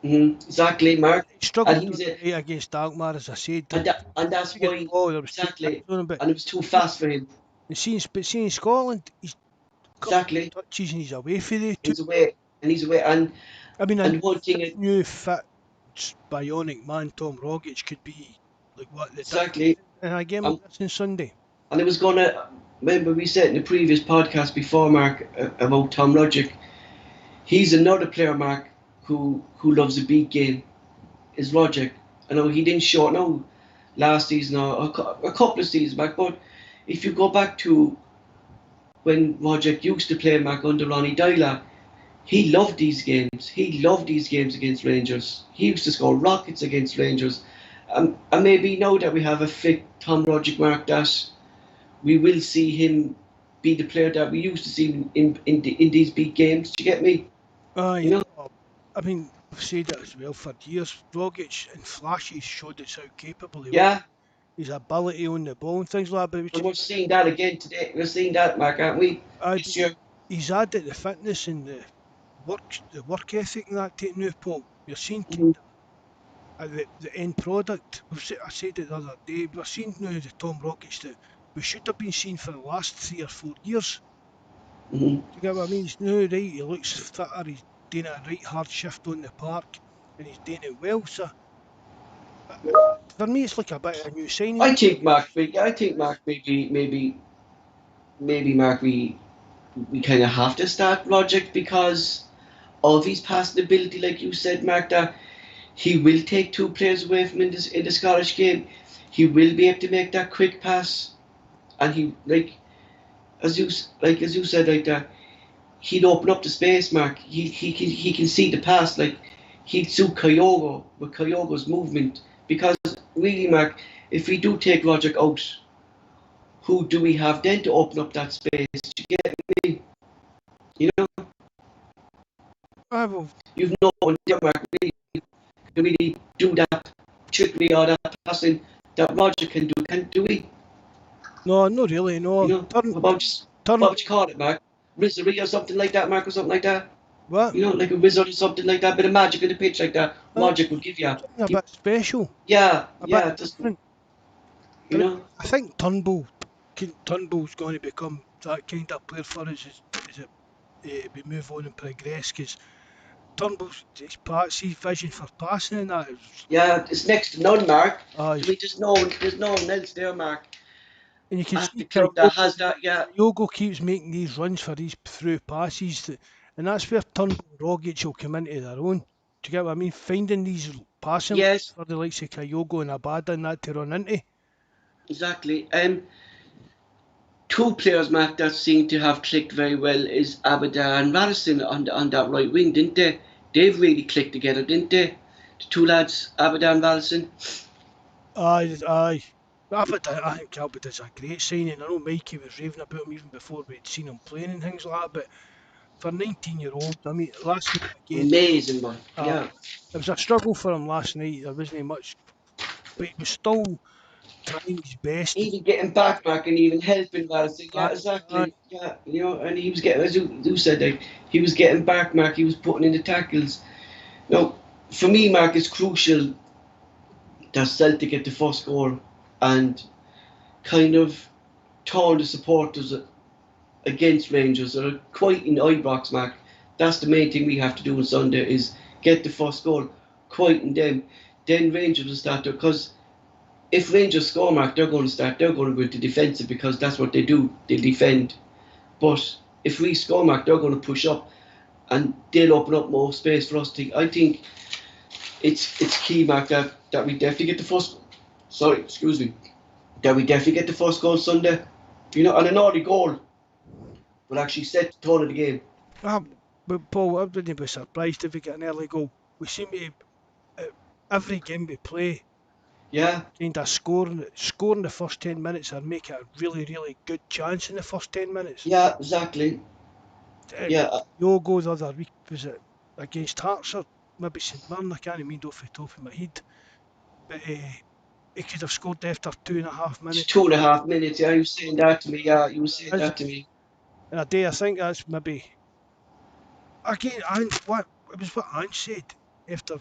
Exactly, Mark. He struggled And the other night against Alkmaar, as I said. There was and that's two get the why ball, there was two exactly, hands on him, but and it was too fast for him. seeing Scotland, he's a couple of Exactly, touches and he's away for the two. he's away, and I mean, and one thing this new fit bionic man Tom Rogic could be like what the difference exactly, in a game um, like this on Sunday. and it was gonna. Remember we said in the previous podcast before, Mark, about Tom Rodgick. He's another player, Mark, who loves a big game. Is Rodgick? I know he didn't show it now last season or a couple of seasons back, but if you go back to when Rodgick used to play, Mark, under Ronnie Dyla, he loved these games. He loved these games against Rangers. He used to score rockets against Rangers. And maybe now that we have a fit Tom Rodgick, Mark, that we will see him be the player that we used to see in these big games. Do you get me? You Aye, know? I mean, I've said it as well for years. Rogic in flashes showed us how capable he was. Yeah. His ability on the ball and things like that. But And we're seeing that again today. We're seeing that, Mark, aren't we? but This year. he's added the fitness and the work ethic and that to new Paul. You're seeing Mhm. the end product. I said it the other day. We're seeing now the Tom Rogic that we should have been seeing for the last 3 or 4 years. Mhm. Do you get what I mean? He's now right. He looks fitter. He's doing a right hard shift on the park, and he's doing it well. So for me, it's like a bit of a new signing. I think, Mark. What I it think, is. Mark. Maybe, Mark. We kind of have to start Rodgick because of his passing ability, like you said, Mark. That he will take two players away from in the Scottish game. He will be able to make that quick pass, and he as you said, like that. He'd open up the space, Mark. He can see the pass. Like he'd suit Kyogo with Kyogo's movement. Because really, Mark, if we do take Roderick out, who do we have then to open up that space? Do you get me? You know, Well, you've no one there, Mark, really, to really do that trickery or that passing that Roger can do. Can do we? no, not really. You No, know, what would you Turnbull. call it, Mark? Wizardry or something like that, Mark, or something like that. What? You know, like a wizard or something like that. Bit of magic in the pitch like that. Logic would give you. Something a bit special, Yeah, a bit just different. you But know, I think Turnbull's going to become that kind of player for us we move on and progress. Because Turnbull's his vision for passing and that is, yeah, it's next to none, Mark. uh, I mean, there's no one else there, Mark, and you can at see the club that has that. Yeah, Kyogo keeps making these runs for these through passes, and that's where Turnbull and Rogic will come into their own. Do you get what I mean? Finding these passing lanes yes, for the likes of Kyogo and Abada and that to run into. exactly. Two players, Mark, that seem to have clicked very well is Abada and Madison on that right wing, didn't they? They've really clicked together, didn't they? The two lads, Abada and Madison. Aye. I think Abada's a great signing. I know Mikey was raving about him even before we'd seen him playing and things like that, but for 19-year-old, I mean, last night again, Amazing, man. uh, Yeah. it was a struggle for him last night. There wasn't much, but he was still trying his best. Even getting back, Mark, and even helping lads. Yeah, exactly. Yeah, and he was getting, as you said, like, he was getting back, Mark. He was putting in the tackles. Now, for me, Mark, it's crucial that Celtic get the first goal and kind of turn the supporters against Rangers. They're quite in Ibrox, Mark. That's the main thing we have to do on Sunday is get the first goal, quieten them. Then Rangers will start to, because if Rangers score, Mark, they're going to go into defensive because that's what they do. They defend. But if we score, Mark, they're going to push up and they'll open up more space for us. I think it's key, Mark, that we definitely get the first. Sorry, excuse me. That we definitely get the first goal Sunday. And an early goal will actually set the tone of the game. But Paul, I wouldn't be surprised if we get an early goal. We seem to, every game we play, Yeah, kind of scoring the first 10 minutes or make it a really, really good chance in the first 10 minutes. yeah, exactly. Yeah, Yogo the other week, was it against Hearts or maybe St Mirren? I can't remember off the top of my head. But he could have scored after 2.5 it's minutes. 2.5 minutes. Yeah, you were saying that to me. Yeah, you were saying that to me. In a day, I think that's maybe again. And what it was what Ange said after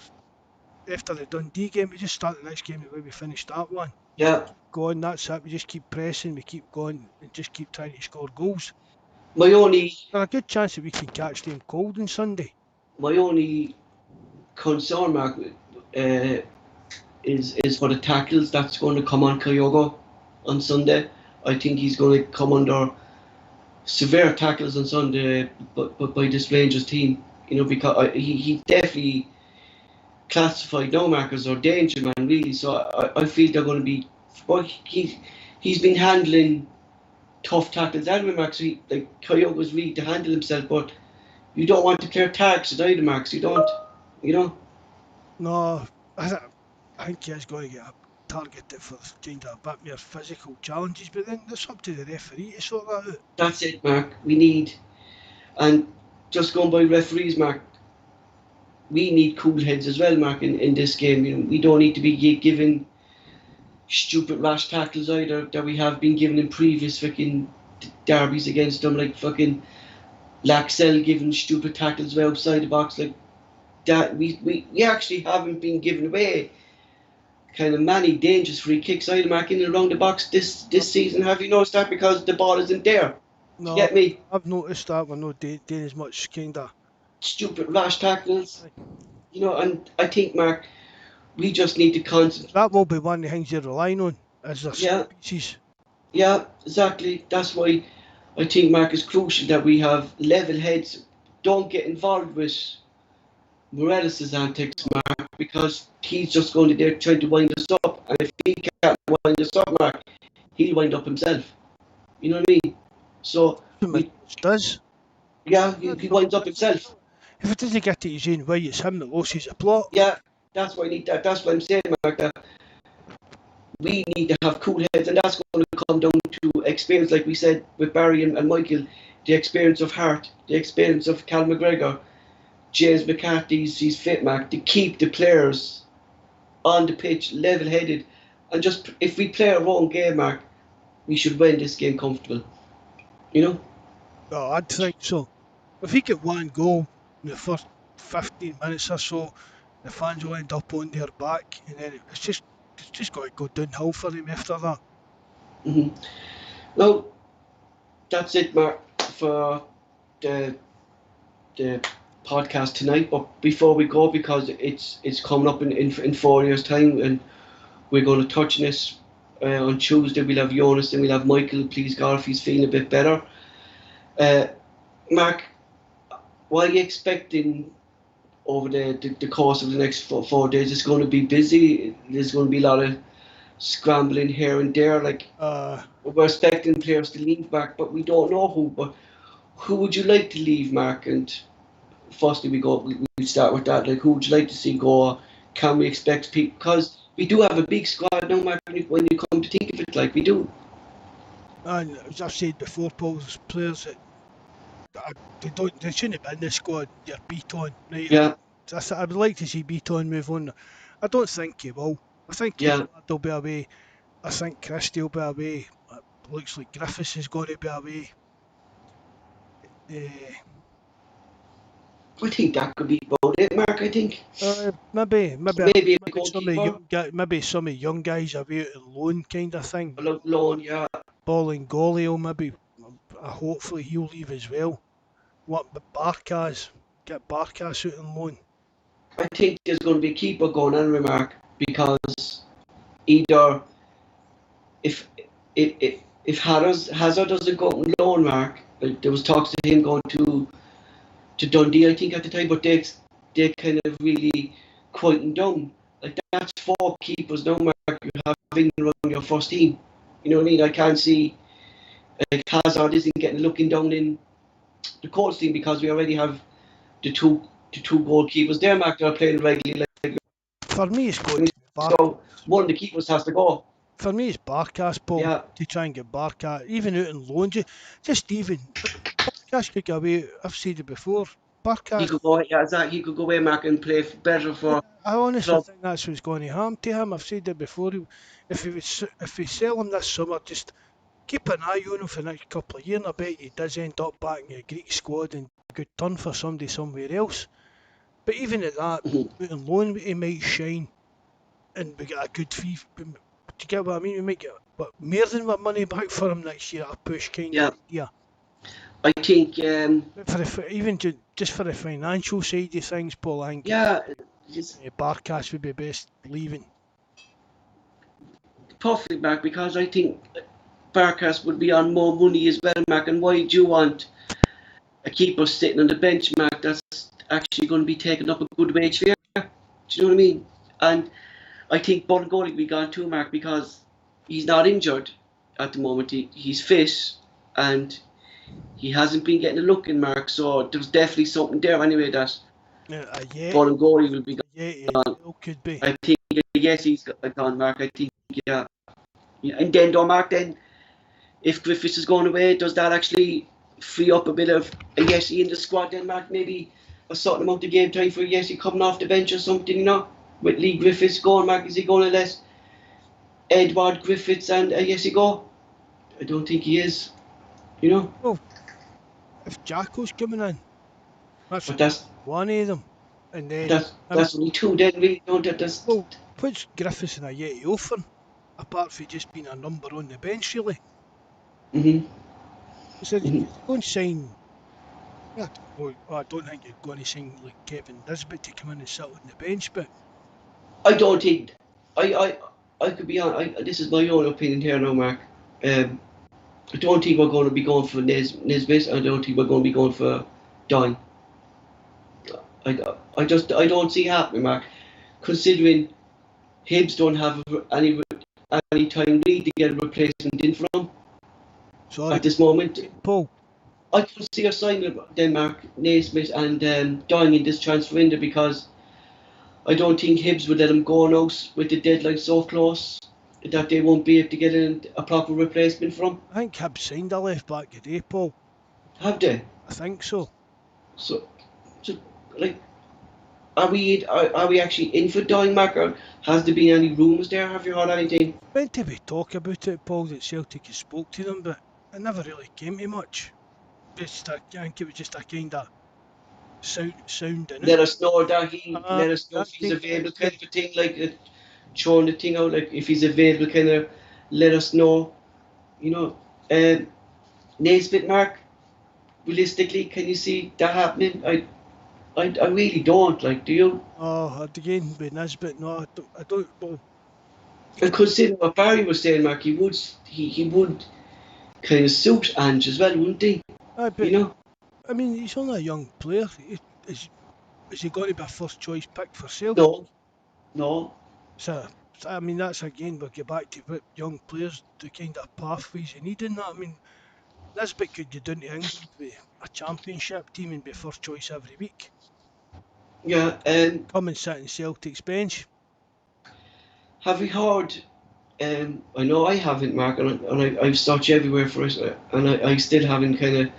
the Dundee game. We just start the next game the way we finished that one. Yeah. Go on, that's it. We just keep pressing, we keep going, and just keep trying to score goals. My only There's a good chance that we can catch them cold on Sunday. my only concern, Mark, is for the tackles that's going to come on Kyogo on Sunday. I think he's going to come under severe tackles on Sunday, but by this Rangers team, because he definitely classified no markers or danger man really. So I feel they're going to be. Well, he's been handling tough tackles anyway, Max. Like Kyogo's really to handle himself, but you don't want to clear tags at either, Max. You don't. No, I think he's going to get targeted for kind of a bit more physical challenges, but then it's up to the referee to sort that out. That's it, Mark. We need, and just going by referees, Mark. We need cool heads as well, Mark. In this game, we don't need to be given stupid rash tackles either that we have been given in previous fucking derbies against them, like fucking Laxell giving stupid tackles way outside the box like that. We actually haven't been given away kind of many dangerous free kicks either, Mark, in and around the box this season. Have you noticed that? Because the ball isn't there. No, You get me? I've noticed that we're not doing as much kind of Stupid rash tackles. And I think, Mark, we just need to concentrate. That will be one of the things you're relying on as a species. Yeah, exactly. That's why I think, Mark, it's crucial that we have level heads. Don't get involved with Morelos' antics, Mark, because he's just going to there trying to wind us up. And if he can't wind us up, Mark, he'll wind up himself. You know what I mean? So does. Yeah, he winds up himself. If it doesn't get to his own way, it's him that loses the plot. Yeah, that's why I need that. That's what I'm saying, Mark. That we need to have cool heads, and that's going to come down to experience, like we said with Barry and Michael, the experience of Hart, the experience of Cal McGregor, James McCarthy's he's fit, Mark, to keep the players on the pitch level-headed, and just if we play our own game, Mark, we should win this game comfortable. Oh, I'd think so. If we get one goal in the first 15 minutes or so, the fans will end up on their back, and then it's just got to go downhill for them after that. Mm-hmm. Well, that's it, Mark, for the podcast tonight. But before we go, because it's coming up in 4 years' time, and we're going to touch on this on Tuesday. We'll have Jonas and we'll have Michael. Please God, if he's feeling a bit better. Mark, what are you expecting over the course of the next 4 days? It's going to be busy. There's going to be a lot of scrambling here and there. Like we're expecting players to leave, Mark, but we don't know who. But who would you like to leave, Mark? And firstly, we start with that. Like, who would you like to see go? Can we expect people? Because we do have a big squad now, Mark. When you come to think of it, like we do. And as I've said before, Paul, there's players that they shouldn't have been in the squad. You're Beaton, right? Yeah. I would like to see Beaton move on. I don't think he will. I think he'll be away I think Christie will be away. It looks like Griffiths is going to be away. I think that could be about it, Mark. I think Maybe maybe a goalkeeper, maybe some of young guys away out on loan kind of thing. loan, yeah. Bolingoli will maybe, hopefully he'll leave as well. What but get Barkas out on loan. I think there's going to be a keeper going on, Mark, because either if if Hazard doesn't go on loan, Mark, there was talks of him going to Dundee, I think at the time, but they kind of really quietened down. Like that's 4 keepers now, Mark. You have England on your first team. You know what I mean? I can't see Hazard isn't getting looking down in the coach team because we already have the two goalkeepers there, Mark, that are playing regularly. For me, it's going to be So one of the keepers has to go. For me, it's Barkas, Paul, Yeah. to try and get Barkas, even out on loan. Just even, Barkas could go away, I've said it before, Barkas... He could go, yeah, exactly. He could go away, Mark, and play better for... I honestly think that's what's going to happen to him. I've said it before. If we sell him this summer, just keep an eye on him for the next couple of years, and I bet he does end up back in the Greek squad and a good turn for somebody somewhere else. But even at that, out on loan, he might shine, and we get a good fee. Do you get what I mean? We might get more than what money back for him next year. A push kind of idea. I think even just for the financial side of things, Paul, I think Barkas would be best leaving. Perfect, Mark, because I think Barkas would be on more money as well, Mark. And why do you want a keeper sitting on the bench, Mark, that's actually going to be taking up a good wage fare? Do you know what I mean? And I think Bolingoli will be gone too, Mark, because he's not injured at the moment. He's fit and he hasn't been getting a look in, Mark. So there's definitely something there anyway that Bolingoli will be gone. Could be. I think, yes, he's gone, Mark. I think, yeah. And then, though, Mark, then if Griffiths is going away, does that actually free up a bit of a Yessie in the squad then, Mark? Maybe a certain amount of game time for Yessie coming off the bench or something, you know? With Lee Griffiths going, Mark, is he going to let Edward Griffiths and Yessie go? I don't think he is, you know? Well, if Jacko's coming in, that's one of them. And then that's only 2 then, really, don't it? Well, what's Griffiths and Ayeti offering, apart from just being a number on the bench, really? So you're going to sign... I don't think you're going to sign like Kevin Nisbet to come in and sit on the bench, but... I don't think... I could be on... this is my own opinion here now, Mark. I don't think we're going to be going for Nisbet. I don't think we're going to be going for Dine. I don't see it happening, Mark. Considering Hibs don't have any time really to get a replacement in from at this moment. Paul, I could see us signing Denmark, Naismith and Dine in this transfer window because I don't think Hibs would let them go now with the deadline so close that they won't be able to get a proper replacement from. I think Hibs signed a left back today, Paul. Have they? I think so. So like, are we actually in for Dine, Mark, or has there been any rumours there? Have you heard anything? When did we talk about it, Paul, that Celtic has spoke to them, but it never really came to much. I think it was just a kind of sound in it. Let us know that if he's available, kind of a thing, like throwing the thing out, like if he's available, kind of let us know. You know, Naismith, Mark, realistically, can you see that happening? I really don't, like, do you? Oh, again, with Nisbet, no, I don't. Well, and considering what Barry was saying, Mark, he would kind of suit Ange as well, wouldn't he? But, you know? I mean, he's only a young player. Is he going to be a first choice pick for Celtic? No. So, I mean, that's again, we'll get back to what young players, the kind of pathways you need in that. I mean, Nisbet could get down to England with a championship team and be first choice every week. Yeah, come and sit in Celtic's bench. Have we heard? I know I haven't, Mark, and I've searched everywhere for it, and I still haven't kind of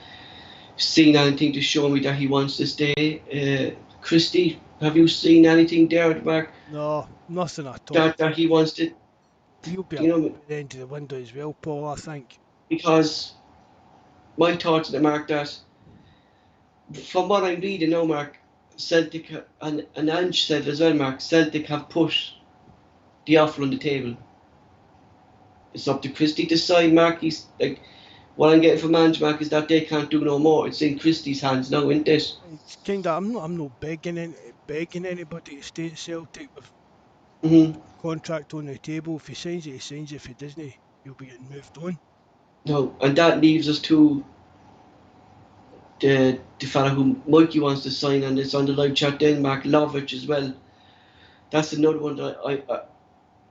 seen anything to show me that he wants to stay. Christie, have you seen anything there, Mark? No, nothing at all. That he wants to. He'll be Do you know up what I mean? at the end of the window as well, Paul, I think. Because my thoughts on it, Mark, that from what I'm reading now, Mark, Celtic and Ange said as well, Mark, Celtic have put the offer on the table. It's up to Christie to sign, Mark. He's like, what I'm getting from Ange, Mark, is that they can't do no more. It's in Christie's hands now, isn't it? It's kind of, I'm not begging anybody to stay at Celtic with Mm-hmm. contract on the table. If he signs it, he signs it. If he doesn't, he'll be getting moved on. No, and that leaves us to the fella who Mikey wants to sign, and it's on the live chat then, Mark Lovich as well. That's another one that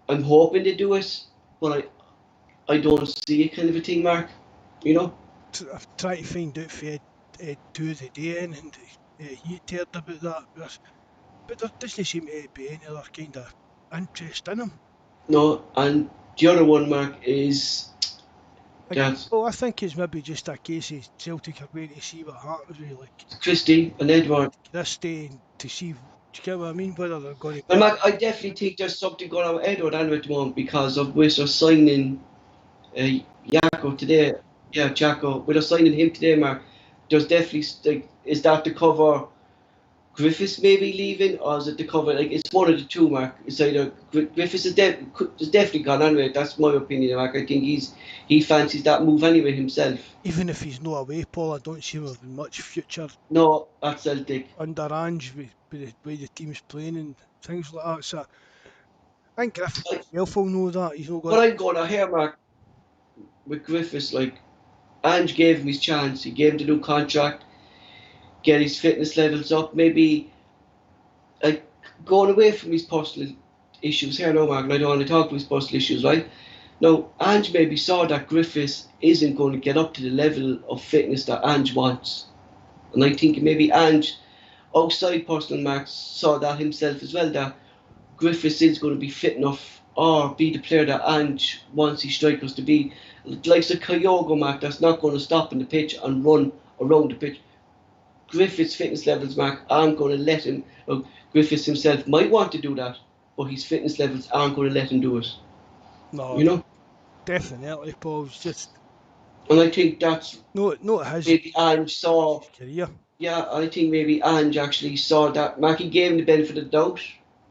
I'm hoping they do it, but I don't see it kind of a thing, Mark. You know? I've tried to find out for two the day in, and he heard about that. But there doesn't seem to be any other kind of interest in him. No, and the other one, Mark, is Again, that well, I think it's maybe just a case of Celtic are waiting to see what happens with like Christie and Edward. this day and to see. Do you get what I mean? Whether they're going to And go. Mark, I definitely think there's something going on with Edward anyway at the moment because of Whistler signing Jacko today. Yeah, Jacko. With us signing him today, Mark, there's definitely like, is that to cover Griffiths maybe leaving, or is it to cover like it's one of the two, Mark? It's either Griffiths is definitely gone anyway. That's my opinion, Mark. I think he fancies that move anyway himself. Even if he's not away, Paul, I don't see him having much future No, that's Celtic. under Ange with the way the team's playing and things like that. So I think Griffith I, himself will know that he's not but going. I'm going to hear, Mark, with Griffiths. Like Ange gave him his chance. He gave him the new contract, get his fitness levels up. Maybe like going away from his personal issues here, no, Mark. And I don't want to talk to his personal issues, right? Now, Ange maybe saw that Griffiths isn't going to get up to the level of fitness that Ange wants. And I think maybe Ange, outside personal marks, saw that himself as well, that Griffiths is going to be fit enough or be the player that Ange wants his strikers to be. Like the Kyogo Mark, that's not going to stop in the pitch and run around the pitch. Griffiths' fitness levels, Mark, aren't going to let him. Griffiths himself might want to do that, but his fitness levels aren't going to let him do it. No, You know? definitely, Paul. It's just And I think that's not his maybe Ange saw. career. Yeah, I think maybe Ange actually saw that. Mackie gave him the benefit of the doubt.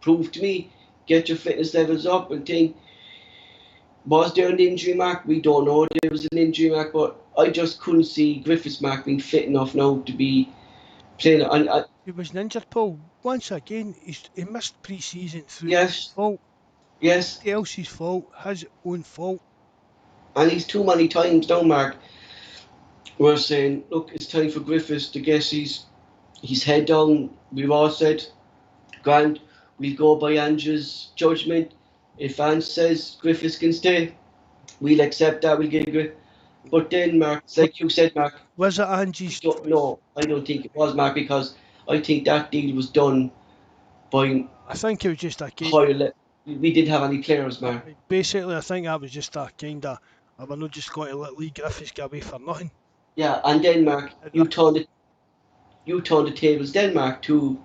Proved to me, get your fitness levels up and think, was there an injury, Mark? We don't know there was an injury, Mark, but I just couldn't see Griffiths, Mark, being fit enough now to be playing. And He was injured, Paul. Once again, he missed pre-season through his yes, fault. yes, Nobody else's fault, his own fault. and he's too many times now, Mark. We're saying, look, it's time for Griffiths to get his head down. We've all said, Grant, we'll go by Ange's judgment. If Ange says Griffiths can stay, we'll accept that. We'll give it. But then, Mark, it's like you said, Mark, Was it we Angie's don't choice? know. I don't think it was, Mark, because I think that deal was done by I think it was just a case. higher level. We didn't have any players, Mark. Basically, I think that was just a kind of. We're not just going to let Lee Griffiths get away for nothing. Yeah, and then, Mark, At you turned the tables, then, Mark, to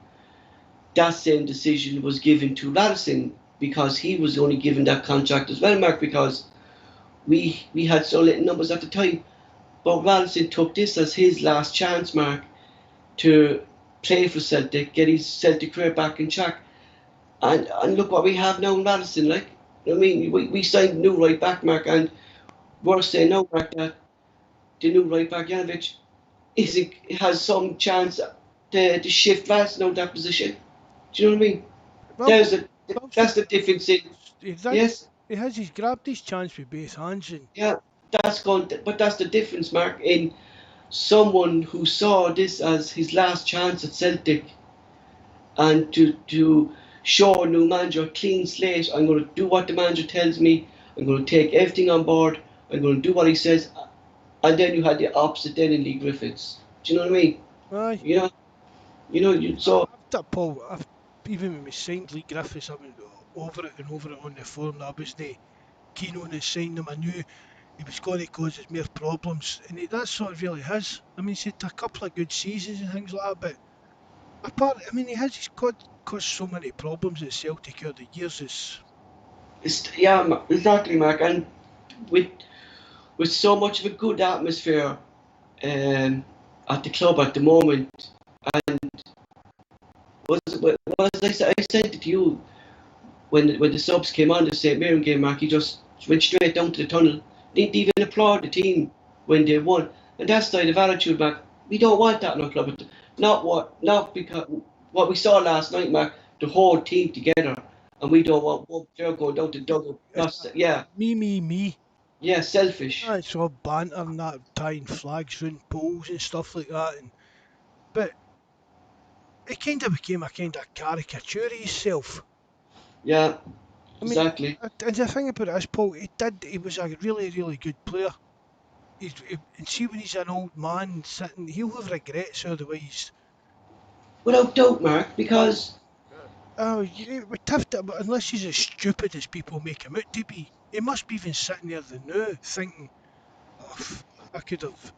that same decision was given to Radisson because he was only given that contract as well, Mark, because we had so little numbers at the time. But Radisson took this as his last chance, Mark, to play for Celtic, get his Celtic career back in track. And look what we have now in Radisson. Like, I mean, we signed a new right back, Mark, and we're saying now, Mark, that the new right back, Janovic, has some chance to shift Radisson out of that position. Do you know what I mean? well, There's a, well, that's the difference in, yes, he's grabbed his chance with both hands and yeah, but that's the difference, Mark, in someone who saw this as his last chance at Celtic and to show a new manager a clean slate. I'm going to do what the manager tells me. I'm going to take everything on board. I'm going to do what he says. And then you had the opposite then in Lee Griffiths. Do you know what I mean? aye. So I've done, Paul. Even when we signed Lee Griffiths, I went over it and over it on the forum. That I wasn't keen on his signing him. I knew he was going to cause us more problems, and that's sort of really his. I mean, he's had a couple of good seasons and things like that, but apart, I mean, he's caused so many problems at Celtic over the years. Exactly, Mark. And with so much of a good atmosphere at the club at the moment, and I said to you when the subs came on the St. Mirren game, Mark, he just went straight down to the tunnel. Didn't even applaud the team when they won. And that side of attitude, Mark, we don't want that in our club. Not because what we saw last night, Mark, the whole team together, and we don't want one player going down to Dublin. Me. Yeah, selfish. It's all banter and that, tying flags round poles and stuff like that. But it kind of became a kind of caricature of himself. Yeah, I mean, exactly. and the thing about it is, Paul, he was a really, really good player. And see, when he's an old man sitting, he'll have regrets otherwise. Without doubt, Mark, But because we have to, unless he's as stupid as people make him out to be, he must be even sitting there now thinking, oh, I could have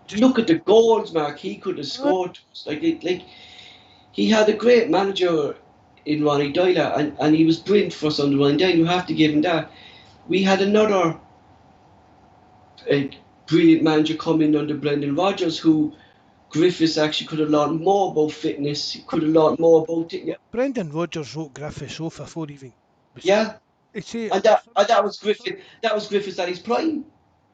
just. look at the goals, Mark. He could have Uh, scored. Like he had a great manager in Ronnie Dyla, and he was brilliant for us under Ronnie Dyla. You have to give him that. We had another brilliant manager come in under Brendan Rodgers, who Griffiths actually could have learned more about fitness. He could have learned more about it. Brendan Rodgers wrote Griffiths off before even. Yeah, It's a, and that was Griffith. That was Griffiths at his prime.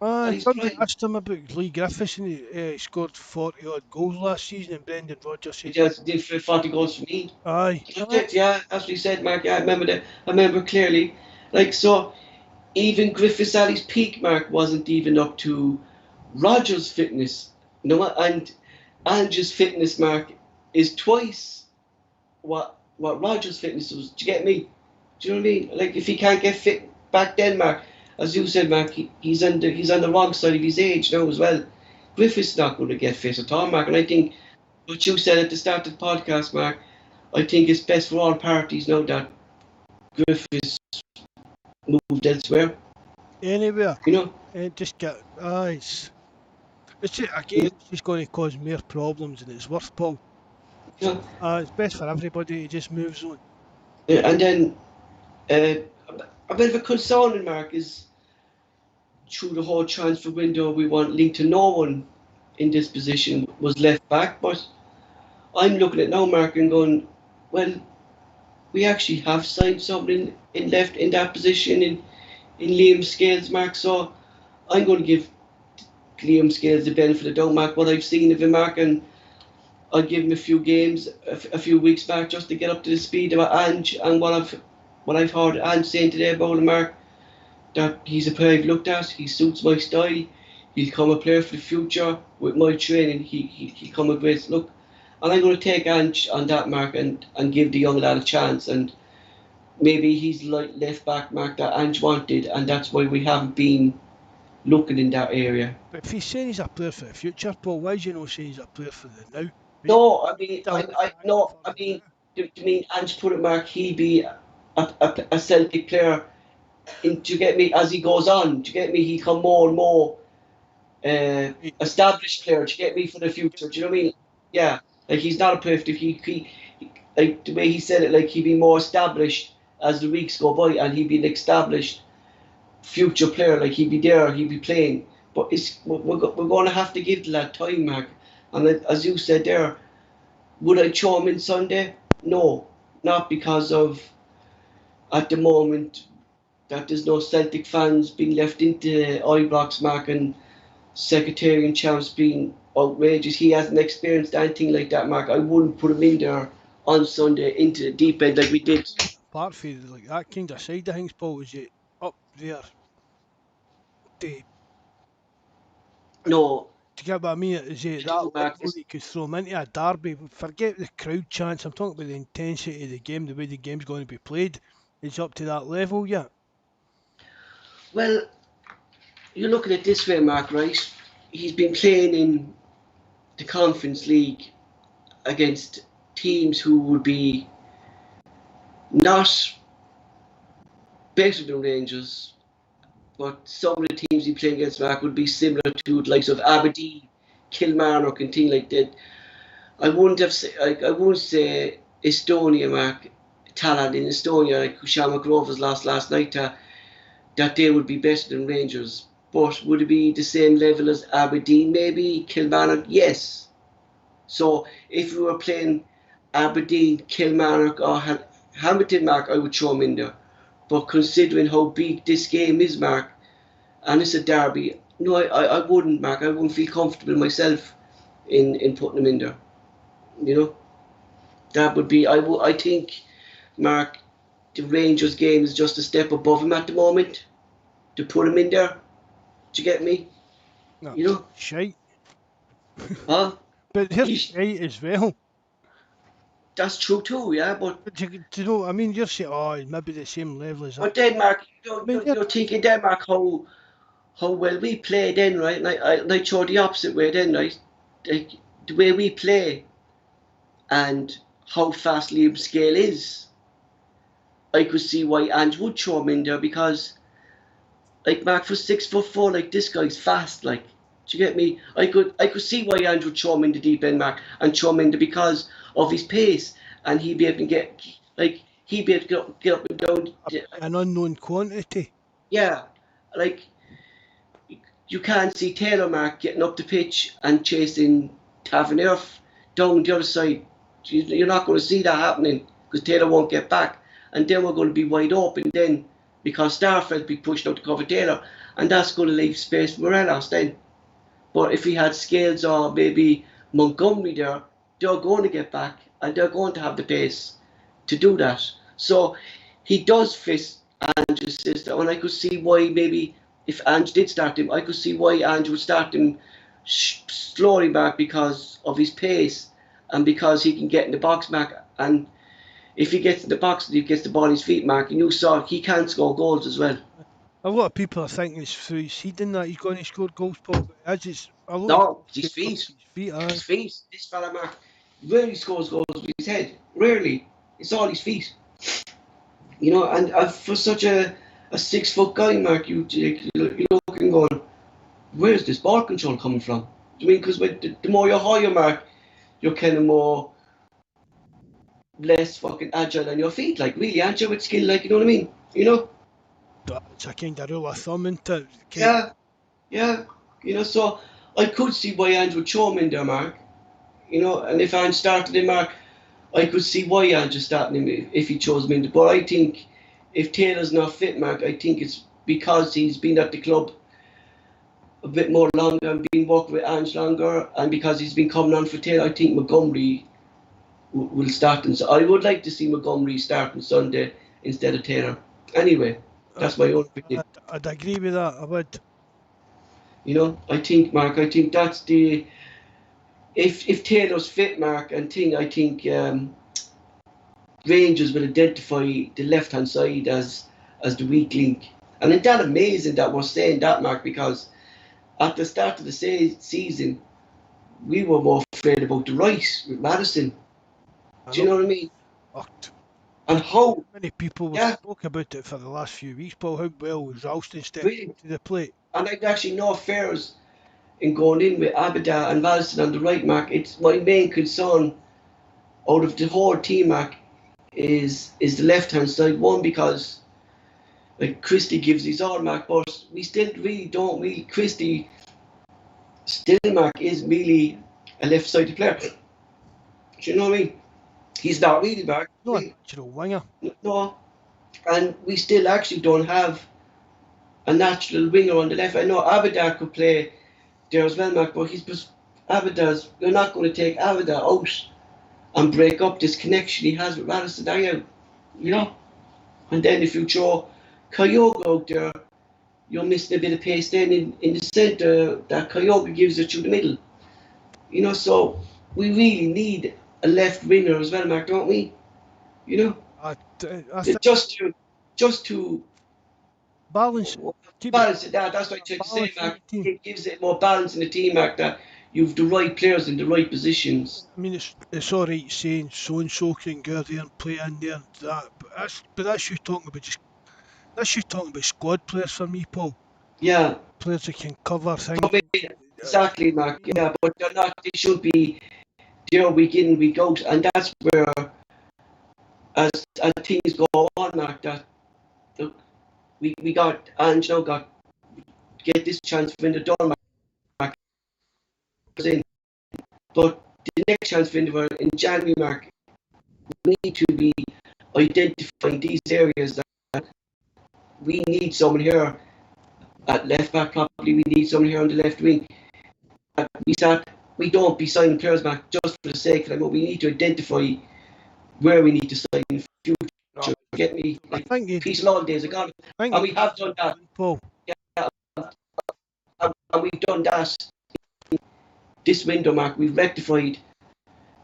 At his somebody prime. asked him about Lee Griffiths and he scored 40 odd goals last season, and Brendan Rodgers He said, just did 40 goals for me. aye, Yeah, as we said, Mark. Yeah, I remember that. I remember clearly. Like so, even Griffiths at his peak, Mark, wasn't even up to Rogers' fitness. You know, and Ange's fitness, Mark, is twice what Rogers' fitness was. Do you get me? Do you know what I mean? Like if he can't get fit back then, Mark, as you said, Mark, he's on the wrong side of his age now as well. Griffiths not going to get fit at all, Mark. And I think what you said at the start of the podcast, Mark, I think it's best for all parties now that Griffiths moved elsewhere. anywhere. You know. And just get, it's just, again, it's just going to cause more problems than it's worth, Paul. You know. It's best for everybody to just moves on. And then uh, a bit of a concern, Mark, is through the whole transfer window, we want linked to no one in this position was left back. But I'm looking at now, Mark, and going, well, we actually have signed something in left in that position in Liam Scales, Mark. So I'm going to give Liam Scales the benefit of the doubt, Mark. What I've seen of him, Mark, and I'll give him a few games, a few weeks back, just to get up to the speed of Ange and what I've heard Ange saying today about him, Mark. That he's a player I've looked at. He suits my style. He'll come a player for the future with my training. He'll come a great look. And I'm going to take Ange on that, Mark, and give the young lad a chance. And maybe he's like left back, Mark, that Ange wanted, and that's why we haven't been looking in that area. But if he's saying he's a player for the future, Paul, why is you not saying he's a player for the now? No, I mean, Still left I back no, for I the mean, now. to me, Ange put it, Mark, he'll be a Celtic player. To get me as he goes on, to get me, he come more and more established player. To get me for the future. Do you know what I mean? Yeah, like he's not a player. If he like the way he said it, like he'd be more established as the weeks go by, and he'd be an established future player. Like he'd be there, he'd be playing. But we're going to have to give the lad time, Mark. And as you said there, would I throw him in Sunday? No, not because of at the moment that there's no Celtic fans being left into Ibrox, Mark, and Secretarian champs being outrageous. He hasn't experienced anything like that, Mark. I wouldn't put him in there on Sunday into the deep end like we did. Apart from like that kind of side of things, Paul, is it up there to, No, to get what I mean? Is it I that do, Mark. level that you could throw him into a derby? Forget the crowd chants. I'm talking about the intensity of the game, the way the game's going to be played. Is up to that level yet? Well, you look at it this way, Mark, right? He's been playing in the Conference League against teams who would be not better than Rangers, but some of the teams he played against, Mark, would be similar to the likes of Aberdeen, Kilmarnock, and things like that. I wouldn't say Estonia, Mark, Talent in Estonia, like Shamrock Rovers lost last night to that they would be better than Rangers. But would it be the same level as Aberdeen, maybe? Kilmarnock? Yes. So if we were playing Aberdeen, Kilmarnock or Hamilton, Mark, I would throw them in there. But considering how big this game is, Mark, and it's a derby, no, I wouldn't, Mark. I wouldn't feel comfortable myself in putting them in there. You know, that would be, I think, Mark, the Rangers game is just a step above him at the moment to put him in there. Do you get me? No, You know? shite. Huh? But here's He's, shite as well. that's true too, yeah. But do you know, I mean, you're saying, oh, it's maybe the same level as that. But then, Mark, I mean, you're thinking then, Mark, how well we play then, right? And I show the opposite way then, right? Like the way we play and how fast Liam's scale is. I could see why Ange would throw him in there because, like, Mark, for 6'4", like, this guy's fast, like, do you get me? I could see why Ange would throw him in the deep end, Mark, and throw him in there because of his pace, and he'd be able to get, like, he'd be able to get up and down. an unknown quantity. Yeah, like, you can't see Taylor, Mark, getting up the pitch and chasing Tavernier down the other side. You're not going to see that happening because Taylor won't get back. And then we're going to be wide open then because Starfelt be pushed out to cover Taylor. And that's going to leave space for Morelos then. But if he had Scales or maybe Montgomery there, they're going to get back and they're going to have the pace to do that. So he does fit Ange's system. And I could see why maybe if Ange did start him, I could see why Ange would start him slowly back because of his pace and because he can get in the box, Mark. And if he gets in the box and he gets the ball in his feet, Mark, and you saw he can score goals as well. A lot of people are thinking it's through his seeding that he's going to score goals, Paul. But as it's a lot No, of his feet. his feet, His feet. This fella, Mark, rarely scores goals with his head. Rarely. It's all his feet. You know, and for such a 6 foot guy, Mark, you're looking going, where's this ball control coming from? I mean, because the more you're higher, Mark, you're kind of more less fucking agile on your feet, like really agile with skill, like, you know what I mean? You know? it's a kind of rule of thumb, isn't it? Yeah. You know, so I could see why Ange would show him in there, Mark. You know, and if Ange started him, Mark, I could see why Ange is starting him if he chose him in there. But I think if Taylor's not fit, Mark, I think it's because he's been at the club a bit more longer and been working with Ange longer, and because he's been coming on for Taylor, I think Montgomery will start. And so I would like to see Montgomery start on Sunday instead of Taylor. Anyway, that's my own opinion. I'd agree with that. I would. You know, I think, Mark, that's the if Taylor's fit, Mark, and I think Rangers will identify the left hand side as the weak link. And it's that amazing that we're saying that, Mark, because at the start of the season we were more afraid about the right with Madison. Do you know what I mean? And how many people have spoken about it for the last few weeks, Paul, how well was Ralston stepping to the plate. And I'd actually no fears in going in with Abada and Ralston on the right, Mark. It's my main concern out of the whole team, Mark, is the left hand side. One, because like Christie gives his all, Mark, but we still really don't really. Christie still, Mark, is really a left sided player. Do you know what I mean? He's not really, Mark. No, a natural winger. No. And we still actually don't have a natural winger on the left. I know Abada could play there as well, Mark, but you're not going to take Abada out and break up this connection he has with Radisson, are you? You know? And then if you throw Kyogo out there, you're missing a bit of pace then in the centre that Kyogo gives it through the middle. You know, so we really need a left winger as well, Mark, don't we? You know? Just to balance. Balance it. That's what I tried to say, Mark. It gives it more balance in the team, Mark, that you've the right players in the right positions. I mean, it's all right saying so and so can go there and play in there and that, but that's you talking about squad players for me, Paul. Yeah. Players that can cover things. Exactly, Mark. Yeah, but they're not. They should be there week in, week out, and that's where, as things go on, Mark, that we got Angelo got get this chance window done, Mark, in. But the next chance window in January, Mark, we need to be identifying these areas that we need someone here at left back, probably we need someone here on the left wing. We don't be signing players back just for the sake of them, but we need to identify where we need to sign in the future. No, get me? Like, peace and all days are gone. And we have done that. Paul. Yeah, and we've done that this window, Mark. We've rectified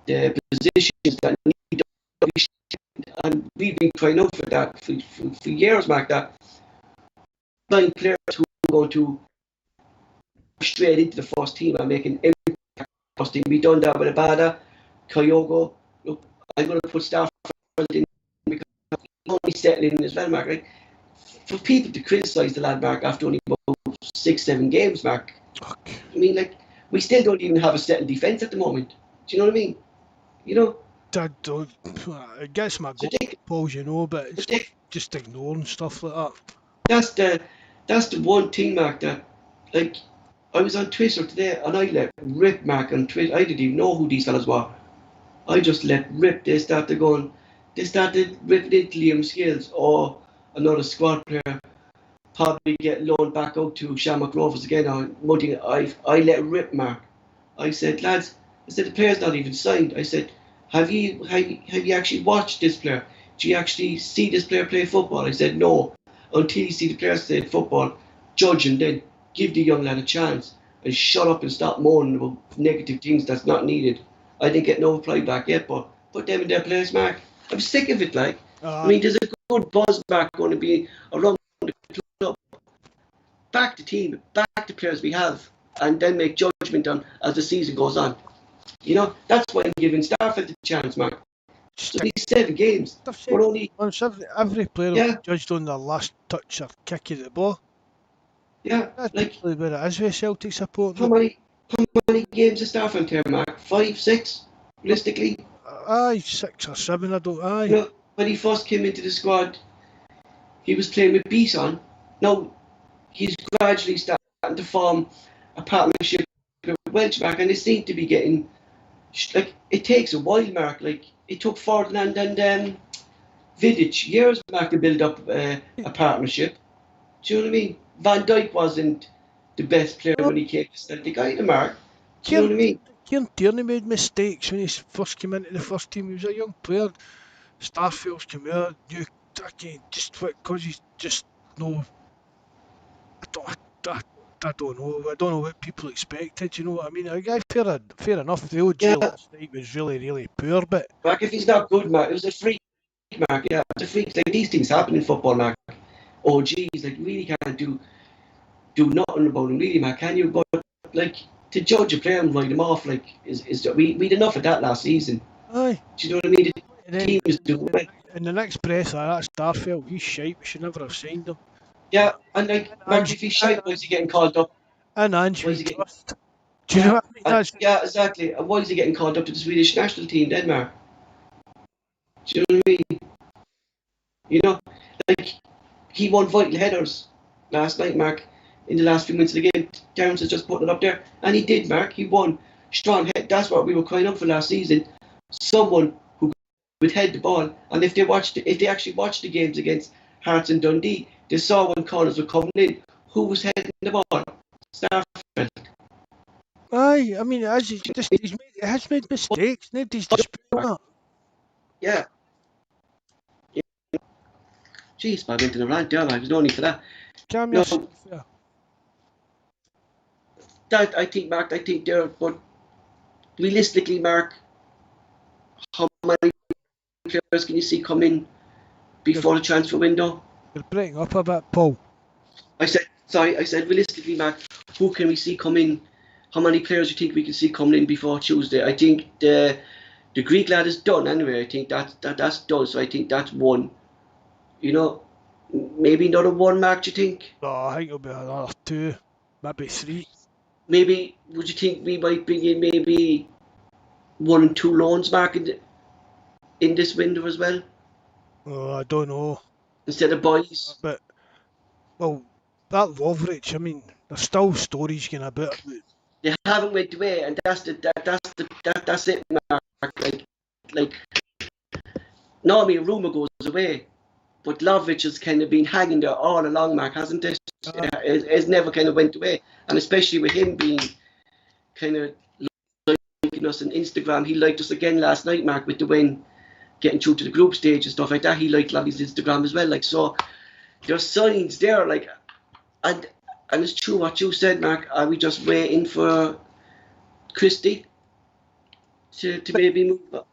the positions that need to be, and we've been crying out for that for years, Mark. That nine players who are going to straight into the first team and make an impact. First team. We've done that with Abada, Kyogo. Look, I'm going to put Starfelt in because he's only settling in as well, Mark. Right? For people to criticise the lad, Mark, after only about 6-7 games, Mark. I mean, like, we still don't even have a settled defence at the moment. Do you know what I mean? You know? I guess my goals, you know, but it's just ignoring stuff like that. That's the one thing, Mark, that, like, I was on Twitter today and I let rip, Mark, on Twitter. I didn't even know who these fellas were. I just let rip. They started ripping into Liam Scales or another squad player. Probably get loaned back out to Shamrock Rovers again. I let rip, Mark. I said, lads, the player's not even signed. I said, have you actually watched this player? Do you actually see this player play football? I said, no. Until you see the player play football, judge him then. Give the young lad a chance. And shut up and stop moaning about negative things that's not needed. I didn't get no reply back yet, but put them in their place, Mark. I'm sick of it, like. I mean, there's a good buzz back going to be around the club. Back the team, back the players we have, and then make judgment on as the season goes on. You know, that's why I'm giving Starfelt a chance, Mark. So these 7 games, we're only... Every player will be judged on their last touch or kick of the ball. Yeah, that's like where it is with Celtic support. How many games is Starfelt here, Mark? 5, 6, realistically? Aye, 6 or 7, I don't... Aye. You know, when he first came into the squad, he was playing with Beeson. Now, he's gradually starting to form a partnership with Welsh, Mark, and they seem to be getting... Like, it takes a while, Mark. Like, it took Ferdinand and Vidic years, Mark, to build up a partnership. Do you know what I mean? Van Dijk wasn't the best player when he came to Celtic either, Mark. Do you know what I mean? Kieran Tierney made mistakes when he first came into the first team. He was a young player. Starfelt's come out, new again, just because he's just no... I don't know. I don't know what people expected. You know what I mean? Fair enough. The OG last night was really, really poor, but Mark, if he's not good, Mark, it was a freak, Mark. Yeah, it was a freak. Like, these things happen in football, Mark. OGs, like, really can't do nothing about him, really, Mark. Can you? But like, to judge a player and write him off, like, we had enough of that last season. Aye. Do you know what I mean? The team was doing it. In the next press, that Starfelt, he's shite. We should never have signed him. Yeah, and like, Mark, if he's shite, why is he getting called up? And Andrew Trust. Do you know what I mean? Yeah, exactly. And why is he getting called up to the Swedish national team then, Mark? Do you know what I mean? You know, like, he won vital headers last night, Mark, in the last few minutes of the game. Terence is just putting it up there. And he did, Mark. He won strong head. That's what we were crying out for last season. Someone who would head the ball. And if they actually watched the games against Hearts and Dundee, they saw when corners were coming in, who was heading the ball? Starfelt. Aye, I mean, he has made mistakes. Nobody's disputing that. Yeah. Jeez, I went to the rant there. I was no need for that. Calm yourself, yeah. That, I think, Mark, there, but realistically, Mark, how many players can you see come in before the transfer window? You're breaking up a bit, Paul. I said realistically, Mark, who can we see come in? How many players do you think we can see coming in before Tuesday? I think the Greek lad is done anyway. I think that's done. So I think that's one. You know, maybe another one, Mark, do you think? No, I think it'll be another 2, maybe 3. Maybe, would you think we might bring in maybe 1 and 2 loans, Mark, in this window as well? Oh, I don't know. Instead of boys? But Well, that Lovrich, I mean, there's still stories going about. They haven't went away, and that's it, Mark. Like normally a rumour goes away, but Lovrich has kind of been hanging there all along, Mark, hasn't it? It's never kind of went away, and especially with him being kind of liking us on Instagram, he liked us again last night, Mark, with the win, getting through to the group stage and stuff like that. He liked Lovy's Instagram as well, like, so there's signs there, like, and it's true what you said, Mark. Are we just waiting for Christie to maybe move up?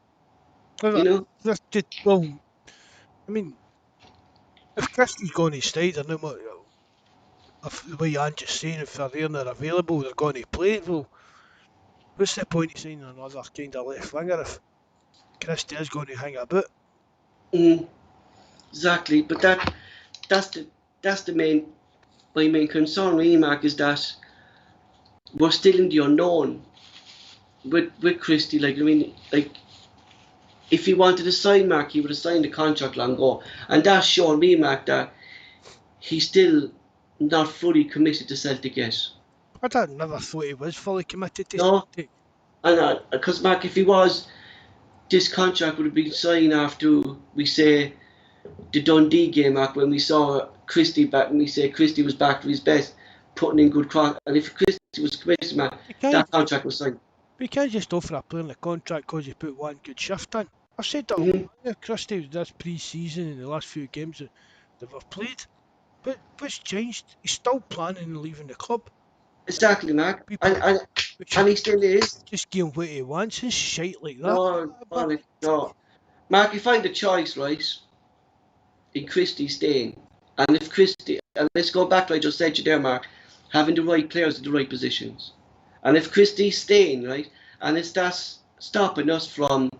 You know? Well, I mean, if Christie's going to stay, they're no more. If the way I'm just saying, if they're there and they're available, they're going to play. Well, what's the point of signing another kind of left winger if Christie is going to hang about? Exactly, but that's the my main concern, really, Mark, is that we're still in the unknown with Christie. Like, I mean, like, if he wanted to sign, Mark, he would have signed the contract long ago, and that's shown me, Mark, that he's still not fully committed to Celtic yet. I never thought he was fully committed to Celtic. And because, Mark, if he was, this contract would have been signed after, we say, the Dundee game, Mark, when we saw Christie back, and we say Christie was back to his best, putting in good cross. And if Christie was committed, Mark, that contract was signed. We can't just offer a player in the contract because he put one good shift in. I've said that Christie was this pre-season in the last few games that they've played. But what's changed? He's still planning on leaving the club. Exactly, Mark. And he still is. Just give him what he wants and shite like that. No. Mark, if I had the choice, right, in Christie staying, and if Christie, and let's go back to what I just said to you there, Mark, having the right players in the right positions. And if Christie's staying, right, and it's that's stopping us from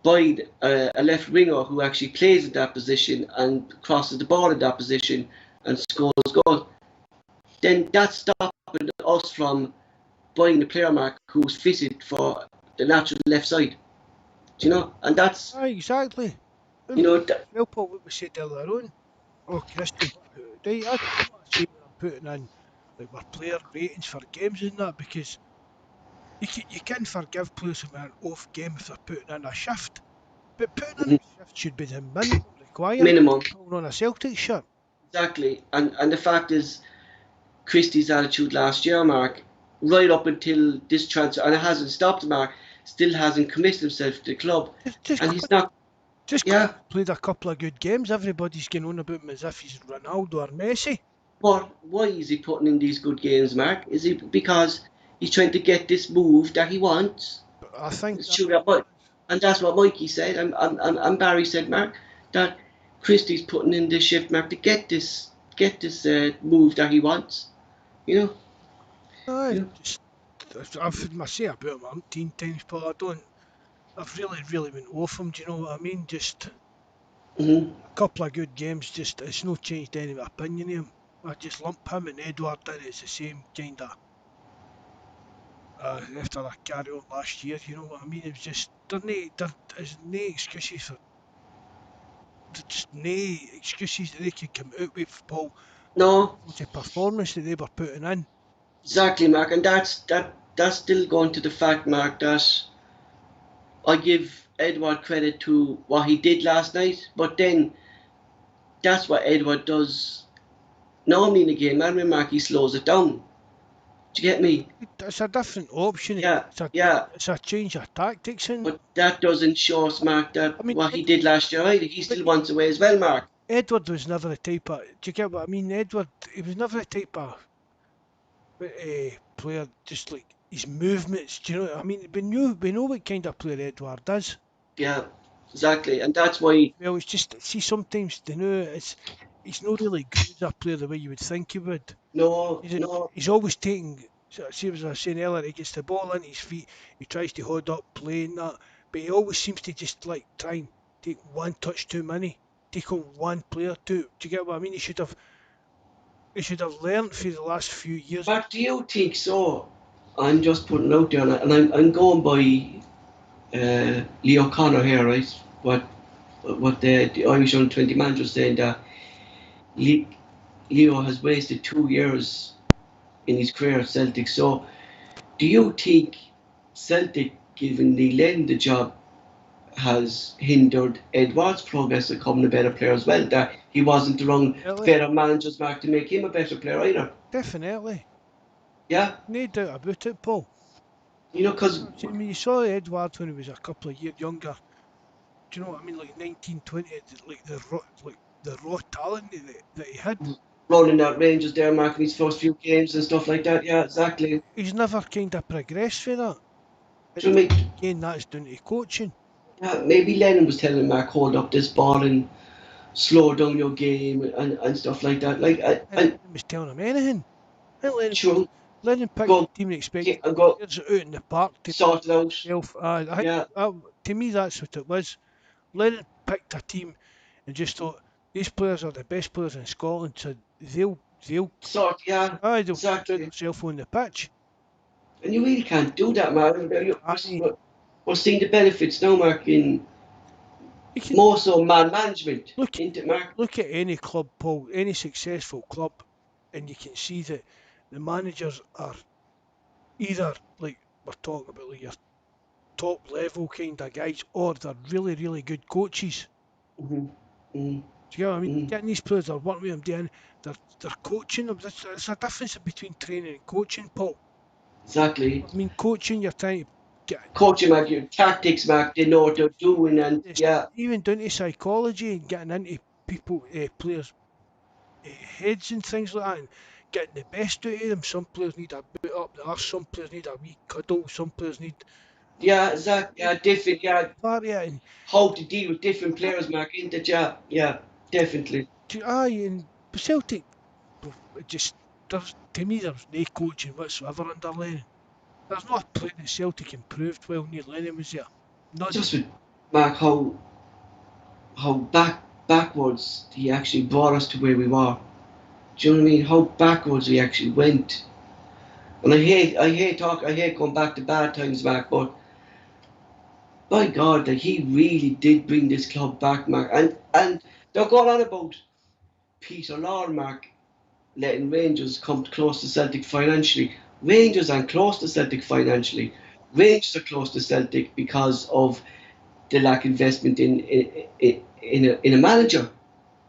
buying a left winger who actually plays in that position and crosses the ball in that position and scores goals, then that's stopping us from buying a player, Mark, who's fitted for the natural left side. Do you know? And that's exactly. You know, Paul, what we said earlier on. Oh, Christie, I don't see when I'm putting in like our player ratings for games and that, because you can forgive players who are an off game if they're putting in a shift, but putting in a shift should be the minimum requirement on a Celtic shirt. Exactly, and the fact is, Christie's attitude last year, Mark, right up until this transfer, and it hasn't stopped, Mark, still hasn't committed himself to the club, and he's not. Played a couple of good games. Everybody's going on about him as if he's Ronaldo or Messi. But why is he putting in these good games, Mark? Is it because he's trying to get this move that he wants? I think. And that's what Mikey said, and Barry said, Mark, that Christie's putting in this shift, Mark, to get this move that he wants. You know. I've say about him 18 times, but I've really went off him. Do you know what I mean? Just a couple of good games. Just it's not changed any of my opinion of him. I just lump him and Edward in. It's the same kind of after that carry on last year. You know what I mean? It was just there's no excuses for. There's just no excuses that they could come out with, Paul. No. The performance that they were putting in. Exactly, Mark, and that's still going to the fact, Mark, that I give Edward credit to what he did last night, but then that's what Edward does normally in a game. And when Mark, he slows it down. Do you get me? It's a different option. It's a change of tactics. But that doesn't show us, Mark, that what he did last year either. He still wants away as well, Mark. Edward was never the type of. Do you get what I mean? Edward, he was never the type of player, just like his movements. Do you know what I mean? We know what kind of player Edward is. Yeah, exactly, and that's why. Well, it's just sometimes he's not really good as a player the way you would think he would. No. He's always taking. See, as I was saying earlier, he gets the ball in his feet. He tries to hold up, playing that, but he always seems to just like try and take one touch too many. Take on one player too. Do you get what I mean? He should have learned for the last few years. But do you think so? I'm just putting out there, and I'm going by Leo Connor here, right? What the Irish under 20 manager saying that Leo has wasted 2 years in his career at Celtic. So, do you think Celtic giving Neil Lennon the job has hindered Edward's progress of becoming a better player as well? That he wasn't around Really, better managers, Mark, to make him a better player either. definitely, Yeah, no doubt about it, Paul. because I mean, you saw Edward when he was a couple of years younger. Do you know what I mean? Like 1920, like the raw talent that he had. running at Rangers there, Mark, in his first few games and stuff like that. Yeah, exactly. He's never kind of progressed for that. And So, maybe, again, that's down to coaching. yeah, maybe Lennon was telling Mark, hold up this ball and slow down your game and stuff like that. Like, And Lennon was telling him anything. And sure, Lennon picked the go, team and expected the go players out in the park to sort it out. self. Yeah, To me, that's what it was. Lennon picked a team and just thought these players are the best players in Scotland, so they'll yeah, they'll sort out exactly. themselves on the pitch. And you really can't do that, man. I We're seeing the benefits now, Mark, in you can more so man management, look into Mark. look at any club, Paul, any successful club, and you can see that the managers are either like we're talking about like your top level kind of guys, or they're really good coaches. Mm-hmm. Mm-hmm. Do you know what I mean? Mm-hmm. Getting these players, they're working with them, doing, they're coaching them. There's a difference between training and coaching, Paul. Exactly. I mean, coaching, you're trying to get Coaching, Mark, your tactics, Mark, they know what they're doing, and it's yeah, even down to psychology and getting into people, players' heads and things like that, and getting the best out of them. Some players need a boot up the arse, some players need a wee cuddle, some players need yeah, exactly, yeah, different, yeah, part of it. And how to deal with different players, Mark, into yeah, yeah, definitely. and Celtic, it just there's to me there's no coaching whatsoever under Lennon. There's not a player that Celtic improved while Neil Lennon was there. None. Just with Mark, how backwards he actually brought us to where we were. Do you know what I mean? How backwards he actually went. And I hate going back to bad times, Mark, but by God, that he really did bring this club back, Mark. And they're going on about Peter Law, Mark, letting Rangers come close to Celtic financially. Rangers aren't close to Celtic financially. Rangers are close to Celtic because of the lack of investment in a manager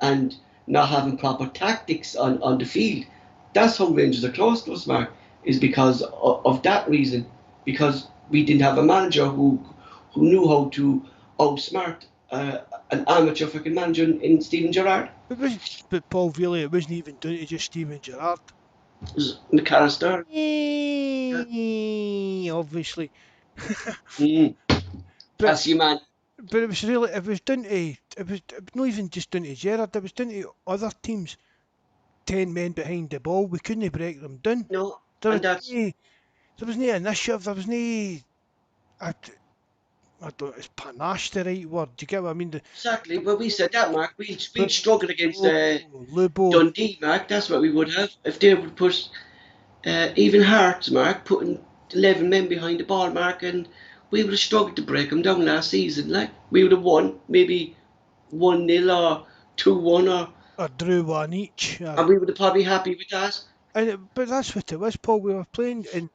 and not having proper tactics on the field. That's how Rangers are close to us, Mark, is because of that reason. Because we didn't have a manager who knew how to outsmart an amateur fucking manager in Stephen Gerrard. It was, but Paul, really, it wasn't even down to just Steven Gerrard. It was McAllister. Yeah. Obviously. Mm. but That's you, man. but it was down to it was not even just down to Gerrard, it was down to other teams. 10 men behind the ball, we couldn't break them down. No, There was and that's no there was no initiative, there was no I, I don't is panache the right word? Do you get what I mean? exactly. Well, we said that, Mark. We'd But struggle against Lubo, Dundee, Mark. That's what we would have if they would put even Hearts, Mark, putting 11 men behind the ball, Mark, and we would have struggled to break them down last season. Like we would have won maybe 1-0 or 2-1, or drew one each. and we would have probably happy with that. But that's what it was, Paul. We were playing and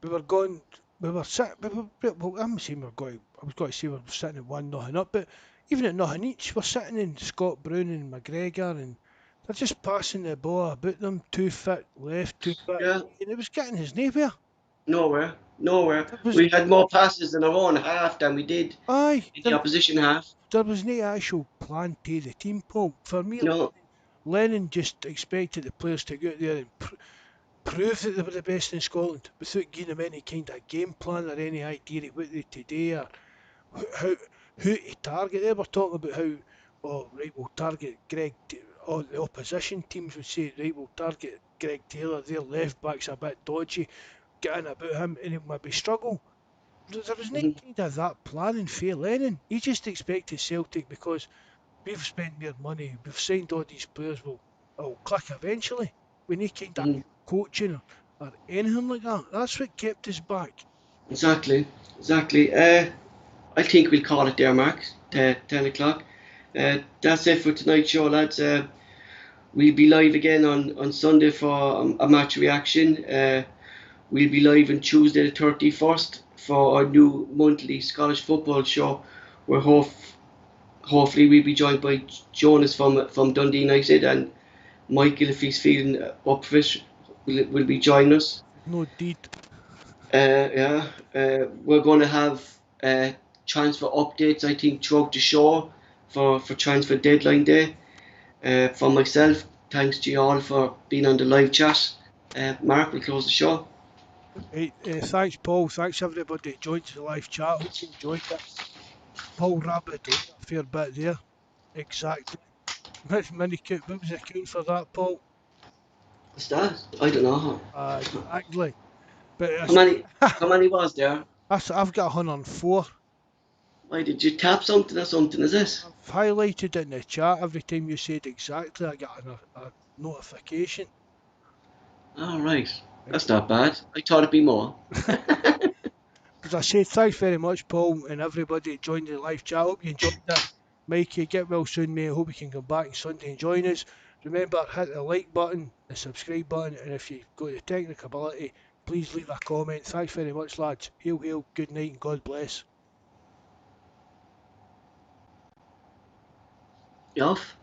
we were going. We were sitting. Well, I'm saying we were going. I was going to say we were sitting at 1-0 up, but even at nothing each, we're sitting in Scott Brown and McGregor, and they're just passing the ball about them, 2 foot left, 2 foot Yeah, right, and it was getting his nowhere. nowhere, nowhere. There was We had more passes in our own half than we did aye, in the opposition half. there was no actual plan to the team, Paul. For me, No. Lennon just expected the players to go out there and prove that they were the best in Scotland without giving them any kind of game plan or any idea of what they to do or how who to target. They were talking about how, oh right, we'll target Greg. All the opposition teams would say, right, we'll target Greg Taylor. Their left back's a bit dodgy. Get in about him and he'll maybe struggle. There was no Mhm, kind of that planning for Lennon. He just expected Celtic because we've spent more money, we've signed all these players, will click eventually. We need kind of mhm. coaching or anything like that. That's what kept us back. Exactly, exactly. I think we'll call it there, Mark. 10 o'clock. That's it for tonight's show, lads. we'll be live again on Sunday for a match reaction. We'll be live on Tuesday the 31st for our new monthly Scottish football show, where hopefully we'll be joined by Jonas from Dundee United, and Michael, if he's feeling up for it, will be joining us. No deed. Yeah, we're going to have transfer updates, I think, throughout the show for transfer deadline day. For myself, thanks to you all for being on the live chat. Mark, we'll close the show. Right, thanks, Paul. Thanks, everybody that joined the live chat. Hope you enjoyed it. Paul rabbited on a fair bit there. Exactly. What was the count for that, Paul? What's that? I don't know. Exactly. But How many? How many was there? I've got 104. Why did you tap something or something? Is this? I've highlighted it in the chat. Every time you said exactly, I got a notification. All right, Right. that's not bad. I thought it'd be more. As I said, thanks very much, Paul, and everybody that joined the live chat. Hope you enjoyed that. Mikey, get well soon, mate. Hope you can come back on Sunday and join us. Remember, hit the like button, the subscribe button, and if you've got the technical ability, please leave a comment. Thanks very much, lads. Hail, hail, good night, and God bless. You off?